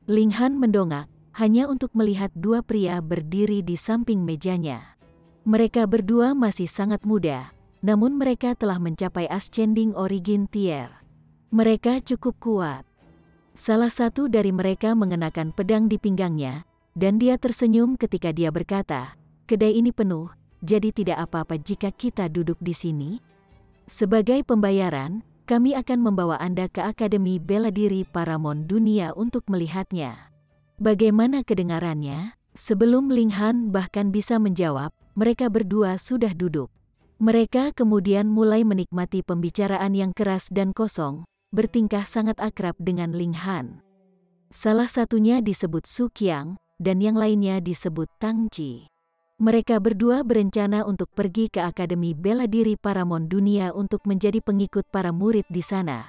Ling Han mendongak, hanya untuk melihat dua pria berdiri di samping mejanya. Mereka berdua masih sangat muda, namun mereka telah mencapai Ascending Origin Tier. Mereka cukup kuat. Salah satu dari mereka mengenakan pedang di pinggangnya, dan dia tersenyum ketika dia berkata, "Kedai ini penuh, jadi tidak apa-apa jika kita duduk di sini. Sebagai pembayaran, kami akan membawa Anda ke Akademi Bela Diri Paramount Dunia untuk melihatnya." Bagaimana kedengarannya? Sebelum Ling Han bahkan bisa menjawab, mereka berdua sudah duduk. Mereka kemudian mulai menikmati pembicaraan yang keras dan kosong, bertingkah sangat akrab dengan Ling Han. Salah satunya disebut Su Qiang, dan yang lainnya disebut Tang Qi. Mereka berdua berencana untuk pergi ke Akademi Bela Diri Paramount Dunia untuk menjadi pengikut para murid di sana.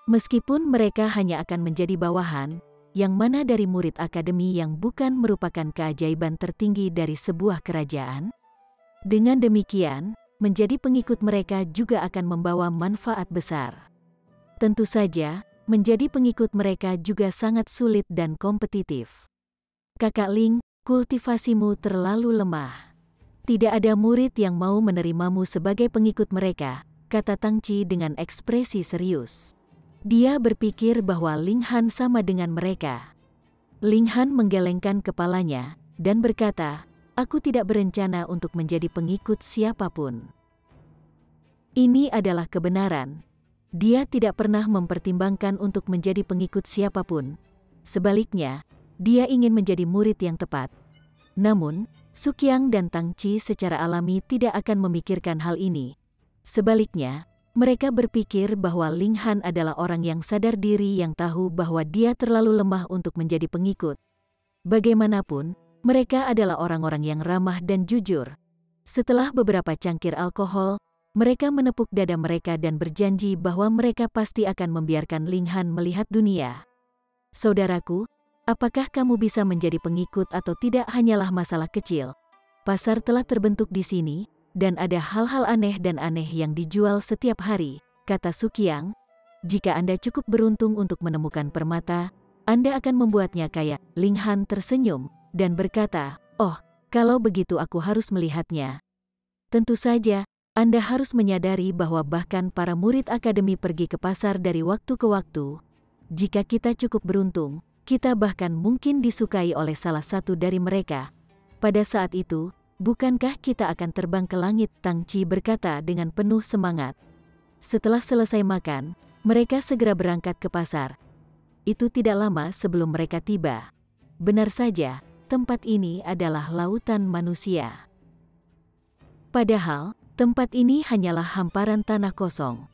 Meskipun mereka hanya akan menjadi bawahan, yang mana dari murid akademi yang bukan merupakan keajaiban tertinggi dari sebuah kerajaan? Dengan demikian, menjadi pengikut mereka juga akan membawa manfaat besar. Tentu saja, menjadi pengikut mereka juga sangat sulit dan kompetitif. "Kakak Ling, kultivasimu terlalu lemah. Tidak ada murid yang mau menerimamu sebagai pengikut mereka," kata Tang Qi dengan ekspresi serius. Dia berpikir bahwa Ling Han sama dengan mereka. Ling Han menggelengkan kepalanya dan berkata, "Aku tidak berencana untuk menjadi pengikut siapapun." Ini adalah kebenaran. Dia tidak pernah mempertimbangkan untuk menjadi pengikut siapapun. Sebaliknya, dia ingin menjadi murid yang tepat. Namun, Su Qiang dan Tang Qi secara alami tidak akan memikirkan hal ini. Sebaliknya, mereka berpikir bahwa Ling Han adalah orang yang sadar diri yang tahu bahwa dia terlalu lemah untuk menjadi pengikut. Bagaimanapun, mereka adalah orang-orang yang ramah dan jujur. Setelah beberapa cangkir alkohol, mereka menepuk dada mereka dan berjanji bahwa mereka pasti akan membiarkan Ling Han melihat dunia. "Saudaraku, apakah kamu bisa menjadi pengikut atau tidak hanyalah masalah kecil. Pasar telah terbentuk di sini, dan ada hal-hal aneh dan aneh yang dijual setiap hari," kata Su Qiang. "Jika Anda cukup beruntung untuk menemukan permata, Anda akan membuatnya kaya." Ling Han tersenyum dan berkata, "Oh, kalau begitu aku harus melihatnya." Tentu saja, Anda harus menyadari bahwa bahkan para murid akademi pergi ke pasar dari waktu ke waktu. Jika kita cukup beruntung, kita bahkan mungkin disukai oleh salah satu dari mereka. Pada saat itu, bukankah kita akan terbang ke langit? Tang Qi berkata dengan penuh semangat. Setelah selesai makan, mereka segera berangkat ke pasar. Itu tidak lama sebelum mereka tiba. Benar saja, tempat ini adalah lautan manusia. Padahal, tempat ini hanyalah hamparan tanah kosong.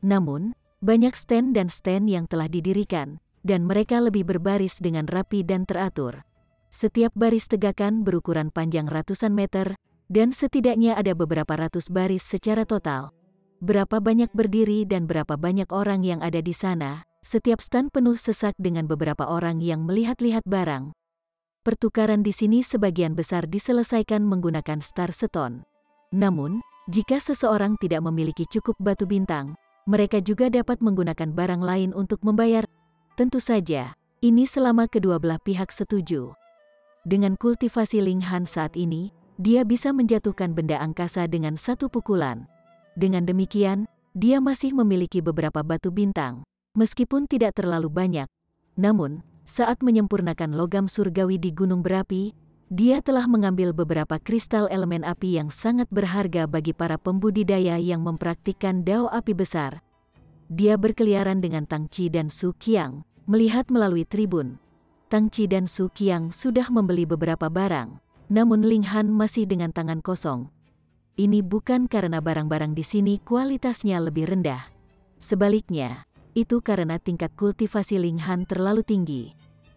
Namun, banyak stand dan stand yang telah didirikan, dan mereka lebih berbaris dengan rapi dan teratur. Setiap baris tegakan berukuran panjang ratusan meter, dan setidaknya ada beberapa ratus baris secara total. Berapa banyak berdiri dan berapa banyak orang yang ada di sana, setiap stand penuh sesak dengan beberapa orang yang melihat-lihat barang. Pertukaran di sini sebagian besar diselesaikan menggunakan Star Stone. Namun, jika seseorang tidak memiliki cukup batu bintang, mereka juga dapat menggunakan barang lain untuk membayar. Tentu saja, ini selama kedua belah pihak setuju. Dengan kultivasi Ling Han saat ini, dia bisa menjatuhkan benda angkasa dengan satu pukulan. Dengan demikian, dia masih memiliki beberapa batu bintang, meskipun tidak terlalu banyak. Namun, saat menyempurnakan logam surgawi di gunung berapi, dia telah mengambil beberapa kristal elemen api yang sangat berharga bagi para pembudidaya yang mempraktikkan dao api besar. Dia berkeliaran dengan Tang Qi dan Su Qiang, melihat melalui tribun. Tang Qi dan Su Qiang sudah membeli beberapa barang, namun Ling Han masih dengan tangan kosong. ini bukan karena barang-barang di sini kualitasnya lebih rendah. Sebaliknya, itu karena tingkat kultivasi Linghan terlalu tinggi.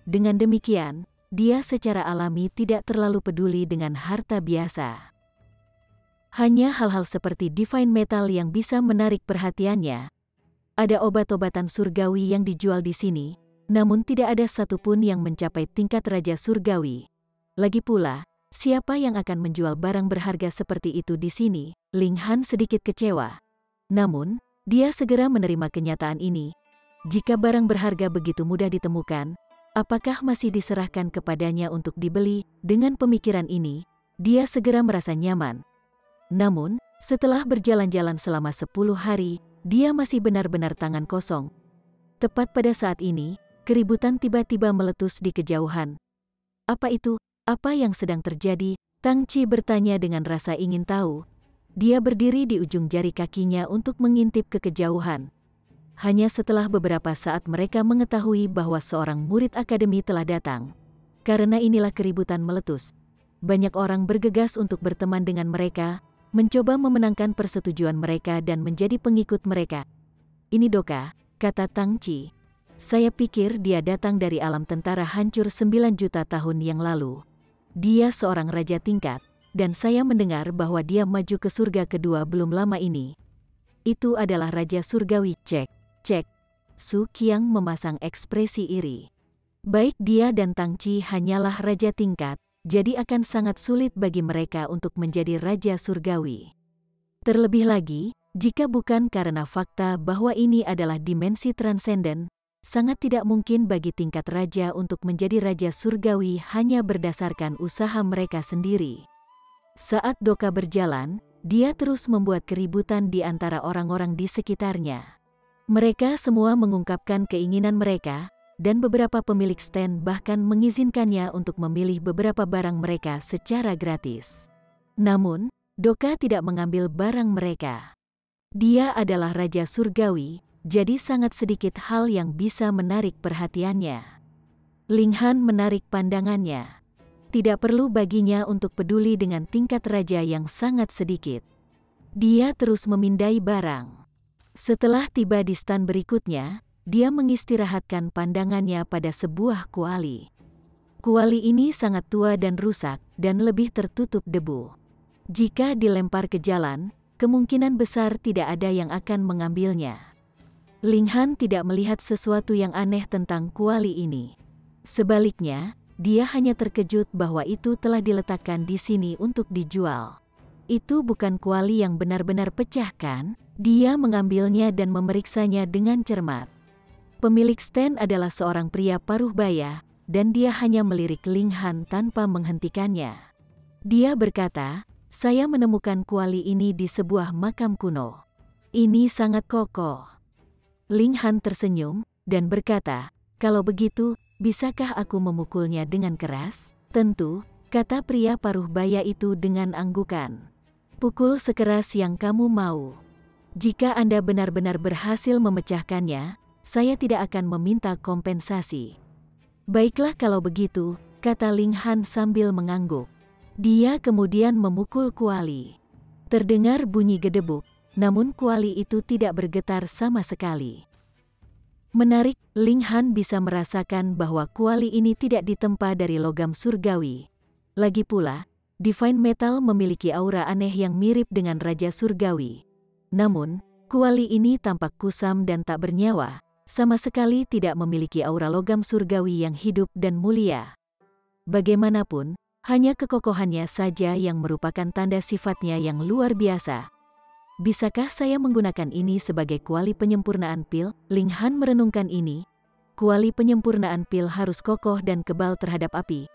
Dengan demikian, dia secara alami tidak terlalu peduli dengan harta biasa. Hanya hal-hal seperti divine metal yang bisa menarik perhatiannya. Ada obat-obatan surgawi yang dijual di sini, namun tidak ada satupun yang mencapai tingkat raja surgawi. Lagi pula, siapa yang akan menjual barang berharga seperti itu di sini? Linghan sedikit kecewa. Namun, dia segera menerima kenyataan ini. Jika barang berharga begitu mudah ditemukan, apakah masih diserahkan kepadanya untuk dibeli? Dengan pemikiran ini, dia segera merasa nyaman. Namun, setelah berjalan-jalan selama 10 hari, dia masih benar-benar tangan kosong. Tepat pada saat ini, keributan tiba-tiba meletus di kejauhan. Apa itu? Apa yang sedang terjadi? Tang Chi bertanya dengan rasa ingin tahu. Dia berdiri di ujung jari kakinya untuk mengintip ke kejauhan. Hanya setelah beberapa saat mereka mengetahui bahwa seorang murid akademi telah datang. Karena inilah keributan meletus. Banyak orang bergegas untuk berteman dengan mereka, mencoba memenangkan persetujuan mereka dan menjadi pengikut mereka. Ini Doka, kata Tang Chi. Saya pikir dia datang dari alam tentara hancur 9 juta tahun yang lalu. Dia seorang raja tingkat, dan saya mendengar bahwa dia maju ke surga kedua belum lama ini. Itu adalah Raja Surgawi. Cek. Su Qiang memasang ekspresi iri. Baik dia dan Tang Chi hanyalah raja tingkat, jadi akan sangat sulit bagi mereka untuk menjadi Raja Surgawi. Terlebih lagi, jika bukan karena fakta bahwa ini adalah dimensi transenden, sangat tidak mungkin bagi tingkat raja untuk menjadi Raja Surgawi hanya berdasarkan usaha mereka sendiri. Saat Doka berjalan, dia terus membuat keributan di antara orang-orang di sekitarnya. Mereka semua mengungkapkan keinginan mereka, dan beberapa pemilik stand bahkan mengizinkannya untuk memilih beberapa barang mereka secara gratis. Namun, Doka tidak mengambil barang mereka. Dia adalah Raja Surgawi, jadi sangat sedikit hal yang bisa menarik perhatiannya. Linghan menarik pandangannya. Tidak perlu baginya untuk peduli dengan tingkat raja yang sangat sedikit. Dia terus memindai barang. Setelah tiba di stand berikutnya, dia mengistirahatkan pandangannya pada sebuah kuali. Kuali ini sangat tua dan rusak, dan lebih tertutup debu. Jika dilempar ke jalan, kemungkinan besar tidak ada yang akan mengambilnya. Linghan tidak melihat sesuatu yang aneh tentang kuali ini. Sebaliknya, dia hanya terkejut bahwa itu telah diletakkan di sini untuk dijual. Itu bukan kuali yang benar-benar pecah kan? Dia mengambilnya dan memeriksanya dengan cermat. Pemilik stand adalah seorang pria paruh baya, dan dia hanya melirik Linghan tanpa menghentikannya. Dia berkata, "Saya menemukan kuali ini di sebuah makam kuno. Ini sangat kokoh." Linghan tersenyum, dan berkata, "Kalau begitu, bisakah aku memukulnya dengan keras?" "Tentu," kata pria paruh baya itu dengan anggukan. "Pukul sekeras yang kamu mau. Jika Anda benar-benar berhasil memecahkannya, saya tidak akan meminta kompensasi." "Baiklah kalau begitu," kata Linghan sambil mengangguk. Dia kemudian memukul kuali. Terdengar bunyi gedebuk, namun kuali itu tidak bergetar sama sekali. Menarik, Linghan bisa merasakan bahwa kuali ini tidak ditempa dari logam surgawi. Lagi pula, divine metal memiliki aura aneh yang mirip dengan Raja Surgawi. Namun, kuali ini tampak kusam dan tak bernyawa, sama sekali tidak memiliki aura logam surgawi yang hidup dan mulia. Bagaimanapun, hanya kekokohannya saja yang merupakan tanda sifatnya yang luar biasa. "Bisakah saya menggunakan ini sebagai kuali penyempurnaan pil?" Linghan merenungkan ini. Kuali penyempurnaan pil harus kokoh dan kebal terhadap api.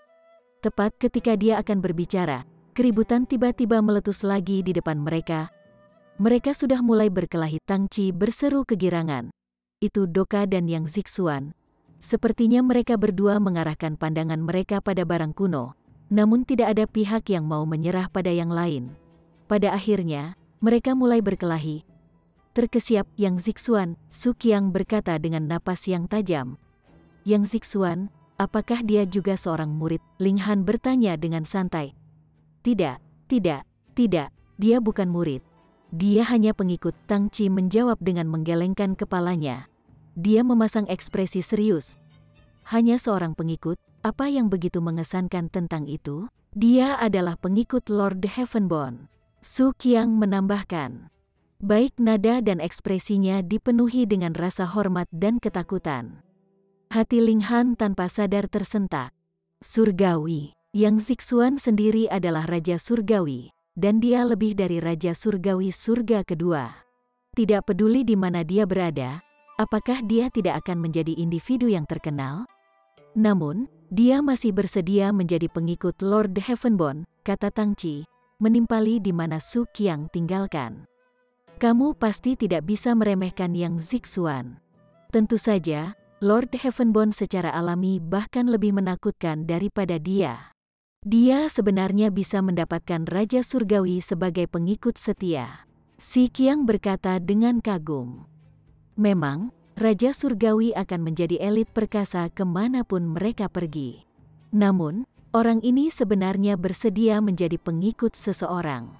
Tepat ketika dia akan berbicara, keributan tiba-tiba meletus lagi di depan mereka. Mereka sudah mulai berkelahi. Tang Chi berseru kegirangan. Itu Doka dan Yang Zixuan. Sepertinya mereka berdua mengarahkan pandangan mereka pada barang kuno, namun tidak ada pihak yang mau menyerah pada yang lain. Pada akhirnya, mereka mulai berkelahi. "Terkesiap, Yang Zixuan," Su Qiang berkata dengan napas yang tajam. "Yang Zixuan, apakah dia juga seorang murid?" Linghan bertanya dengan santai. Tidak. dia bukan murid. Dia hanya pengikut. Tang Qi menjawab dengan menggelengkan kepalanya. Dia memasang ekspresi serius. Hanya seorang pengikut, apa yang begitu mengesankan tentang itu? Dia adalah pengikut Lord Heavenborn. Su Qiang menambahkan. Baik nada dan ekspresinya dipenuhi dengan rasa hormat dan ketakutan. Hati Ling Han tanpa sadar tersentak. Surgawi. Yang Zixuan sendiri adalah Raja Surgawi, dan dia lebih dari Raja Surgawi surga kedua. Tidak peduli di mana dia berada, apakah dia tidak akan menjadi individu yang terkenal? Namun, dia masih bersedia menjadi pengikut Lord Heavenborn, kata Tang Qi, menimpali di mana Su Qiang tinggalkan. Kamu pasti tidak bisa meremehkan Yang Zixuan. Tentu saja, Lord Heavenborn secara alami bahkan lebih menakutkan daripada dia. Dia sebenarnya bisa mendapatkan Raja Surgawi sebagai pengikut setia. Si Qiang berkata dengan kagum. Memang, Raja Surgawi akan menjadi elit perkasa kemanapun mereka pergi. Namun, orang ini sebenarnya bersedia menjadi pengikut seseorang.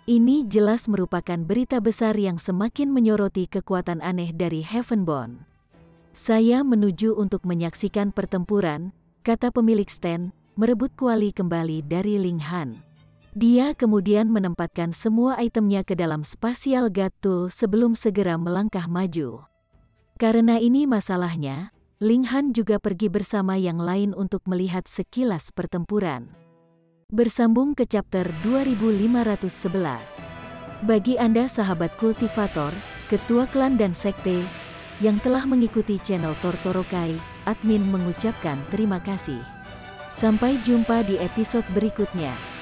Ini jelas merupakan berita besar yang semakin menyoroti kekuatan aneh dari Heavenborn. Saya menuju untuk menyaksikan pertempuran, kata pemilik stand, merebut kuali kembali dari Ling Han. Dia kemudian menempatkan semua itemnya ke dalam spatial guard tool sebelum segera melangkah maju. Karena ini masalahnya, Ling Han juga pergi bersama yang lain untuk melihat sekilas pertempuran. Bersambung ke chapter 2511. Bagi Anda sahabat kultivator, ketua klan dan sekte, yang telah mengikuti channel Tortorokai, admin mengucapkan terima kasih. Sampai jumpa di episode berikutnya.